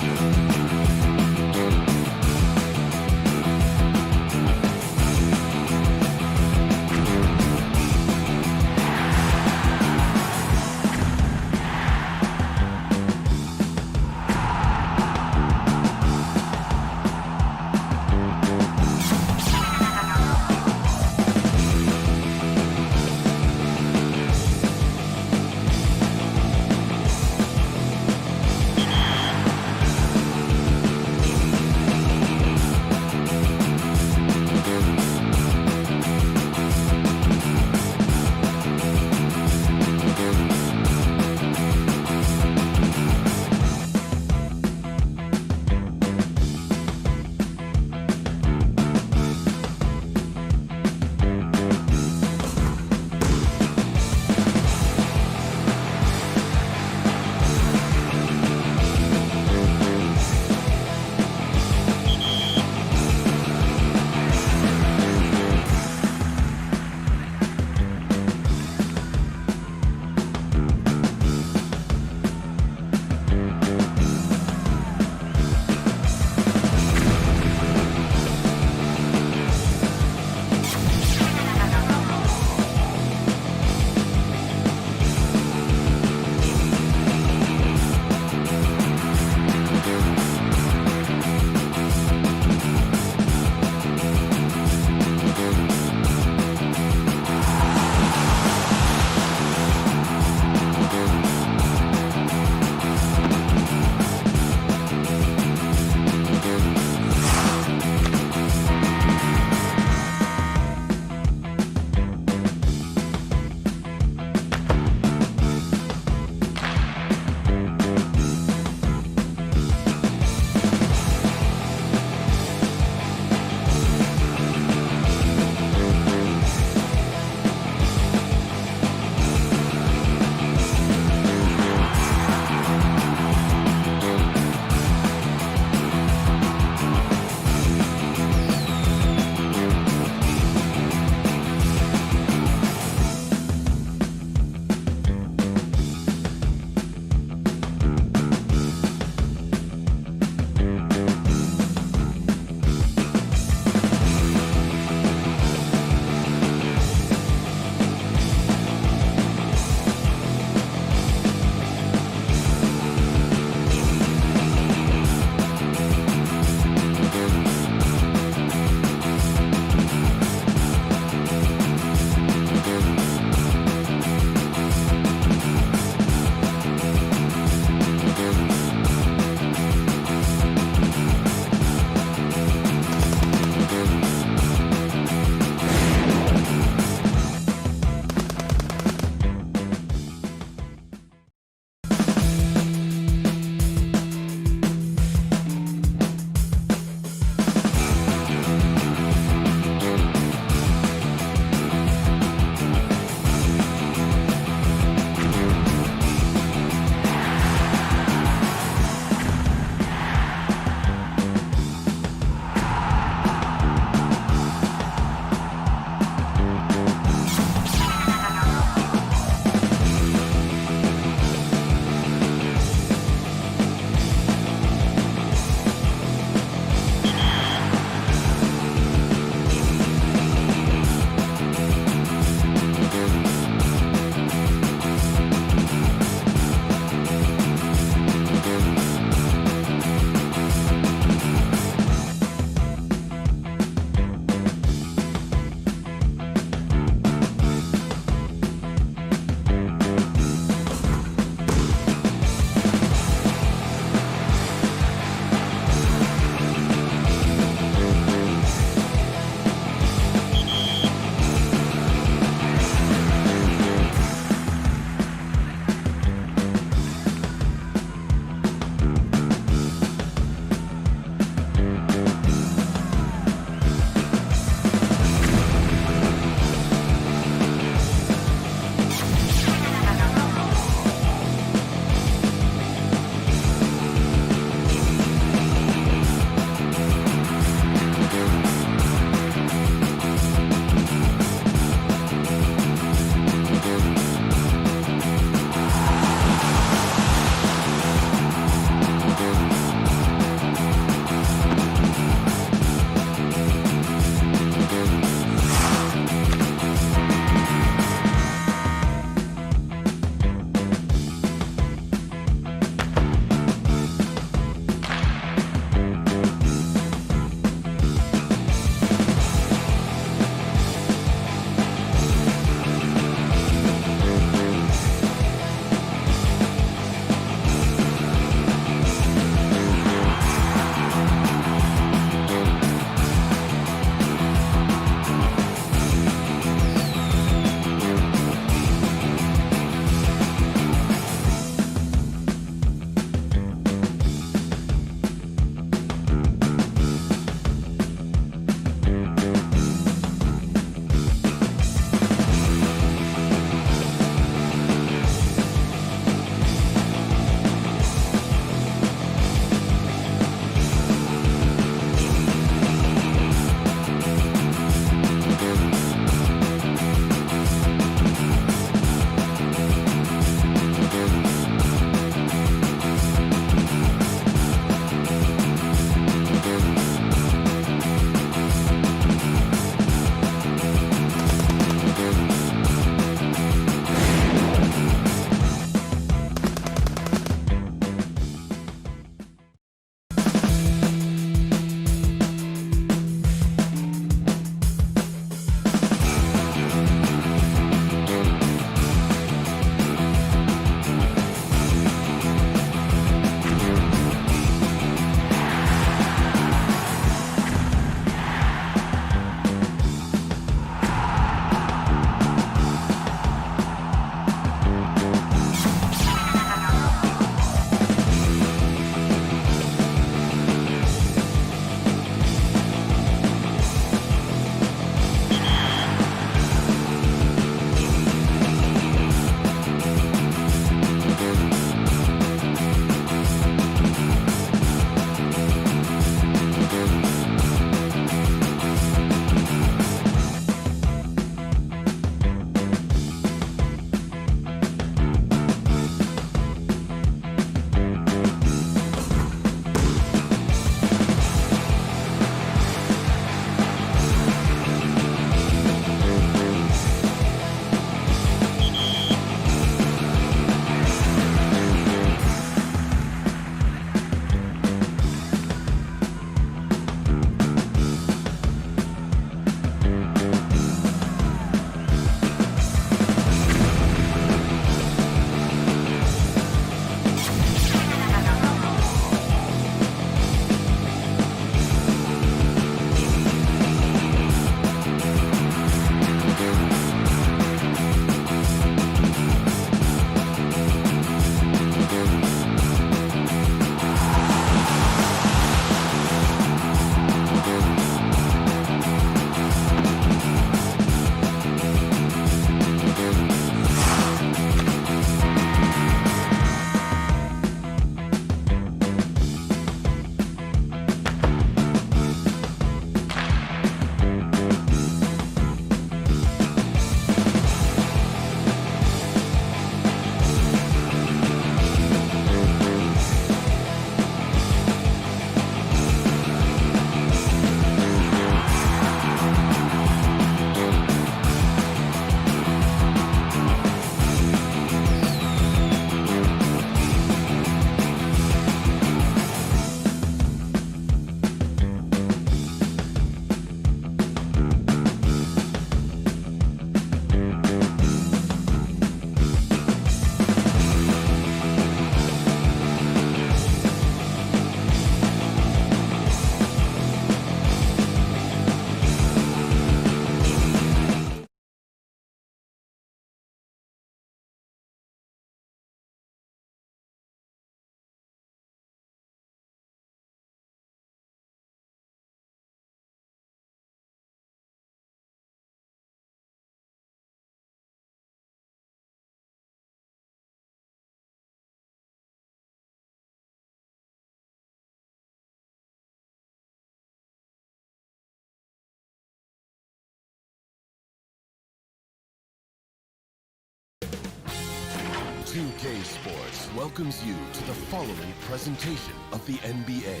2K Sports welcomes you to the following presentation of the NBA.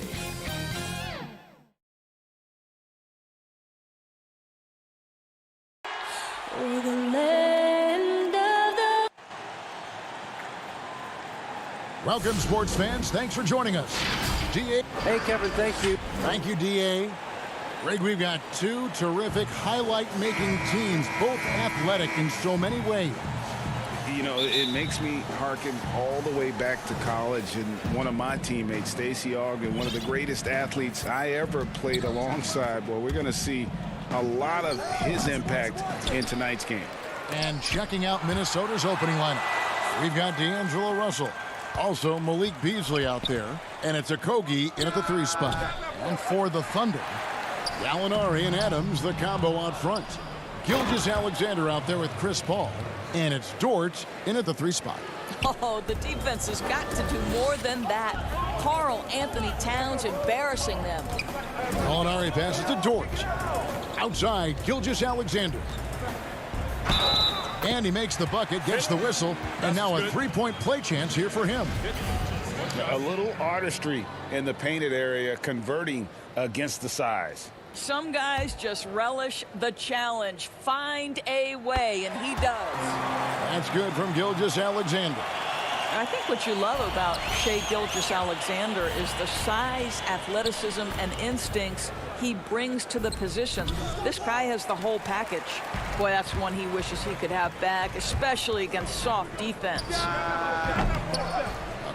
Welcome, sports fans. Thanks for joining us. D.A. Hey, Kevin, thank you. Thank you, D.A. Greg, we've got two terrific highlight-making teams, both athletic in so many ways. You know, it makes me hearken all the way back to college, and one of my teammates, Stacey Ogden, one of the greatest athletes I ever played alongside. Well, we're going to see a lot of his impact in tonight's game. And checking out Minnesota's opening lineup, we've got D'Angelo Russell. Also, Malik Beasley out there, and it's Okogie in at the 3 spot. And for the Thunder, Gallinari and Adams, the combo out front. Gilgeous-Alexander out there with Chris Paul, and it's Dort in at the 3 spot. Oh, the defense has got to do more than that. Karl Anthony Towns embarrassing them. Gallinari passes to Dort. Outside, Gilgeous-Alexander. And he makes the bucket, gets the whistle, and now a 3-point play chance here for him. A little artistry in the painted area, converting against the size. Some guys just relish the challenge. Find a way, and he does. That's good from Gilgeous-Alexander. I think what you love about Shai Gilgeous-Alexander is the size, athleticism, and instincts he brings to the position. This guy has the whole package. Boy, that's one he wishes he could have back, especially against soft defense. A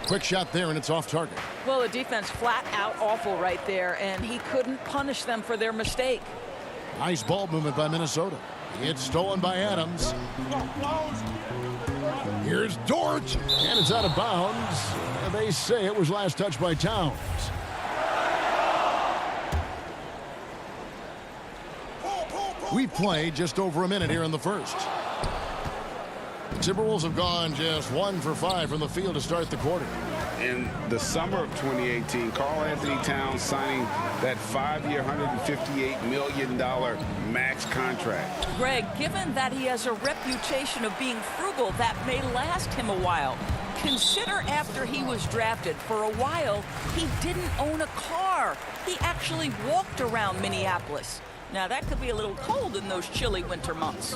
quick shot there, and it's off target. Well, the defense flat out awful right there, and he couldn't punish them for their mistake. Nice ball movement by Minnesota. It's stolen by Adams. Here's Dort, and it's out of bounds. They say it was last touched by Towns. We played just over a minute here in the first. The Timberwolves have gone just 1 for 5 from the field to start the quarter. In the summer of 2018, Karl Anthony Towns signing that 5-year, $158 million max contract. Greg, given that he has a reputation of being frugal, that may last him a while. Consider after he was drafted, for a while, he didn't own a car. He actually walked around Minneapolis. Now, that could be a little cold in those chilly winter months.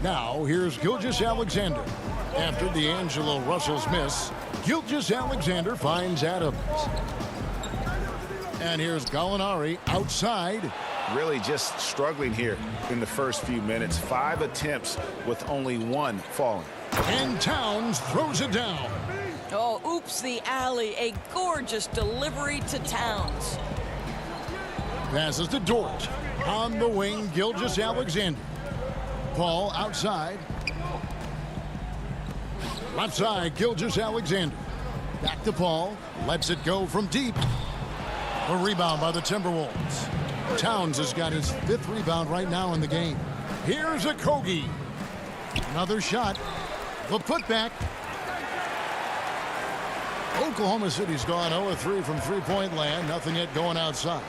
Now, here's Gilgeous-Alexander. After D'Angelo Russell's miss, Gilgeous-Alexander finds Adams. And here's Gallinari outside. Really just struggling here in the first few minutes. 5 attempts with only 1 falling. And Towns throws it down. Oh, oops, the alley. A gorgeous delivery to Towns. Passes to Dort. On the wing, Gilgeous-Alexander. Paul outside. Left side, Gilgeous-Alexander. Back to Paul. Lets it go from deep. A rebound by the Timberwolves. Towns has got his 5th rebound right now in the game. Here's Okogie. Another shot. The putback. Oklahoma City's gone 0-3 from three-point land. Nothing yet going outside.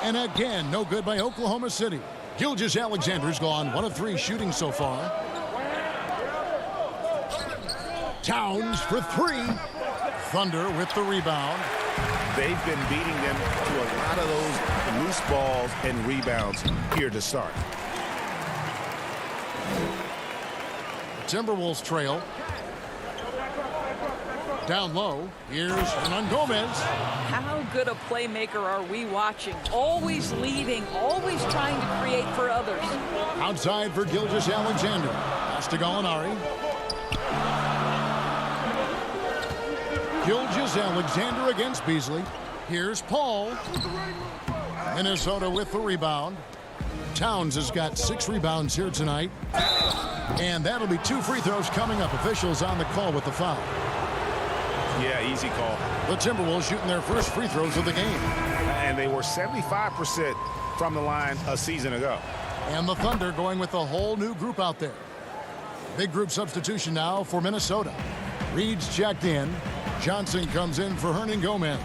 And again, no good by Oklahoma City. Gilgeous-Alexander's gone 1 of 3 shooting so far. Towns for 3. Thunder with the rebound. They've been beating them to a lot of those loose balls and rebounds here to start. Timberwolves trail. Down low, here's Hernan Gomez. How good a playmaker are we watching? Always leading, always trying to create for others. Outside for Gilgeous-Alexander. Pass to Gallinari. Gilgeous-Alexander against Beasley. Here's Paul. Minnesota with the rebound. Towns has got 6 rebounds here tonight. And that'll be 2 free throws coming up. Officials on the call with the foul. Yeah, easy call. The Timberwolves shooting their first free throws of the game. And they were 75% from the line a season ago. And the Thunder going with a whole new group out there. Big group substitution now for Minnesota. Reed's checked in. Johnson comes in for Hernan Gomez.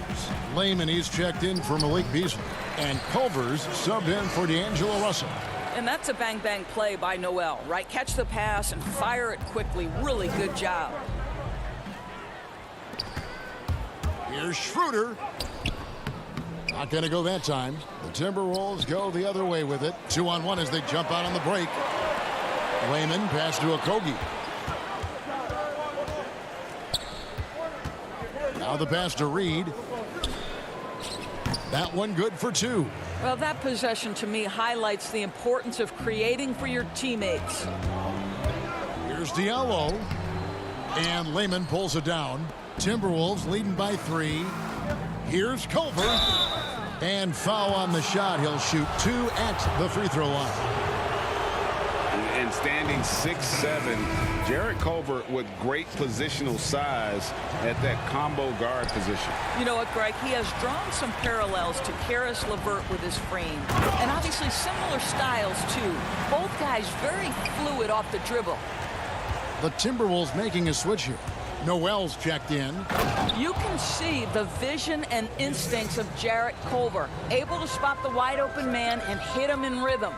Layman, he's checked in for Malik Beasley. And Culver's subbed in for D'Angelo Russell. And that's a bang-bang play by Noel, right? Catch the pass and fire it quickly. Really good job. Here's Schroeder. Not going to go that time. The Timberwolves go the other way with it. 2-on-1 as they jump out on the break. Layman pass to Okogie. Now the pass to Reed. That one good for 2. Well, that possession to me highlights the importance of creating for your teammates. Here's Diallo. And Layman pulls it down. Timberwolves leading by 3. Here's Culver. And foul on the shot. He'll shoot 2 at the free throw line. And standing 6'7", Jarrett Culver with great positional size at that combo guard position. You know what, Greg? He has drawn some parallels to Karis LeVert with his frame. And obviously similar styles, too. Both guys very fluid off the dribble. The Timberwolves making a switch here. Noel's checked in. You can see the vision and instincts of Jarrett Culver, able to spot the wide open man and hit him in rhythm.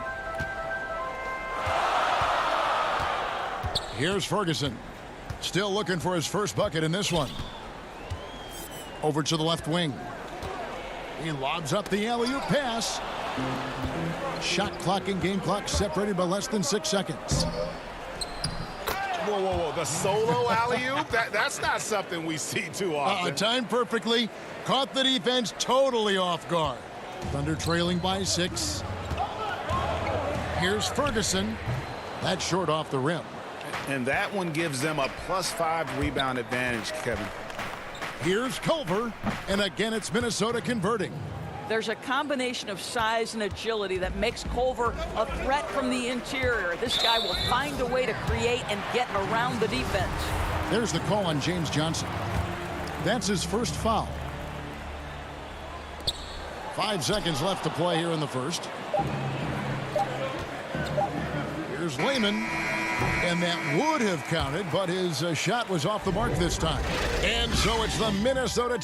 Here's Ferguson. Still looking for his first bucket in this one. Over to the left wing. He lobs up the alley-oop pass. Shot clock and game clock separated by less than 6 seconds. Whoa, whoa, whoa. The solo alley-oop? That's not something we see too often. Timed perfectly. Caught the defense totally off guard. Thunder trailing by 6. Here's Ferguson. That's short off the rim. And that one gives them a +5 rebound advantage, Kevin. Here's Culver. And again, it's Minnesota converting. There's a combination of size and agility that makes Culver a threat from the interior. This guy will find a way to create and get around the defense. There's the call on James Johnson. That's his first foul. 5 seconds left to play here in the first. Here's Layman. And that would have counted, but his shot was off the mark this time. And so it's the Minnesota.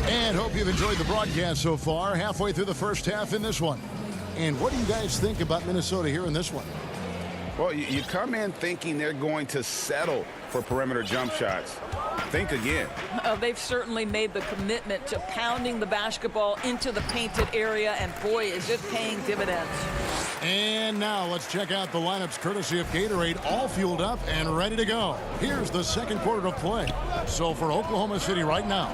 And hope you've enjoyed the broadcast so far. Halfway through the first half in this one. And what do you guys think about Minnesota here in this one? Well, you come in thinking they're going to settle for perimeter jump shots. Think again. They've certainly made the commitment to pounding the basketball into the painted area, and boy, is it paying dividends. And now let's check out the lineups courtesy of Gatorade, all fueled up and ready to go. Here's the second quarter of play. So for Oklahoma City right now,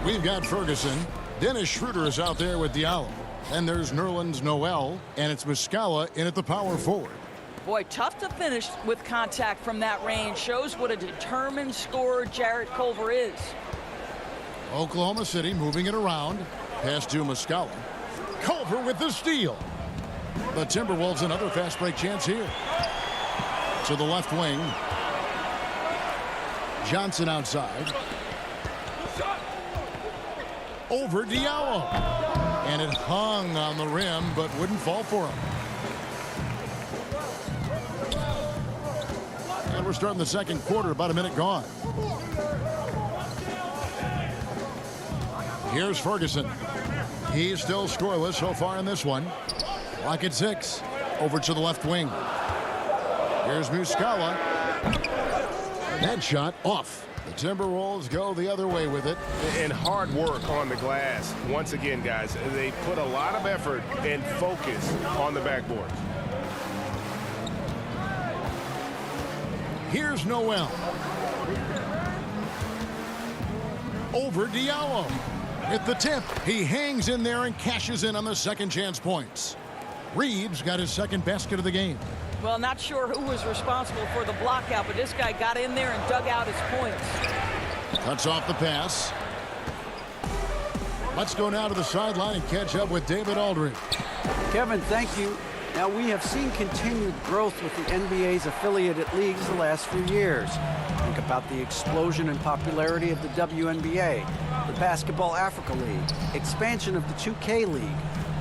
we've got Ferguson. Dennis Schroeder is out there with Diallo. And there's Nerlens Noel, and it's Muscala in at the power forward. Boy, tough to finish with contact from that range. Shows what a determined scorer Jarrett Culver is. Oklahoma City moving it around. Pass to Muscala. Culver with the steal. The Timberwolves another fast break chance here. To the left wing. Johnson outside. Over Diallo. And it hung on the rim, but wouldn't fall for him. And we're starting the second quarter, about a minute gone. Here's Ferguson. He's still scoreless so far in this one. Lock at 6. Over to the left wing. Here's Muscala. That shot off. The Timberwolves go the other way with it. And hard work on the glass. Once again, guys, they put a lot of effort and focus on the backboard. Here's Noel. Over Diallo. At the tip, he hangs in there and cashes in on the second chance points. Reed's got his second basket of the game. Well, not sure who was responsible for the block out, but this guy got in there and dug out his points. Cuts off the pass. Let's go now to the sideline and catch up with David Aldridge. Kevin, thank you. Now, we have seen continued growth with the NBA's affiliated leagues the last few years. Think about the explosion in popularity of the WNBA, the Basketball Africa League, expansion of the 2K League,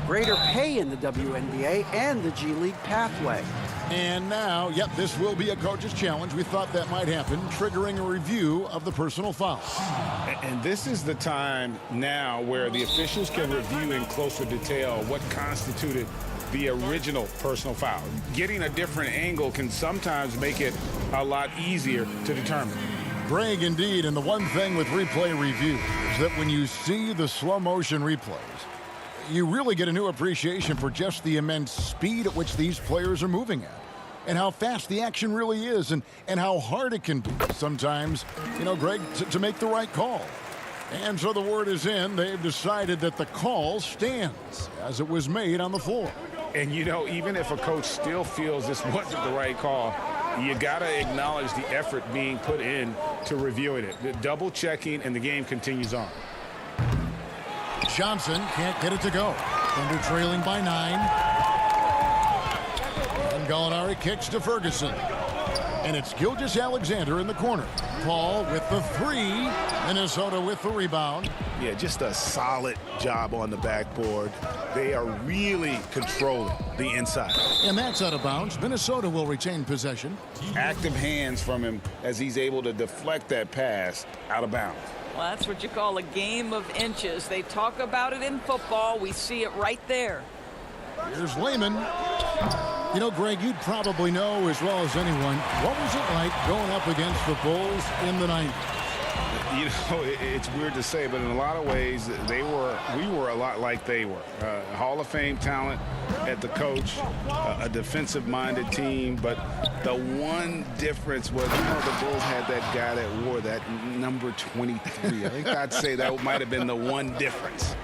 greater pay in the WNBA, and the G League pathway. And now, yep, this will be a coach's challenge. We thought that might happen, triggering a review of the personal foul. And this is the time now where the officials can review in closer detail what constituted the original personal foul. Getting a different angle can sometimes make it a lot easier to determine. Greg, indeed, and the one thing with replay review is that when you see the slow motion replays, you really get a new appreciation for just the immense speed at which these players are moving at, and how fast the action really is, and how hard it can be sometimes, you know, Greg, to make the right call. And so the word is in. They've decided that the call stands as it was made on the floor. And, you know, even if a coach still feels this wasn't the right call, you got to acknowledge the effort being put in to reviewing it. The double checking, and the game continues on. Johnson can't get it to go. Thunder trailing by 9. And Gallinari kicks to Ferguson. And it's Gilgeous-Alexander in the corner. Paul with the 3. Minnesota with the rebound. Yeah, just a solid job on the backboard. They are really controlling the inside. And that's out of bounds. Minnesota will retain possession. Active hands from him as he's able to deflect that pass out of bounds. Well, that's what you call a game of inches. They talk about it in football. We see it right there. Here's Lehman. You know, Greg, you'd probably know as well as anyone, what was it like going up against the Bulls in the 90s? You know, it's weird to say, but in a lot of ways, we were a lot like they were. Hall of Fame talent at the coach, a defensive-minded team, but the one difference was, you know, the Bulls had that guy that wore that number 23. I think I'd say that might have been the one difference.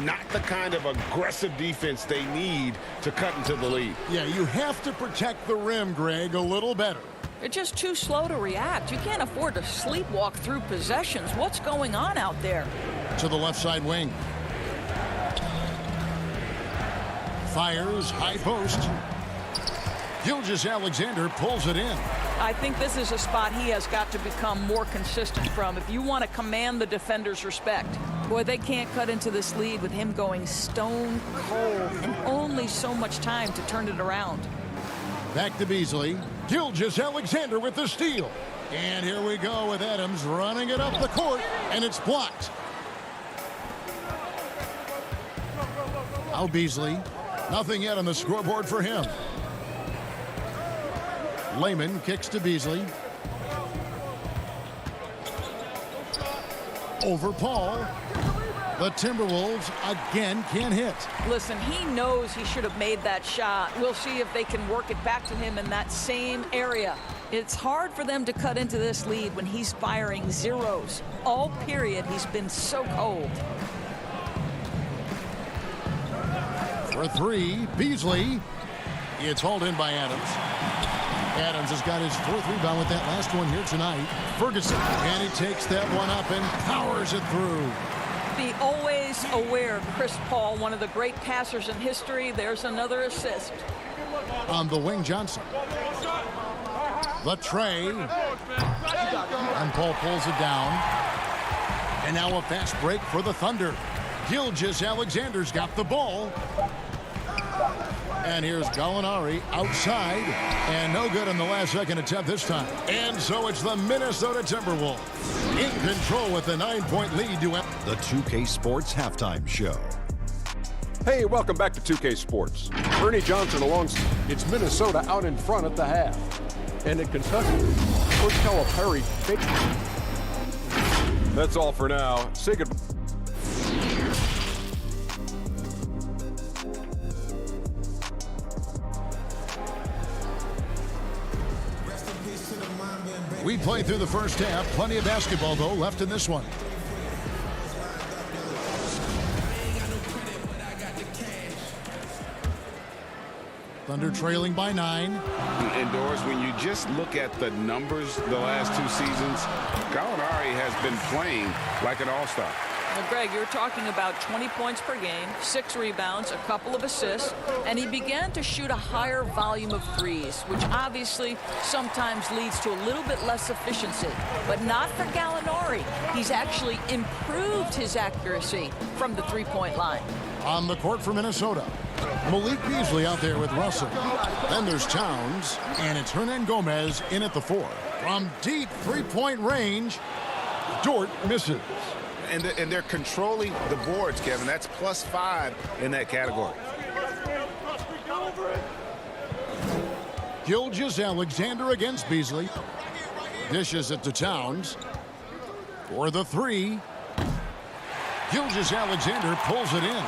Not the kind of aggressive defense they need to cut into the lead. Yeah, you have to protect the rim, Greg, a little better. They're just too slow to react. You can't afford to sleepwalk through possessions. What's going on out there? To the left side wing. Fires, high post. Gilgeous-Alexander pulls it in. I think this is a spot he has got to become more consistent from if you want to command the defender's respect. Boy, they can't cut into this lead with him going stone cold and only so much time to turn it around. Back to Beasley. Gilgeous-Alexander with the steal. And here we go with Adams running it up the court, and it's blocked. Now Beasley. Nothing yet on the scoreboard for him. Lehman kicks to Beasley. Over Paul. The Timberwolves again can't hit. Listen, he knows he should have made that shot. We'll see if they can work it back to him in that same area. It's hard for them to cut into this lead when he's firing zeros. All period, he's been so cold. For 3, Beasley. It's hauled in by Adams. Adams has got his 4th rebound with that last one here tonight. Ferguson, and he takes that one up and powers it through. The always aware Chris Paul, one of the great passers in history. There's another assist. On the wing, Johnson. The tray. And Paul pulls it down. And now a fast break for the Thunder. Gilgeous-Alexander's got the ball. And here's Gallinari outside. And no good on the last second attempt this time. And so it's the Minnesota Timberwolves in control with a 9-point lead to the 2K Sports Halftime Show. Hey, welcome back to 2K Sports. Ernie Johnson alongside. It's Minnesota out in front at the half. And at Kentucky, Coach Calipari. That's all for now. Say goodbye. We played through the first half. Plenty of basketball, though, left in this one. Thunder trailing by 9. Indoors, when you just look at the numbers the last 2 seasons, Gallinari has been playing like an all-star. Well, Greg, you're talking about 20 points per game, 6 rebounds, a couple of assists, and he began to shoot a higher volume of threes, which obviously sometimes leads to a little bit less efficiency. But not for Gallinari. He's actually improved his accuracy from the three-point line. On the court for Minnesota, Malik Beasley out there with Russell. Then there's Towns, and it's Hernan Gomez in at the 4. From deep three-point range, Dort misses. And they're controlling the boards, Kevin. That's +5 in that category. Gilgeous-Alexander against Beasley. Dishes it to Towns. For the 3. Gilgeous-Alexander pulls it in.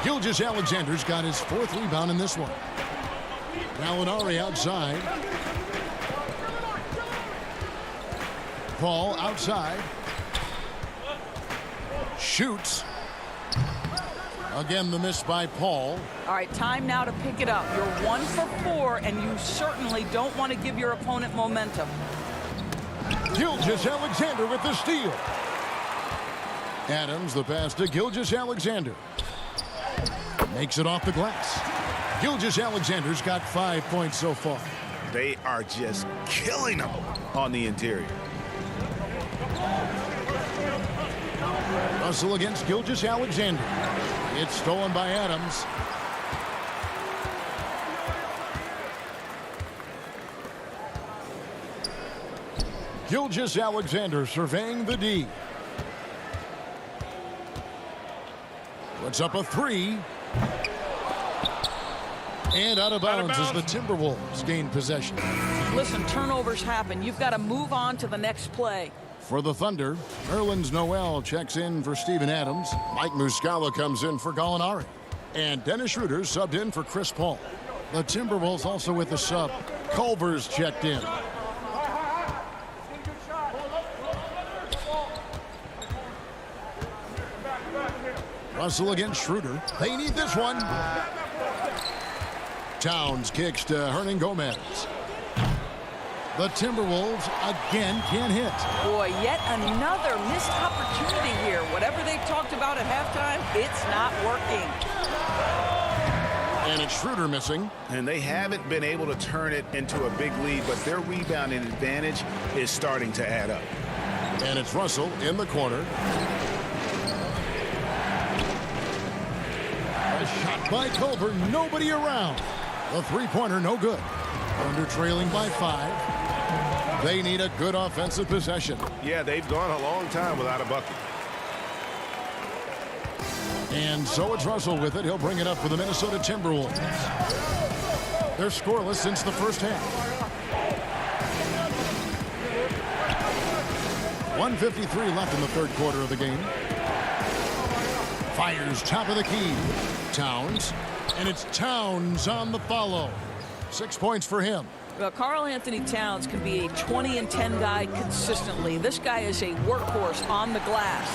Gilgeous-Alexander's got his 4th rebound in this one. Gallinari outside. Paul outside. Shoots. Again, the miss by Paul. All right, time now to pick it up. You're 1 for 4, and you certainly don't want to give your opponent momentum. Gilgeous-Alexander with the steal. Adams, the pass to Gilgeous-Alexander. Makes it off the glass. Gilgeous-Alexander's got 5 points so far. They are just killing them on the interior. Russell against Gilgeous-Alexander. It's stolen by Adams. Gilgeous-Alexander surveying the D. Puts up a 3. And out of bounds as the Timberwolves gain possession. Listen, turnovers happen. You've got to move on to the next play. For the Thunder, Nerlens Noel checks in for Steven Adams. Mike Muscala comes in for Gallinari. And Dennis Schroeder subbed in for Chris Paul. The Timberwolves also with the sub. Culver's checked in. Russell against Schroeder. They need this one. Towns kicks to Hernan Gomez. The Timberwolves again can't hit. Boy, yet another missed opportunity here. Whatever they talked about at halftime, it's not working. And it's Schroeder missing. And they haven't been able to turn it into a big lead, but their rebounding advantage is starting to add up. And it's Russell in the corner. A shot by Culver, nobody around. The three-pointer, no good. Thunder trailing by 5. They need a good offensive possession. Yeah, they've gone a long time without a bucket. And so it's Russell with it. He'll bring it up for the Minnesota Timberwolves. They're scoreless since the first half. 1:53 left in the third quarter of the game. Fires top of the key. Towns. And it's Towns on the follow. 6 points for him. Well, Karl Anthony Towns can be a 20 and 10 guy consistently. This guy is a workhorse on the glass.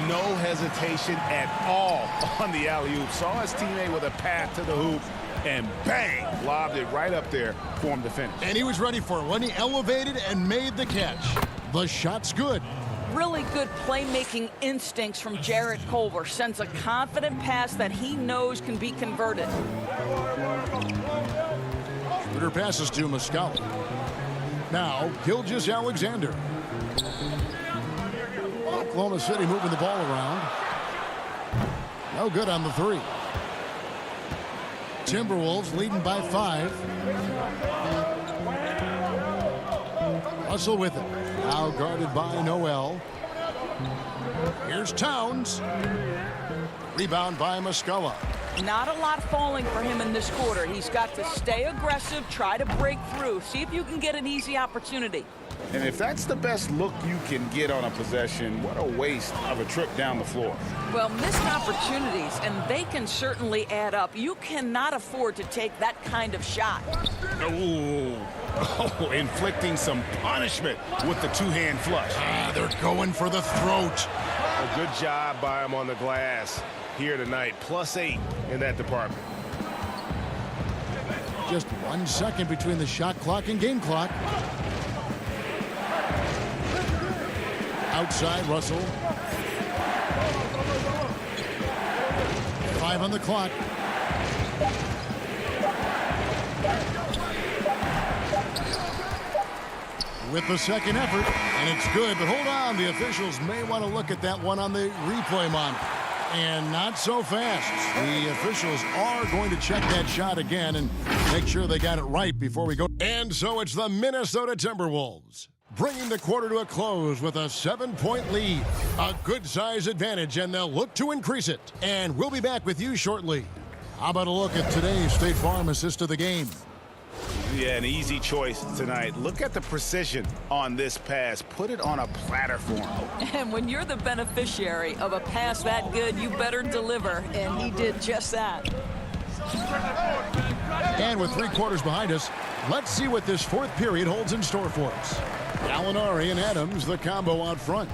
No hesitation at all on the alley-oop. Saw his teammate with a path to the hoop, and bang, lobbed it right up there for him to finish. And he was ready for it when he elevated and made the catch. The shot's good. Really good playmaking instincts from Jarrett Culver. Sends a confident pass that he knows can be converted. Schroeder passes to Muscala. Now, Gilgeous-Alexander. Oklahoma City moving the ball around. No good on the 3. Timberwolves leading by 5. Russell with it. Now guarded by Noel. Here's Towns. Rebound by Muscala. Not a lot falling for him in this quarter. He's got to stay aggressive, try to break through, see if you can get an easy opportunity. And if that's the best look you can get on a possession, what a waste of a trip down the floor. Well, missed opportunities, and they can certainly add up. You cannot afford to take that kind of shot. Oh, inflicting some punishment with the two-hand flush. They're going for the throat. A good job by him on the glass here tonight. +8 in that department. Just 1 second between the shot clock and game clock. Outside, Russell. 5 on the clock. With the second effort, and it's good, but hold on, the officials may want to look at that one on the replay monitor. And not so fast. The officials are going to check that shot again and make sure they got it right before we go. And so it's the Minnesota Timberwolves bringing the quarter to a close with a 7-point lead. A good size advantage, and they'll look to increase it. And we'll be back with you shortly. How about a look at today's State Farm assist of the game? Yeah, an easy choice tonight. Look at the precision on this pass. Put it on a platter for him. And when you're the beneficiary of a pass that good, you better deliver, and he did just that. And with 3 quarters behind us, let's see what this 4th period holds in store for us. Gallinari and Adams, the combo out front.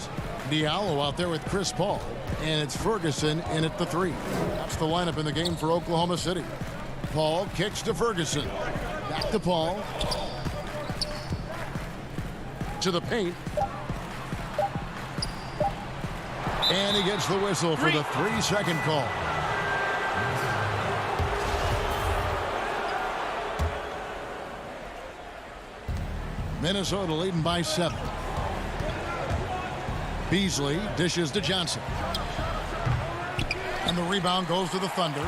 Diallo out there with Chris Paul. And it's Ferguson in at the 3. That's the lineup in the game for Oklahoma City. Paul kicks to Ferguson. Back to Paul. To the paint. And he gets the whistle for the 3-second call. Minnesota leading by 7. Beasley dishes to Johnson. And the rebound goes to the Thunder.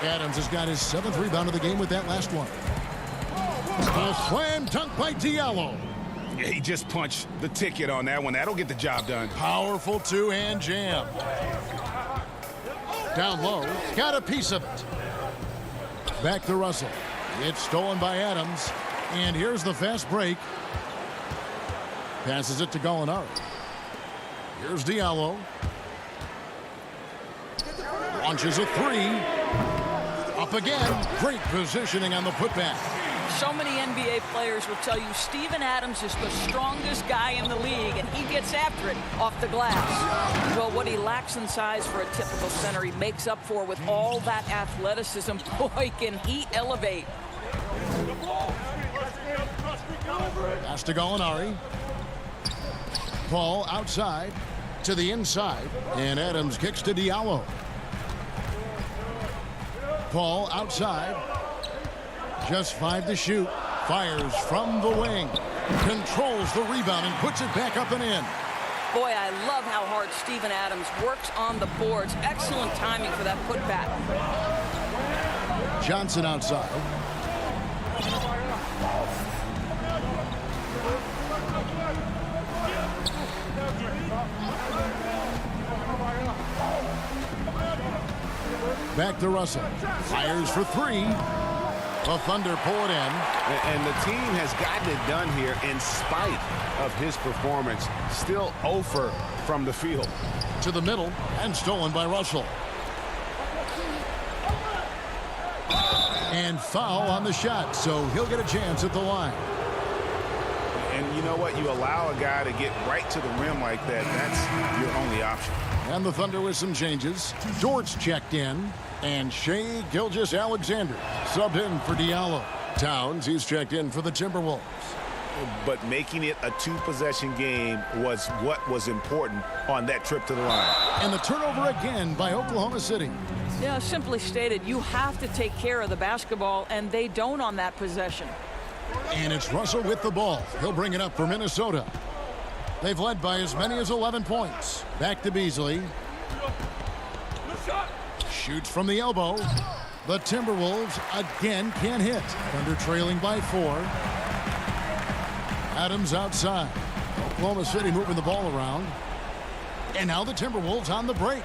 Adams has got his 7th rebound of the game with that last one. A slam dunk by Diallo. Yeah, he just punched the ticket on that one. That'll get the job done. Powerful 2-hand jam. Down low. Got a piece of it. Back to Russell. It's stolen by Adams. And here's the fast break. Passes it to Gallinari. Here's Diallo. Launches a 3. Up again. Great positioning on the putback. So many NBA players will tell you Steven Adams is the strongest guy in the league, and he gets after it off the glass. Well, what he lacks in size for a typical center, he makes up for with all that athleticism. Boy, can he elevate. Pass to Gallinari. Paul outside to the inside, and Adams kicks to Diallo. Paul outside. Just 5 to shoot. Fires from the wing. Controls the rebound and puts it back up and in. Boy, I love how hard Steven Adams works on the boards. Excellent timing for that putback. Johnson outside. Back to Russell. Fires for 3. The Thunder pull it in. And the team has gotten it done here in spite of his performance. Still 0 from the field. To the middle and stolen by Russell. And foul on the shot, so he'll get a chance at the line. And you know what? You allow a guy to get right to the rim like that. That's your only option. And the Thunder with some changes. Dortz checked in. And Shai Gilgeous-Alexander subbed in for Diallo. Towns, he's checked in for the Timberwolves. But making it a 2-possession game was what was important on that trip to the line. And the turnover again by Oklahoma City. Yeah, simply stated, you have to take care of the basketball, and they don't on that possession. And it's Russell with the ball. He'll bring it up for Minnesota. They've led by as many as 11 points. Back to Beasley. Shoots from the elbow. The Timberwolves again can't hit. Thunder trailing by 4. Adams outside. Oklahoma City moving the ball around. And now the Timberwolves on the break.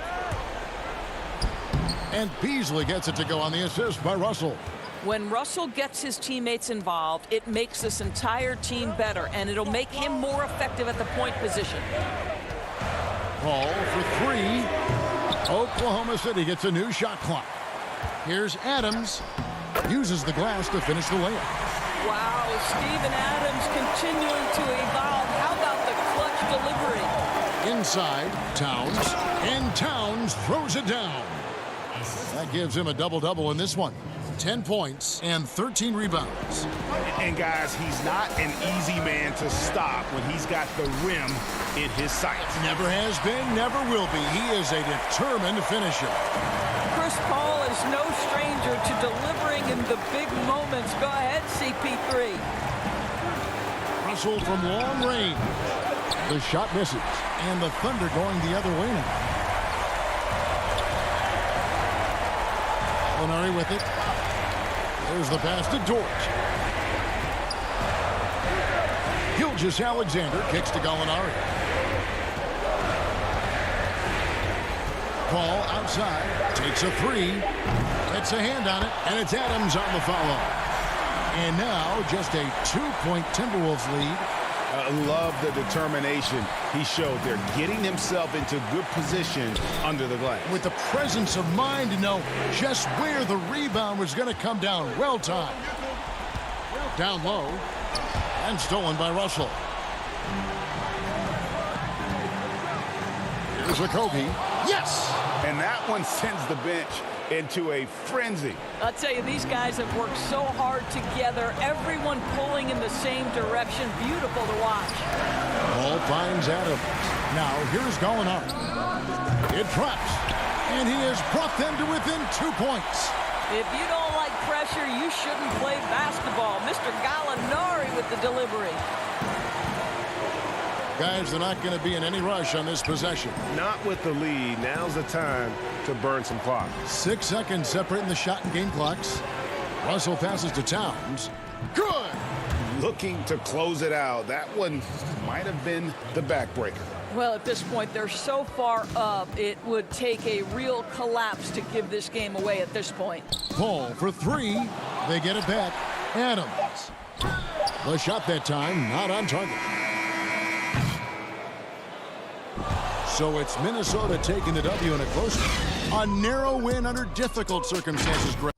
And Beasley gets it to go on the assist by Russell. When Russell gets his teammates involved, it makes this entire team better, and it'll make him more effective at the point position. Paul for 3. Oklahoma City gets a new shot clock. Here's Adams. Uses the glass to finish the layup. Wow, Steven Adams continuing to evolve. How about the clutch delivery? Inside, Towns. And Towns throws it down. That gives him a double-double in this one. 10 points and 13 rebounds. And guys, he's not an easy man to stop when he's got the rim in his sights. Never has been, never will be. He is a determined finisher. Chris Paul is no stranger to delivering in the big moments. Go ahead, CP3. Russell from long range. The shot misses. And the Thunder going the other way now. Gallinari with it. There's the pass to Dort. Gilgeous-Alexander kicks to Gallinari. Paul outside, takes a three, gets a hand on it, and it's Adams on the follow. And now just a 2-point Timberwolves lead. I love the determination he showed there, getting himself into good position under the glass. With the presence of mind to know just where the rebound was going to come down. Well timed. Down low, and stolen by Russell. Here's a Kobe. Yes! And that one sends the bench into a frenzy. I'll tell you, these guys have worked so hard together. Everyone pulling in the same direction. Beautiful to watch. Ball finds Adams. Now here's Gallinari. It drops. And he has brought them to within 2 points. If you don't like pressure, you shouldn't play basketball. Mr. Gallinari with the delivery. Guys, they're not going to be in any rush on this possession. Not with the lead. Now's the time to burn some clock. 6 seconds separating the shot and game clocks. Russell passes to Towns. Good! Looking to close it out. That one might have been the backbreaker. Well, at this point, they're so far up, it would take a real collapse to give this game away at this point. Paul for three. They get it back. Adams. The shot that time, not on target. So it's Minnesota taking the W in a close one. A narrow win under difficult circumstances, Greg.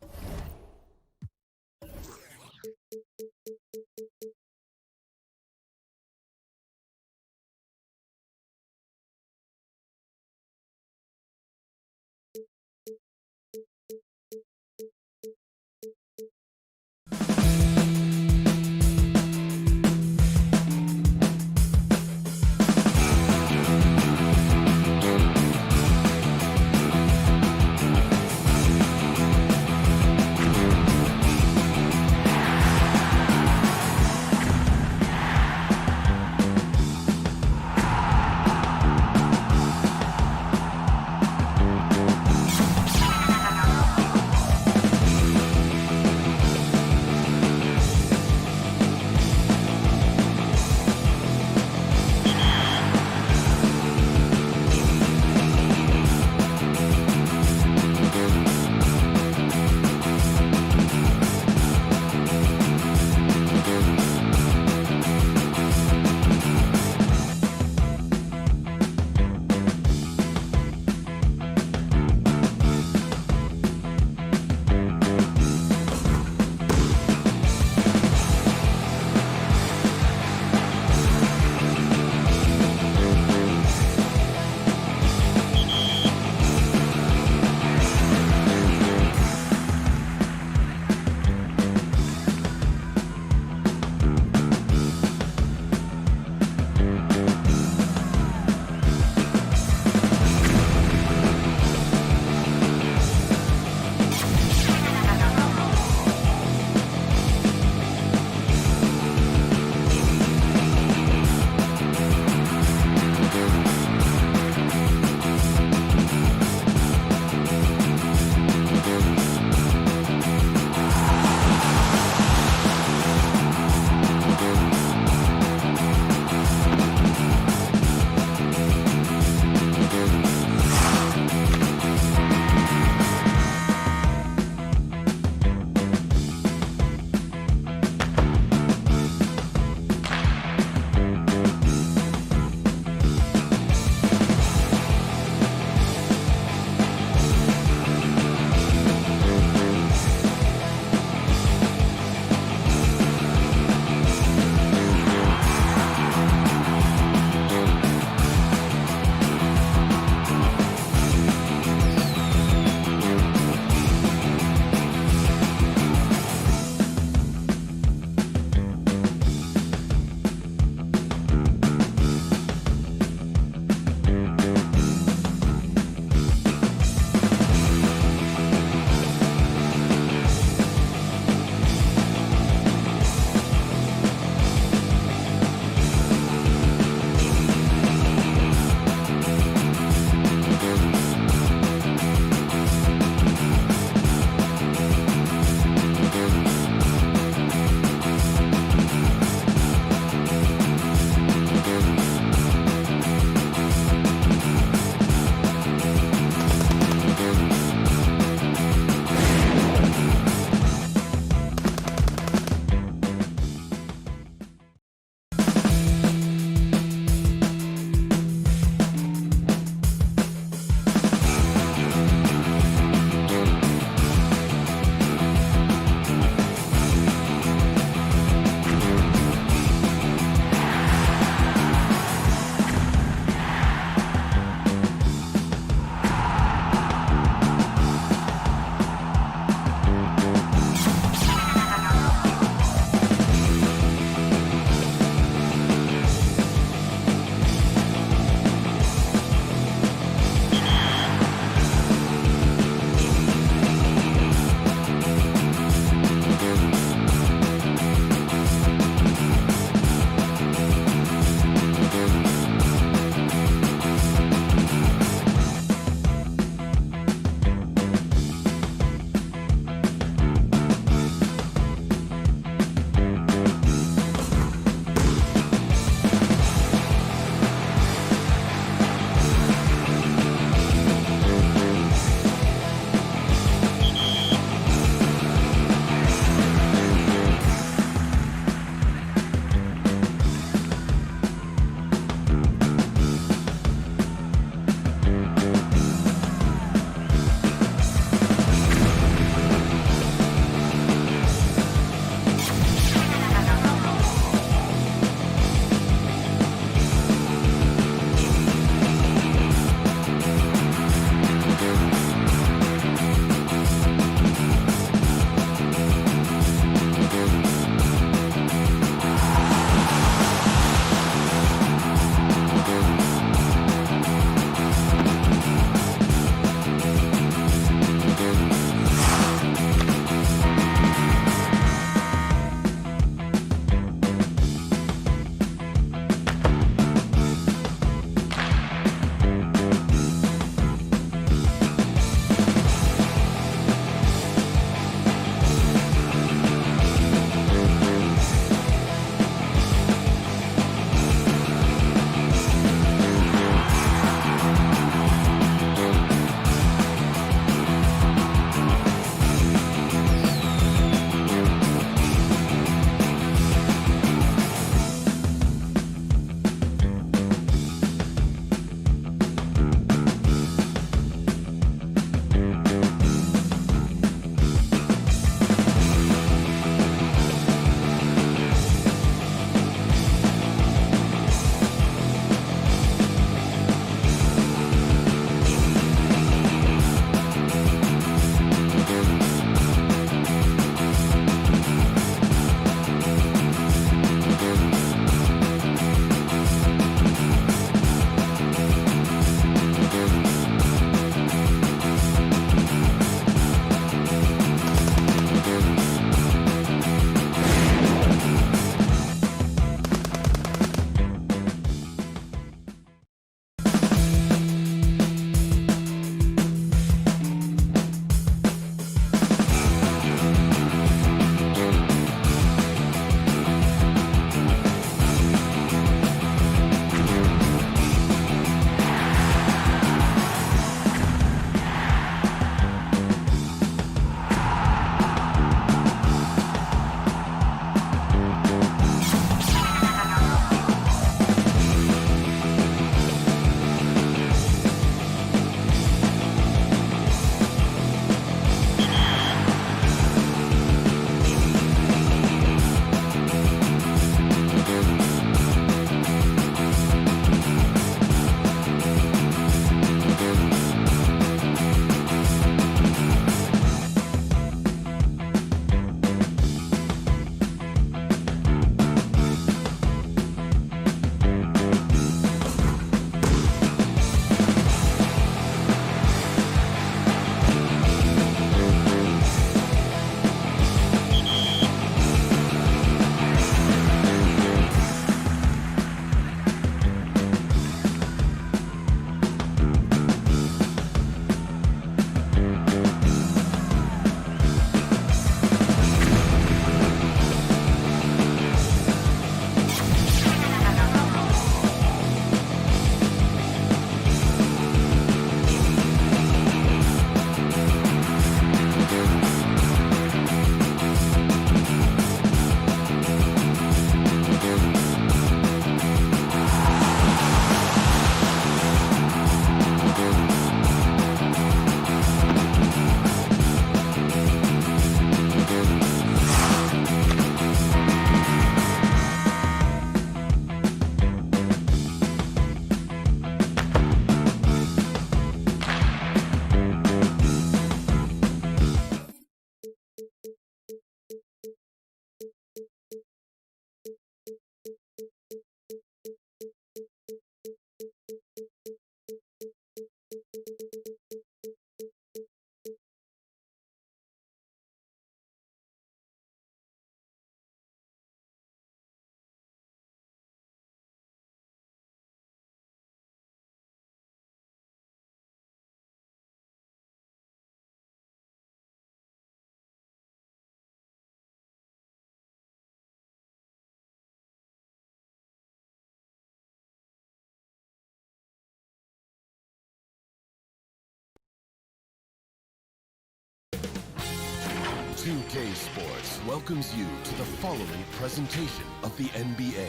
2K Sports welcomes you to the following presentation of the NBA.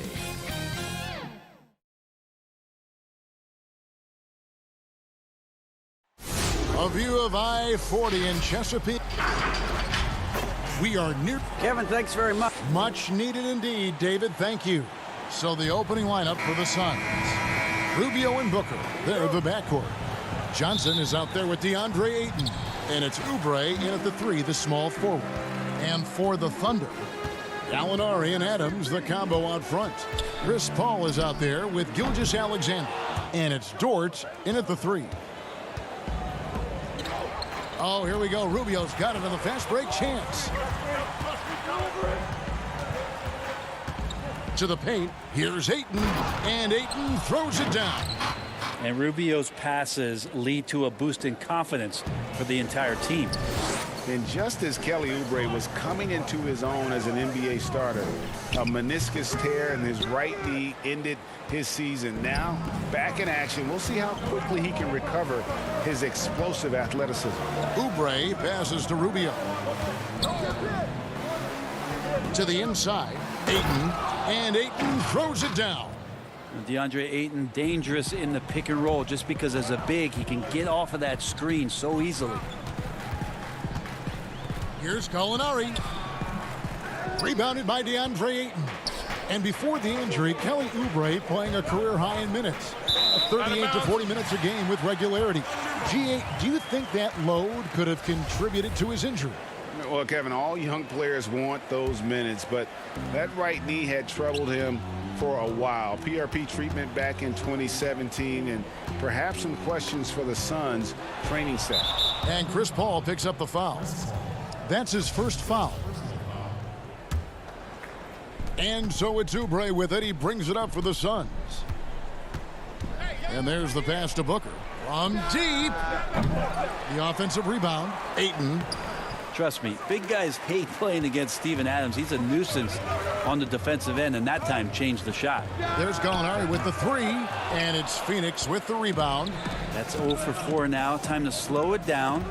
A view of I-40 in Chesapeake. We are near. Kevin, thanks very much. Much needed indeed, David. Thank you. So the opening lineup for the Suns. Rubio and Booker. They're the backcourt. Johnson is out there with DeAndre Ayton. And it's Oubre in at the 3, the small forward. And for the Thunder, Gallinari and Adams, the combo out front. Chris Paul is out there with Gilgeous-Alexander. And it's Dort in at the 3. Oh, here we go. Rubio's got it on the fast break chance. To the paint. Here's Ayton. And Ayton throws it down. And Rubio's passes lead to a boost in confidence for the entire team. And just as Kelly Oubre was coming into his own as an NBA starter, a meniscus tear in his right knee ended his season. Now, back in action, we'll see how quickly he can recover his explosive athleticism. Oubre passes to Rubio. To the inside, Ayton, and Ayton throws it down. DeAndre Ayton dangerous in the pick and roll just because as a big, he can get off of that screen so easily. Here's Gallinari. Rebounded by DeAndre Ayton. And before the injury, Kelly Oubre playing a career high in minutes. 38 to 40 minutes a game with regularity. G8, do you think that load could have contributed to his injury? Well, Kevin, all young players want those minutes, but that right knee had troubled him for a while. PRP treatment back in 2017, and perhaps some questions for the Suns training staff. And Chris Paul picks up the foul. That's his first foul. And so it's Oubre with it. He brings it up for the Suns. And there's the pass to Booker. From deep. The offensive rebound. Ayton. Trust me, big guys hate playing against Steven Adams. He's a nuisance on the defensive end, and that time changed the shot. There's Gallinari with the 3, and it's Phoenix with the rebound. That's 0 for 4 now. Time to slow it down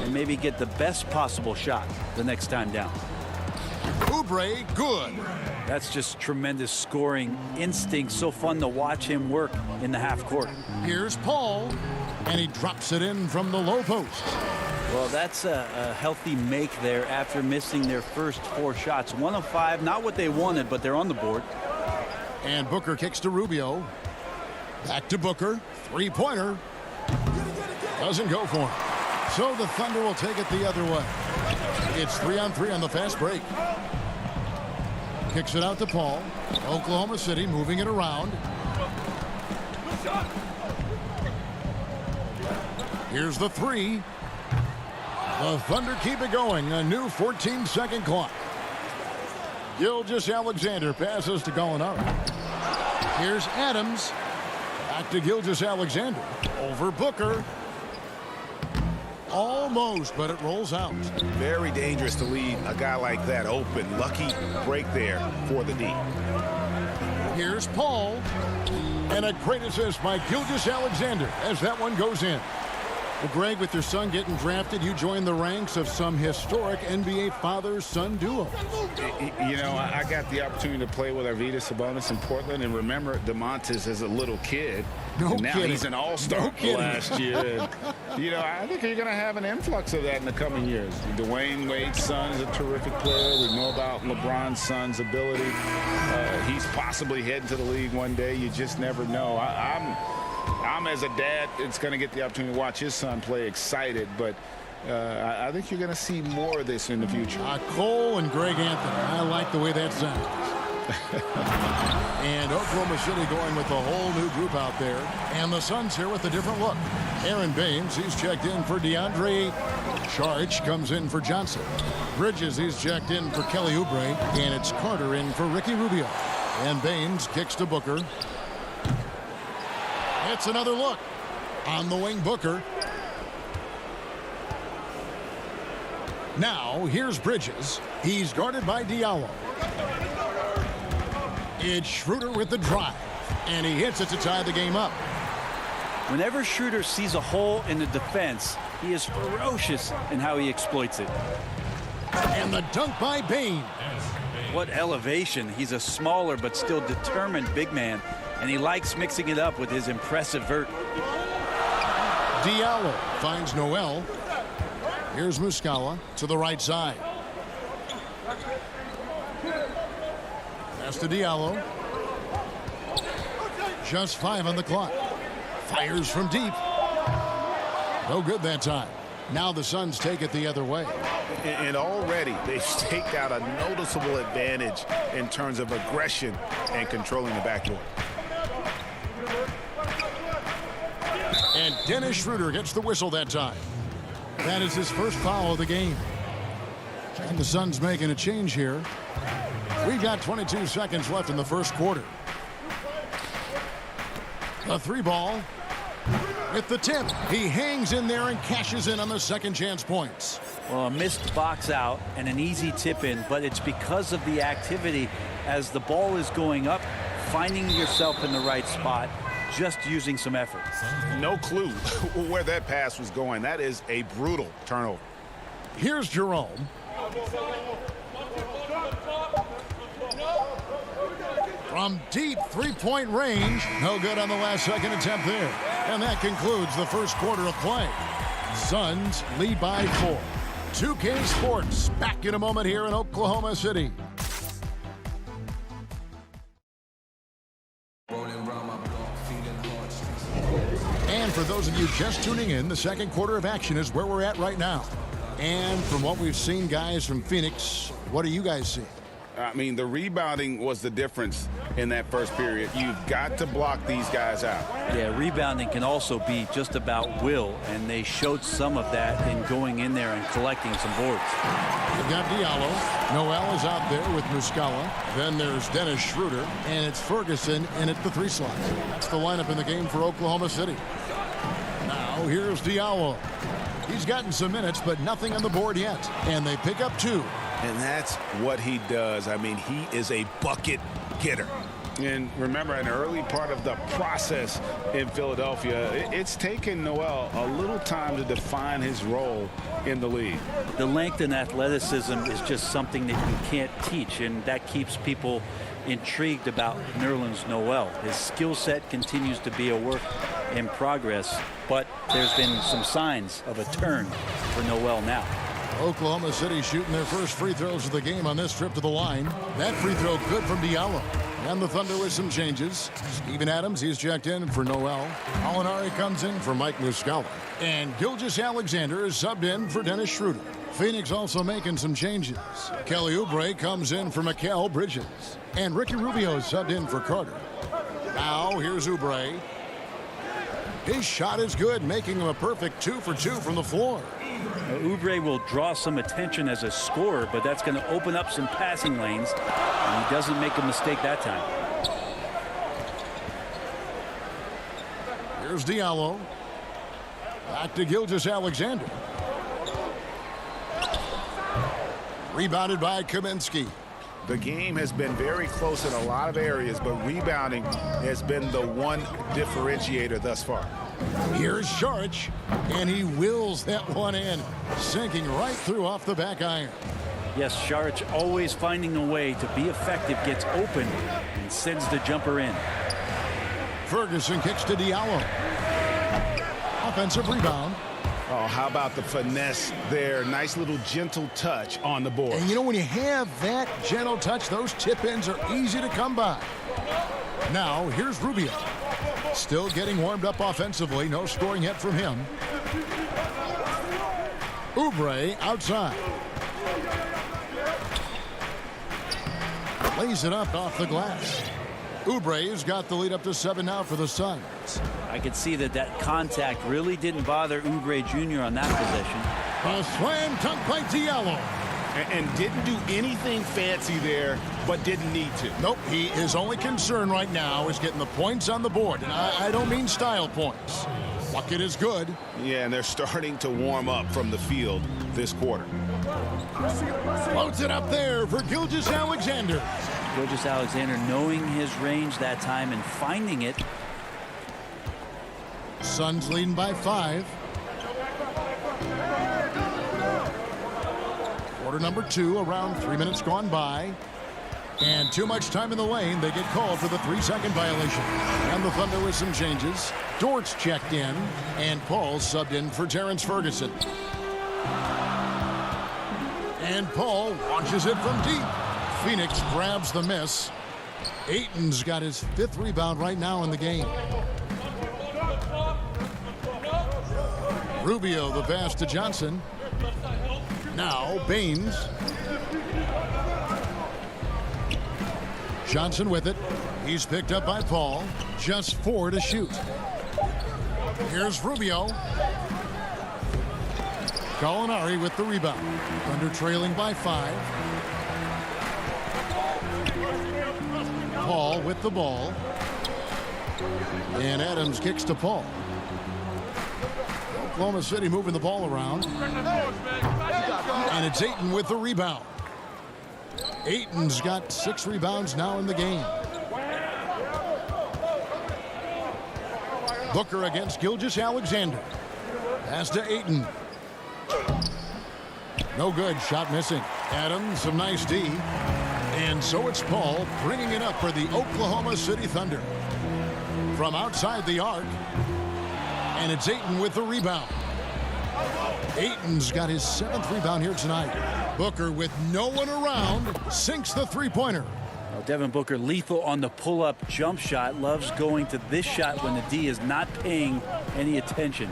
and maybe get the best possible shot the next time down. Oubre, good. That's just tremendous scoring instinct. So fun to watch him work in the half court. Here's Paul, and he drops it in from the low post. Well, that's a healthy make there after missing their first 4 shots. 1 of 5, not what they wanted, but they're on the board. And Booker kicks to Rubio. Back to Booker. 3-pointer. Doesn't go for him. So the Thunder will take it the other way. It's 3-on-3 on the fast break. Kicks it out to Paul. Oklahoma City moving it around. Here's the 3. The Thunder keep it going. A new 14-second clock. Gilgeous-Alexander passes to Gallinari. Here's Adams. Back to Gilgeous-Alexander. Over Booker. Almost, but it rolls out. Very dangerous to leave a guy like that open. Lucky break there for the D. Here's Paul. And a great assist by Gilgeous-Alexander as that one goes in. Well, Greg, with your son getting drafted, you joined the ranks of some historic NBA father-son duo. You know, I got the opportunity to play with Arvydas Sabonis in Portland, and remember DeMontis as a little kid. No and now kidding. He's an all-star last year. And, you know, I think you're going to have an influx of that in the coming years. Dwayne Wade's son is a terrific player. We know about LeBron's son's ability. He's possibly heading to the league one day. You just never know. I'm as a dad, it's going to get the opportunity to watch his son play excited, but I think you're going to see more of this in the future. Cole and Greg Anthony. I like the way that sounds. And Oklahoma City going with a whole new group out there. And the Suns here with a different look. Aaron Baines, he's checked in for DeAndre. Charge comes in for Johnson. Bridges, he's checked in for Kelly Oubre. And it's Carter in for Ricky Rubio. And Baines kicks to Booker. It's another look. On the wing, Booker. Now, here's Bridges. He's guarded by Diallo. It's Schroeder with the drive. And he hits it to tie the game up. Whenever Schroeder sees a hole in the defense, he is ferocious in how he exploits it. And the dunk by Bain. What elevation. He's a smaller but still determined big man, and he likes mixing it up with his impressive vert. Diallo finds Noel. Here's Muscala to the right side. Pass to Diallo. Just 5 on the clock. Fires from deep. No good that time. Now the Suns take it the other way. And already they've staked out a noticeable advantage in terms of aggression and controlling the backcourt. And Dennis Schroeder gets the whistle that time. That is his first foul of the game. And the Suns making a change here. We've got 22 seconds left in the first quarter. A 3 ball. With the tip, he hangs in there and cashes in on the second chance points. Well, a missed box out and an easy tip in, but it's because of the activity as the ball is going up, finding yourself in the right spot, just using some effort. No clue where that pass was going. That is a brutal turnover. Here's Jerome. From deep three-point range. No good on the last second attempt there. And that concludes the first quarter of play. Suns lead by 4. 2K Sports back in a moment here in Oklahoma City. And for those of you just tuning in, the second quarter of action is where we're at right now. And from what we've seen, guys, from Phoenix, what are you guys seeing? I mean, the rebounding was the difference in that first period. You've got to block these guys out. Yeah, rebounding can also be just about will, and they showed some of that in going in there and collecting some boards. You've got Diallo. Noel is out there with Muscala. Then there's Dennis Schroeder, and it's Ferguson in at the 3 slot. That's the lineup in the game for Oklahoma City. Now here's Diallo. He's gotten some minutes, but nothing on the board yet. And they pick up 2. And that's what he does. I mean, he is a bucket getter. And remember, an early part of the process in Philadelphia, it's taken Noel a little time to define his role in the league. The length and athleticism is just something that you can't teach, and that keeps people intrigued about Nerlens Noel. His skill set continues to be a work in progress, but there's been some signs of a turn for Noel now. Oklahoma City shooting their first free throws of the game on this trip to the line. That free throw good from Diallo. And the Thunder with some changes. Steven Adams, he's checked in for Noel. Alinari comes in for Mike Muscala. And Gilgeous-Alexander is subbed in for Dennis Schroeder. Phoenix also making some changes. Kelly Oubre comes in for Mikal Bridges. And Ricky Rubio subbed in for Carter. Now here's Oubre. His shot is good, making him a perfect 2 for 2 from the floor. Oubre will draw some attention as a scorer, but that's going to open up some passing lanes, and he doesn't make a mistake that time. Here's Diallo. Back to Gilgeous-Alexander. Rebounded by Kaminsky. The game has been very close in a lot of areas, but rebounding has been the one differentiator thus far. Here's Saric, and he wills that one in, sinking right through off the back iron. Yes, Saric always finding a way to be effective, gets open, and sends the jumper in. Ferguson kicks to Diallo. Offensive rebound. Oh, how about the finesse there? Nice little gentle touch on the board. And you know, when you have that gentle touch, those tip-ins are easy to come by. Now, here's Rubio. Still getting warmed up offensively. No scoring yet from him. Oubre outside. Lays it up off the glass. Oubre's got the lead up to 7 now for the Suns. I could see that contact really didn't bother Oubre Jr. on that possession. A slam dunk by Diallo. And didn't do anything fancy there, but didn't need to. Nope, his only concern right now is getting the points on the board. And I don't mean style points. Bucket is good. Yeah, and they're starting to warm up from the field this quarter. Floats it up there for Gilgeous-Alexander. Gilgeous-Alexander knowing his range that time and finding it. Suns leading by 5. Quarter number 2, around 3 minutes gone by. And too much time in the lane. They get called for the 3-second violation. And the Thunder with some changes. Dort's checked in, and Paul subbed in for Terrence Ferguson. And Paul launches it from deep. Phoenix grabs the miss. Ayton's got his 5th rebound right now in the game. Rubio the pass to Johnson. Now Baines. Johnson with it. He's picked up by Paul. Just 4 to shoot. Here's Rubio. Gallinari with the rebound. Thunder trailing by 5. Paul with the ball. And Adams kicks to Paul. Oklahoma City moving the ball around. And it's Ayton with the rebound. Ayton's got 6 rebounds now in the game. Booker against Gilgeous-Alexander. Pass to Ayton. No good. Shot missing. Adams, some nice D. And so it's Paul bringing it up for the Oklahoma City Thunder. From outside the arc. And it's Ayton with the rebound. Ayton's got his 7th rebound here tonight. Booker, with no one around, sinks the three-pointer. Well, Devin Booker lethal on the pull-up jump shot. Loves going to this shot when the D is not paying any attention.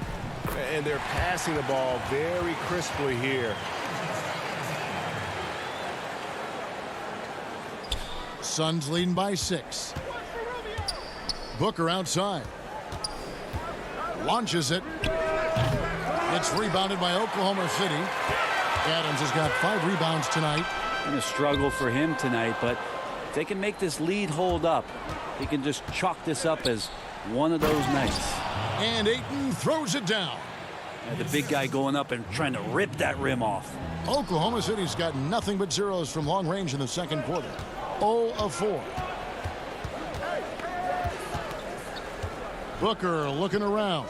And they're passing the ball very crisply here. Suns leading by 6. Booker outside. Launches it. It's rebounded by Oklahoma City. Adams has got 5 rebounds tonight. Been a struggle for him tonight, but if they can make this lead hold up, he can just chalk this up as one of those nights. And Ayton throws it down. And the big guy going up and trying to rip that rim off. Oklahoma City's got nothing but zeros from long range in the second quarter. 0 of 4. Booker looking around.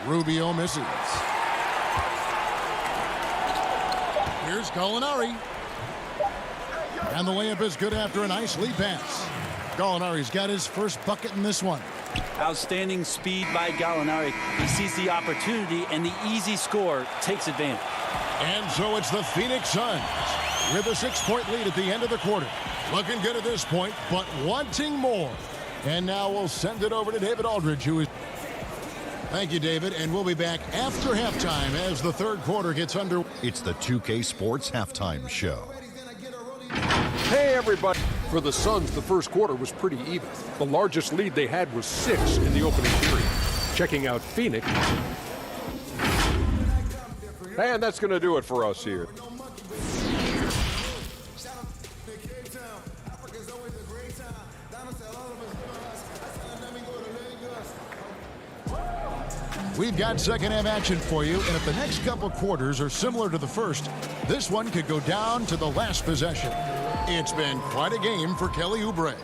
Rubio misses. Here's Gallinari. And the layup is good after a nice lead pass. Gallinari's got his first bucket in this one. Outstanding speed by Gallinari. He sees the opportunity, and the easy score takes advantage. And so it's the Phoenix Suns with a 6-point lead at the end of the quarter. Looking good at this point, but wanting more. And now we'll send it over to David Aldridge, who is... Thank you, David, and we'll be back after halftime as the third quarter gets under. It's the 2K Sports Halftime Show. Hey, everybody. For the Suns, the first quarter was pretty even. The largest lead they had was 6 in the opening period. Checking out Phoenix. And that's going to do it for us here. We've got second half action for you, and if the next couple quarters are similar to the first, this one could go down to the last possession. It's been quite a game for Kelly Oubre.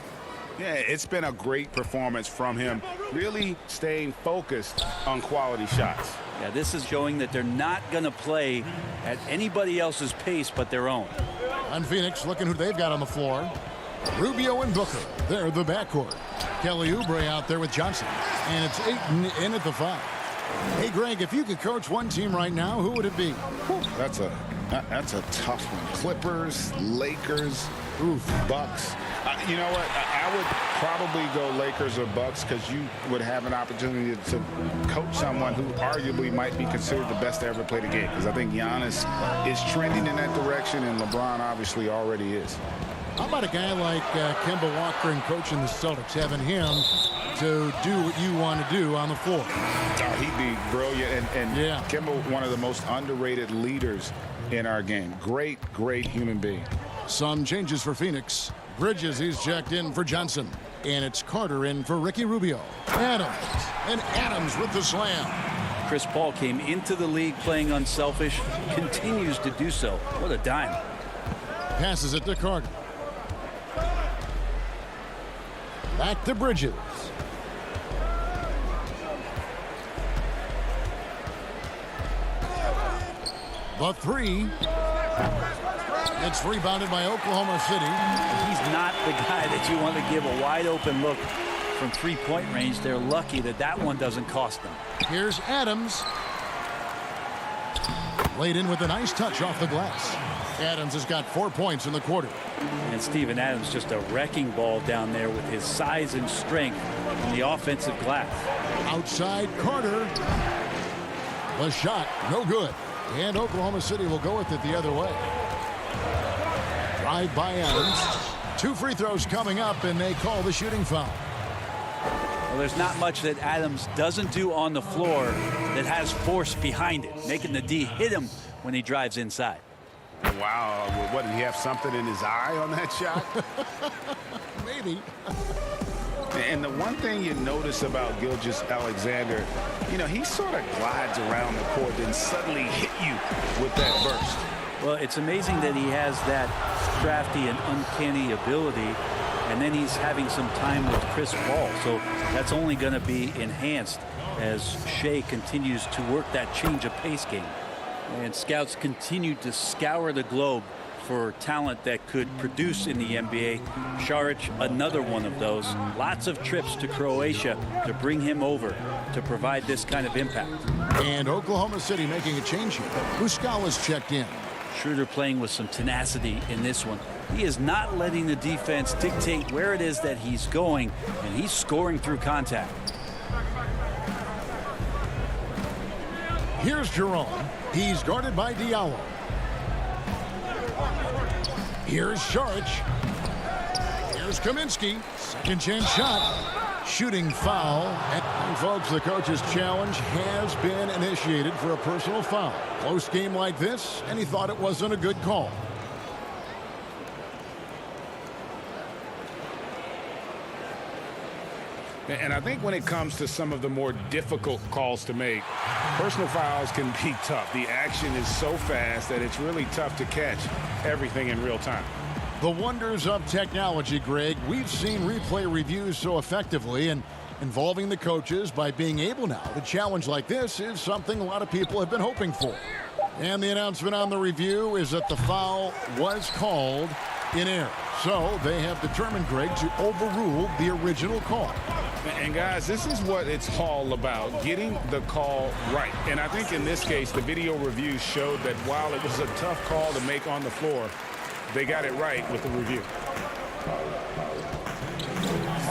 Yeah, it's been a great performance from him, really staying focused on quality shots. Yeah, this is showing that they're not going to play at anybody else's pace but their own. On Phoenix, looking who they've got on the floor. Rubio and Booker, they're the backcourt. Kelly Oubre out there with Johnson, and it's Ayton in at the 5. Hey, Greg, if you could coach one team right now, who would it be? That's a tough one. Clippers, Lakers, Bucks. You know what? I would probably go Lakers or Bucks because you would have an opportunity to coach someone who arguably might be considered the best to ever play the game. Because I think Giannis is trending in that direction, and LeBron obviously already is. How about a guy like Kemba Walker and coaching the Celtics, having him to do what you want to do on the floor? Oh, he'd be brilliant. And yeah. Kemba, one of the most underrated leaders in our game. Great, great human being. Some changes for Phoenix. Bridges, he's checked in for Johnson. And it's Carter in for Ricky Rubio. Adams. And Adams with the slam. Chris Paul came into the league playing unselfish. Continues to do so. What a dime. Passes it to Carter. Back to Bridges. The three. It's rebounded by Oklahoma City. He's not the guy that you want to give a wide open look from three-point range. They're lucky that that one doesn't cost them. Here's Adams. Laid in with a nice touch off the glass. Adams has got 4 points in the quarter. And Steven Adams just a wrecking ball down there with his size and strength on the offensive glass. Outside Carter. The shot, no good. And Oklahoma City will go with it the other way. Drive by Adams. 2 free throws coming up, and they call the shooting foul. Well, there's not much that Adams doesn't do on the floor that has force behind it, making the D hit him when he drives inside. Wow, what, did he have something in his eye on that shot? Maybe. And the one thing you notice about Gilgeous-Alexander, you know, he sort of glides around the court and suddenly hit you with that burst. Well, it's amazing that he has that crafty and uncanny ability, and then he's having some time with Chris Paul. So that's only going to be enhanced as Shea continues to work that change of pace game. And scouts continue to scour the globe for talent that could produce in the NBA. Šarić, another one of those. Lots of trips to Croatia to bring him over to provide this kind of impact. And Oklahoma City making a change here. Muscala's checked in. Schroeder playing with some tenacity in this one. He is not letting the defense dictate where it is that he's going, and he's scoring through contact. Here's Jerome. He's guarded by Diallo. Here's Šarić. Here's Kaminsky. Second chance shot. Shooting foul. And folks, the coach's challenge has been initiated for a personal foul. Close game like this, and he thought it wasn't a good call. And I think when it comes to some of the more difficult calls to make, personal fouls can be tough. The action is so fast that it's really tough to catch everything in real time. The wonders of technology, Greg. We've seen replay reviews so effectively, and involving the coaches by being able now to challenge like this is something a lot of people have been hoping for. And the announcement on the review is that the foul was called in error. So they have determined, Greg, to overrule the original call. And guys, this is what it's all about, getting the call right. And I think in this case, the video review showed that while it was a tough call to make on the floor, they got it right with the review.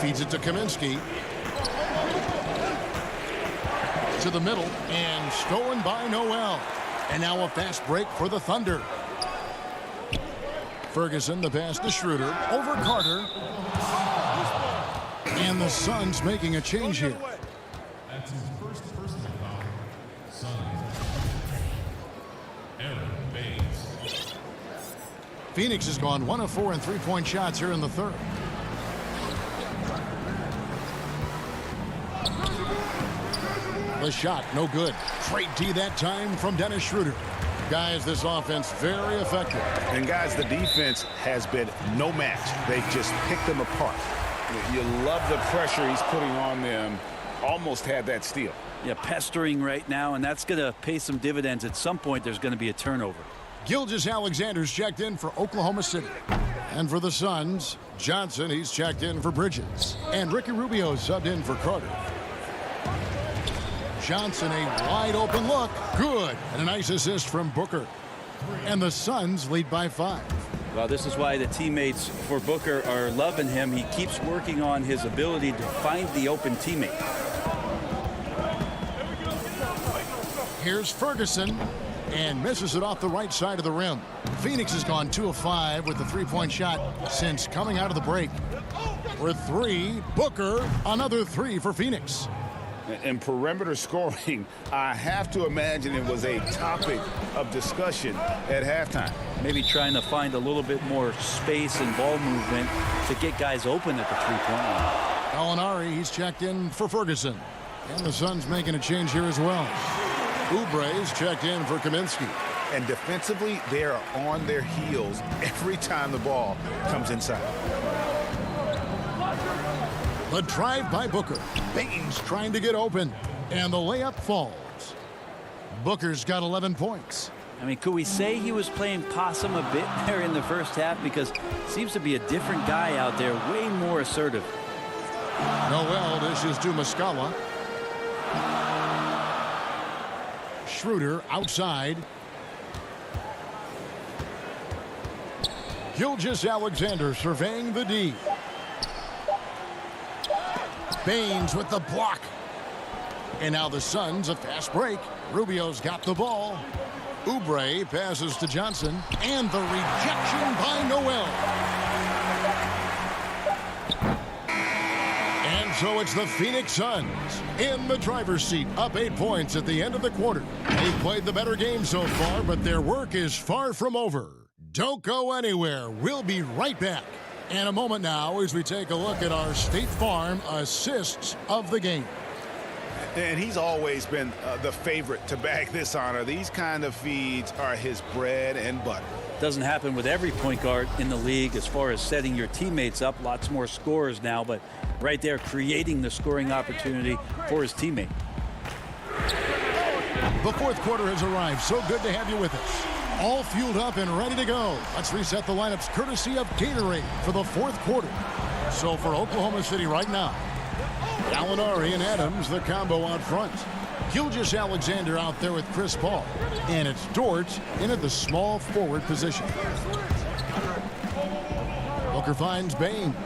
Feeds it to Kaminsky. To the middle, and stolen by Noel. And now a fast break for the Thunder. Ferguson, the pass to Schroeder. Over Carter. And the Suns making a change here. That's his first personal foul. Suns. Aaron Baines. Phoenix has gone 1 of 4 in three-point shots here in the third. The shot, no good. Great D that time from Dennis Schroeder. Guys, this offense very effective. And guys, the defense has been no match. They've just picked them apart. You love the pressure he's putting on them. Almost had that steal. Yeah, pestering right now, and that's going to pay some dividends. At some point, there's going to be a turnover. Gilgeous-Alexander's checked in for Oklahoma City. And for the Suns, Johnson, he's checked in for Bridges. And Ricky Rubio subbed in for Carter. Johnson, a wide open look. Good. And a nice assist from Booker. And the Suns lead by 5. Well, this is why the teammates for Booker are loving him. He keeps working on his ability to find the open teammate. Here's Ferguson. And misses it off the right side of the rim. Phoenix has gone 2 of 5 with the three-point shot since coming out of the break. For 3, Booker, another 3 for Phoenix. And perimeter scoring, I have to imagine it was a topic of discussion at halftime. Maybe trying to find a little bit more space and ball movement to get guys open at the three-point line. Gallinari, he's checked in for Ferguson. And the Suns making a change here as well. Oubre's checked in for Kaminsky. And defensively, they are on their heels every time the ball comes inside. The drive by Booker. Baines trying to get open. And the layup falls. Booker's got 11 points. I mean, could we say he was playing possum a bit there in the first half? Because it seems to be a different guy out there, way more assertive. Noel dishes to Muscala. Schroeder outside. Gilgeous-Alexander surveying the D. Baines with the block. And now the Suns, a fast break. Rubio's got the ball. Oubre passes to Johnson. And the rejection by Noel. And so it's the Phoenix Suns in the driver's seat, up 8 points at the end of the quarter. They've played the better game so far, but their work is far from over. Don't go anywhere. We'll be right back. In a moment now as we take a look at our State Farm assists of the game. And he's always been the favorite to bag this honor. These kind of feeds are his bread and butter. Doesn't happen with every point guard in the league as far as setting your teammates up. Lots more scorers now, but right there creating the scoring opportunity for his teammate. The fourth quarter has arrived. So good to have you with us. All fueled up and ready to go. Let's reset the lineups courtesy of Gatorade for the fourth quarter. So for Oklahoma City right now, Gallinari and Adams, the combo out front. Gilgeous-Alexander out there with Chris Paul. And it's Dort in at the small forward position. Booker finds Baines.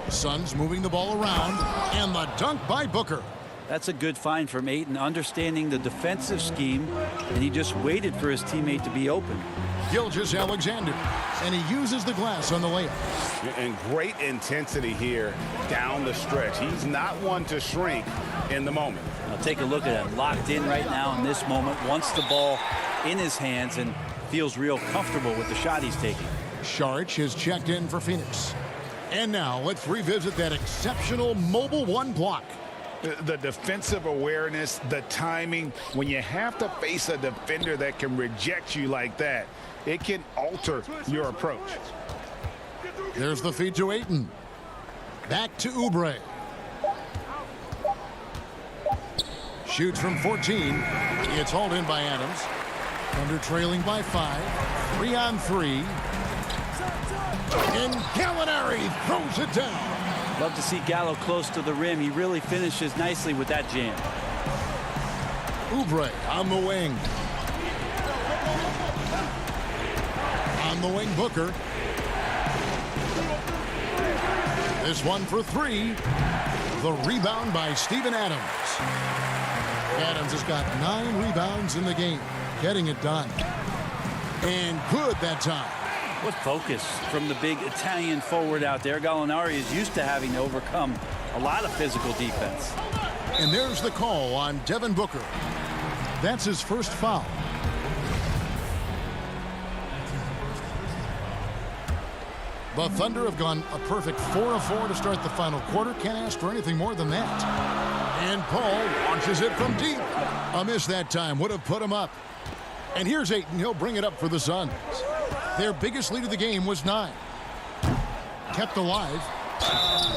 Suns moving the ball around. And the dunk by Booker. That's a good find from Ayton, understanding the defensive scheme, and he just waited for his teammate to be open. Gilgeous-Alexander, and he uses the glass on the layup. And great intensity here down the stretch. He's not one to shrink in the moment. Now take a look at him, locked in right now in this moment, wants the ball in his hands and feels real comfortable with the shot he's taking. Sharch has checked in for Phoenix. And now let's revisit that exceptional mobile one block. The defensive awareness, the timing, when you have to face a defender that can reject you like that, it can alter your approach. There's the feed to Ayton. Back to Oubre. Shoots from 14. It's hauled in by Adams. Thunder trailing by 5. 3-on-3. And Gallinari throws it down. Love to see Gallo close to the rim. He really finishes nicely with that jam. Oubre on the wing. On the wing, Booker. This one for 3. The rebound by Steven Adams. Adams has got 9 rebounds in the game, getting it done. And good that time. What focus from the big Italian forward out there. Gallinari is used to having to overcome a lot of physical defense. And there's the call on Devin Booker. That's his first foul. The Thunder have gone a perfect 4 of 4 to start the final quarter. Can't ask for anything more than that. And Paul launches it from deep. A miss that time would have put him up. And here's Ayton. He'll bring it up for the Suns. Their biggest lead of the game was 9. Kept alive.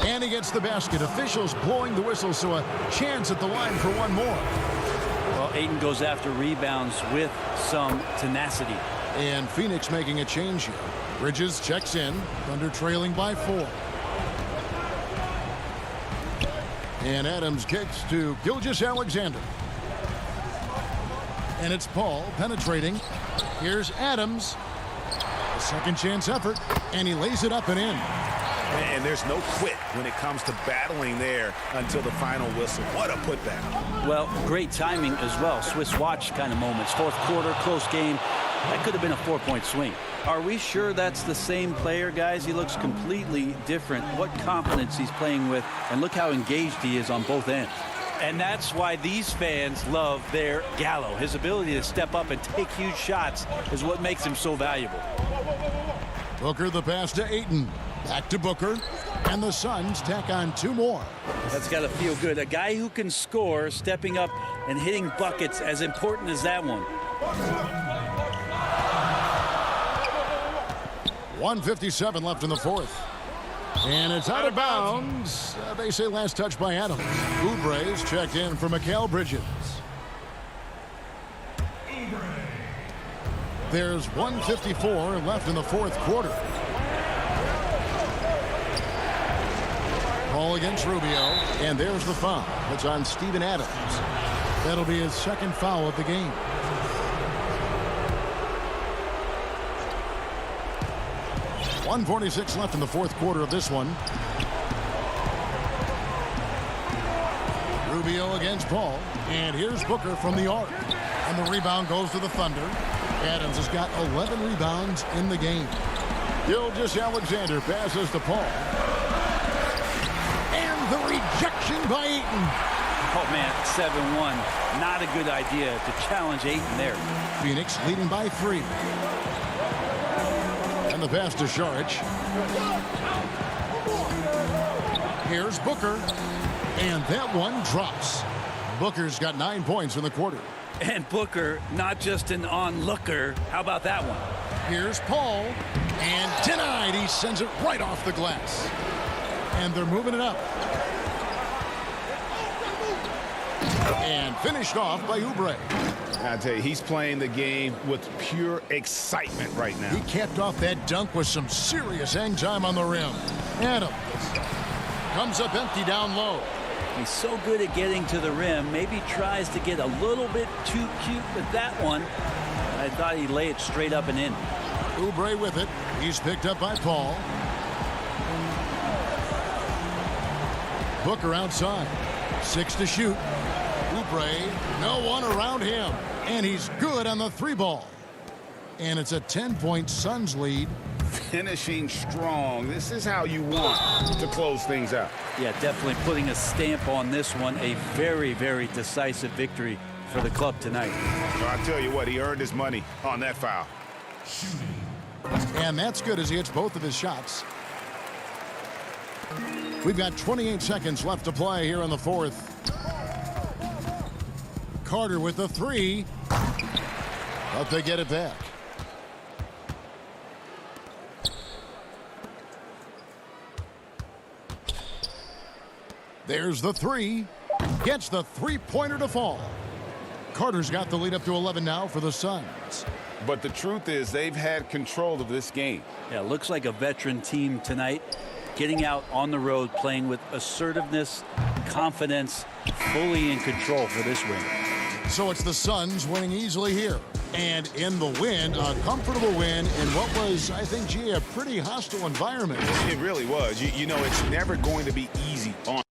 And he gets the basket. Officials blowing the whistle, so a chance at the line for one more. Well, Ayton goes after rebounds with some tenacity. And Phoenix making a change here. Bridges checks in. Thunder trailing by 4. And Adams kicks to Gilgeous-Alexander. And it's Paul penetrating. Here's Adams. A second chance effort. And he lays it up and in. And there's no quit when it comes to battling there until the final whistle. What a putback. Well, great timing as well. Swiss watch kind of moments. Fourth quarter, close game. That could have been a 4-point swing. Are we sure that's the same player, guys? He looks completely different. What confidence he's playing with, and look how engaged he is on both ends. And that's why these fans love their Gallo. His ability to step up and take huge shots is what makes him so valuable. Booker the pass to Ayton. Back to Booker. And the Suns tack on 2 more. That's got to feel good. A guy who can score, stepping up and hitting buckets, as important as that one. 1:57 left in the fourth. And it's out of bounds. They say last touch by Adams. Oubre's checked in for Mikal Bridges. There's 1:54 left in the fourth quarter. Ball against Rubio, and there's the foul. It's on Steven Adams. That'll be his second foul of the game. .146 left in the fourth quarter of this one. Rubio against Paul, and here's Booker from the arc. And the rebound goes to the Thunder. Adams has got 11 rebounds in the game. Gilgeous-Alexander passes to Paul. And the rejection by Ayton. Oh, man, 7-1. Not a good idea to challenge Ayton there. Phoenix leading by 3. And the pass to Šarić. Here's Booker. And that one drops. Booker's got 9 points in the quarter. And Booker, not just an onlooker. How about that one? Here's Paul. And denied. He sends it right off the glass. And they're moving it up. And finished off by Oubre. I tell you, he's playing the game with pure excitement right now. He capped off that dunk with some serious hang time on the rim. Adams comes up empty down low. He's so good at getting to the rim. Maybe tries to get a little bit too cute with that one. I thought he'd lay it straight up and in. Oubre with it. He's picked up by Paul. Booker outside. 6 to shoot. Oubre, no one around him. And he's good on the 3-ball. And it's a 10-point Suns lead. Finishing strong. This is how you want to close things out. Yeah, definitely putting a stamp on this one. A very, very decisive victory for the club tonight. Well, I tell you what, he earned his money on that foul. And that's good as he hits both of his shots. We've got 28 seconds left to play here in the fourth. Carter with the 3. But they get it back. There's the 3. Gets the 3-pointer to fall. Carter's got the lead up to 11 now for the Suns. But the truth is they've had control of this game. Yeah, looks like a veteran team tonight. Getting out on the road, playing with assertiveness, confidence, fully in control for this win. So it's the Suns winning easily here. And in the win, a comfortable win in what was, I think, a pretty hostile environment. It really was. You know, it's never going to be easy on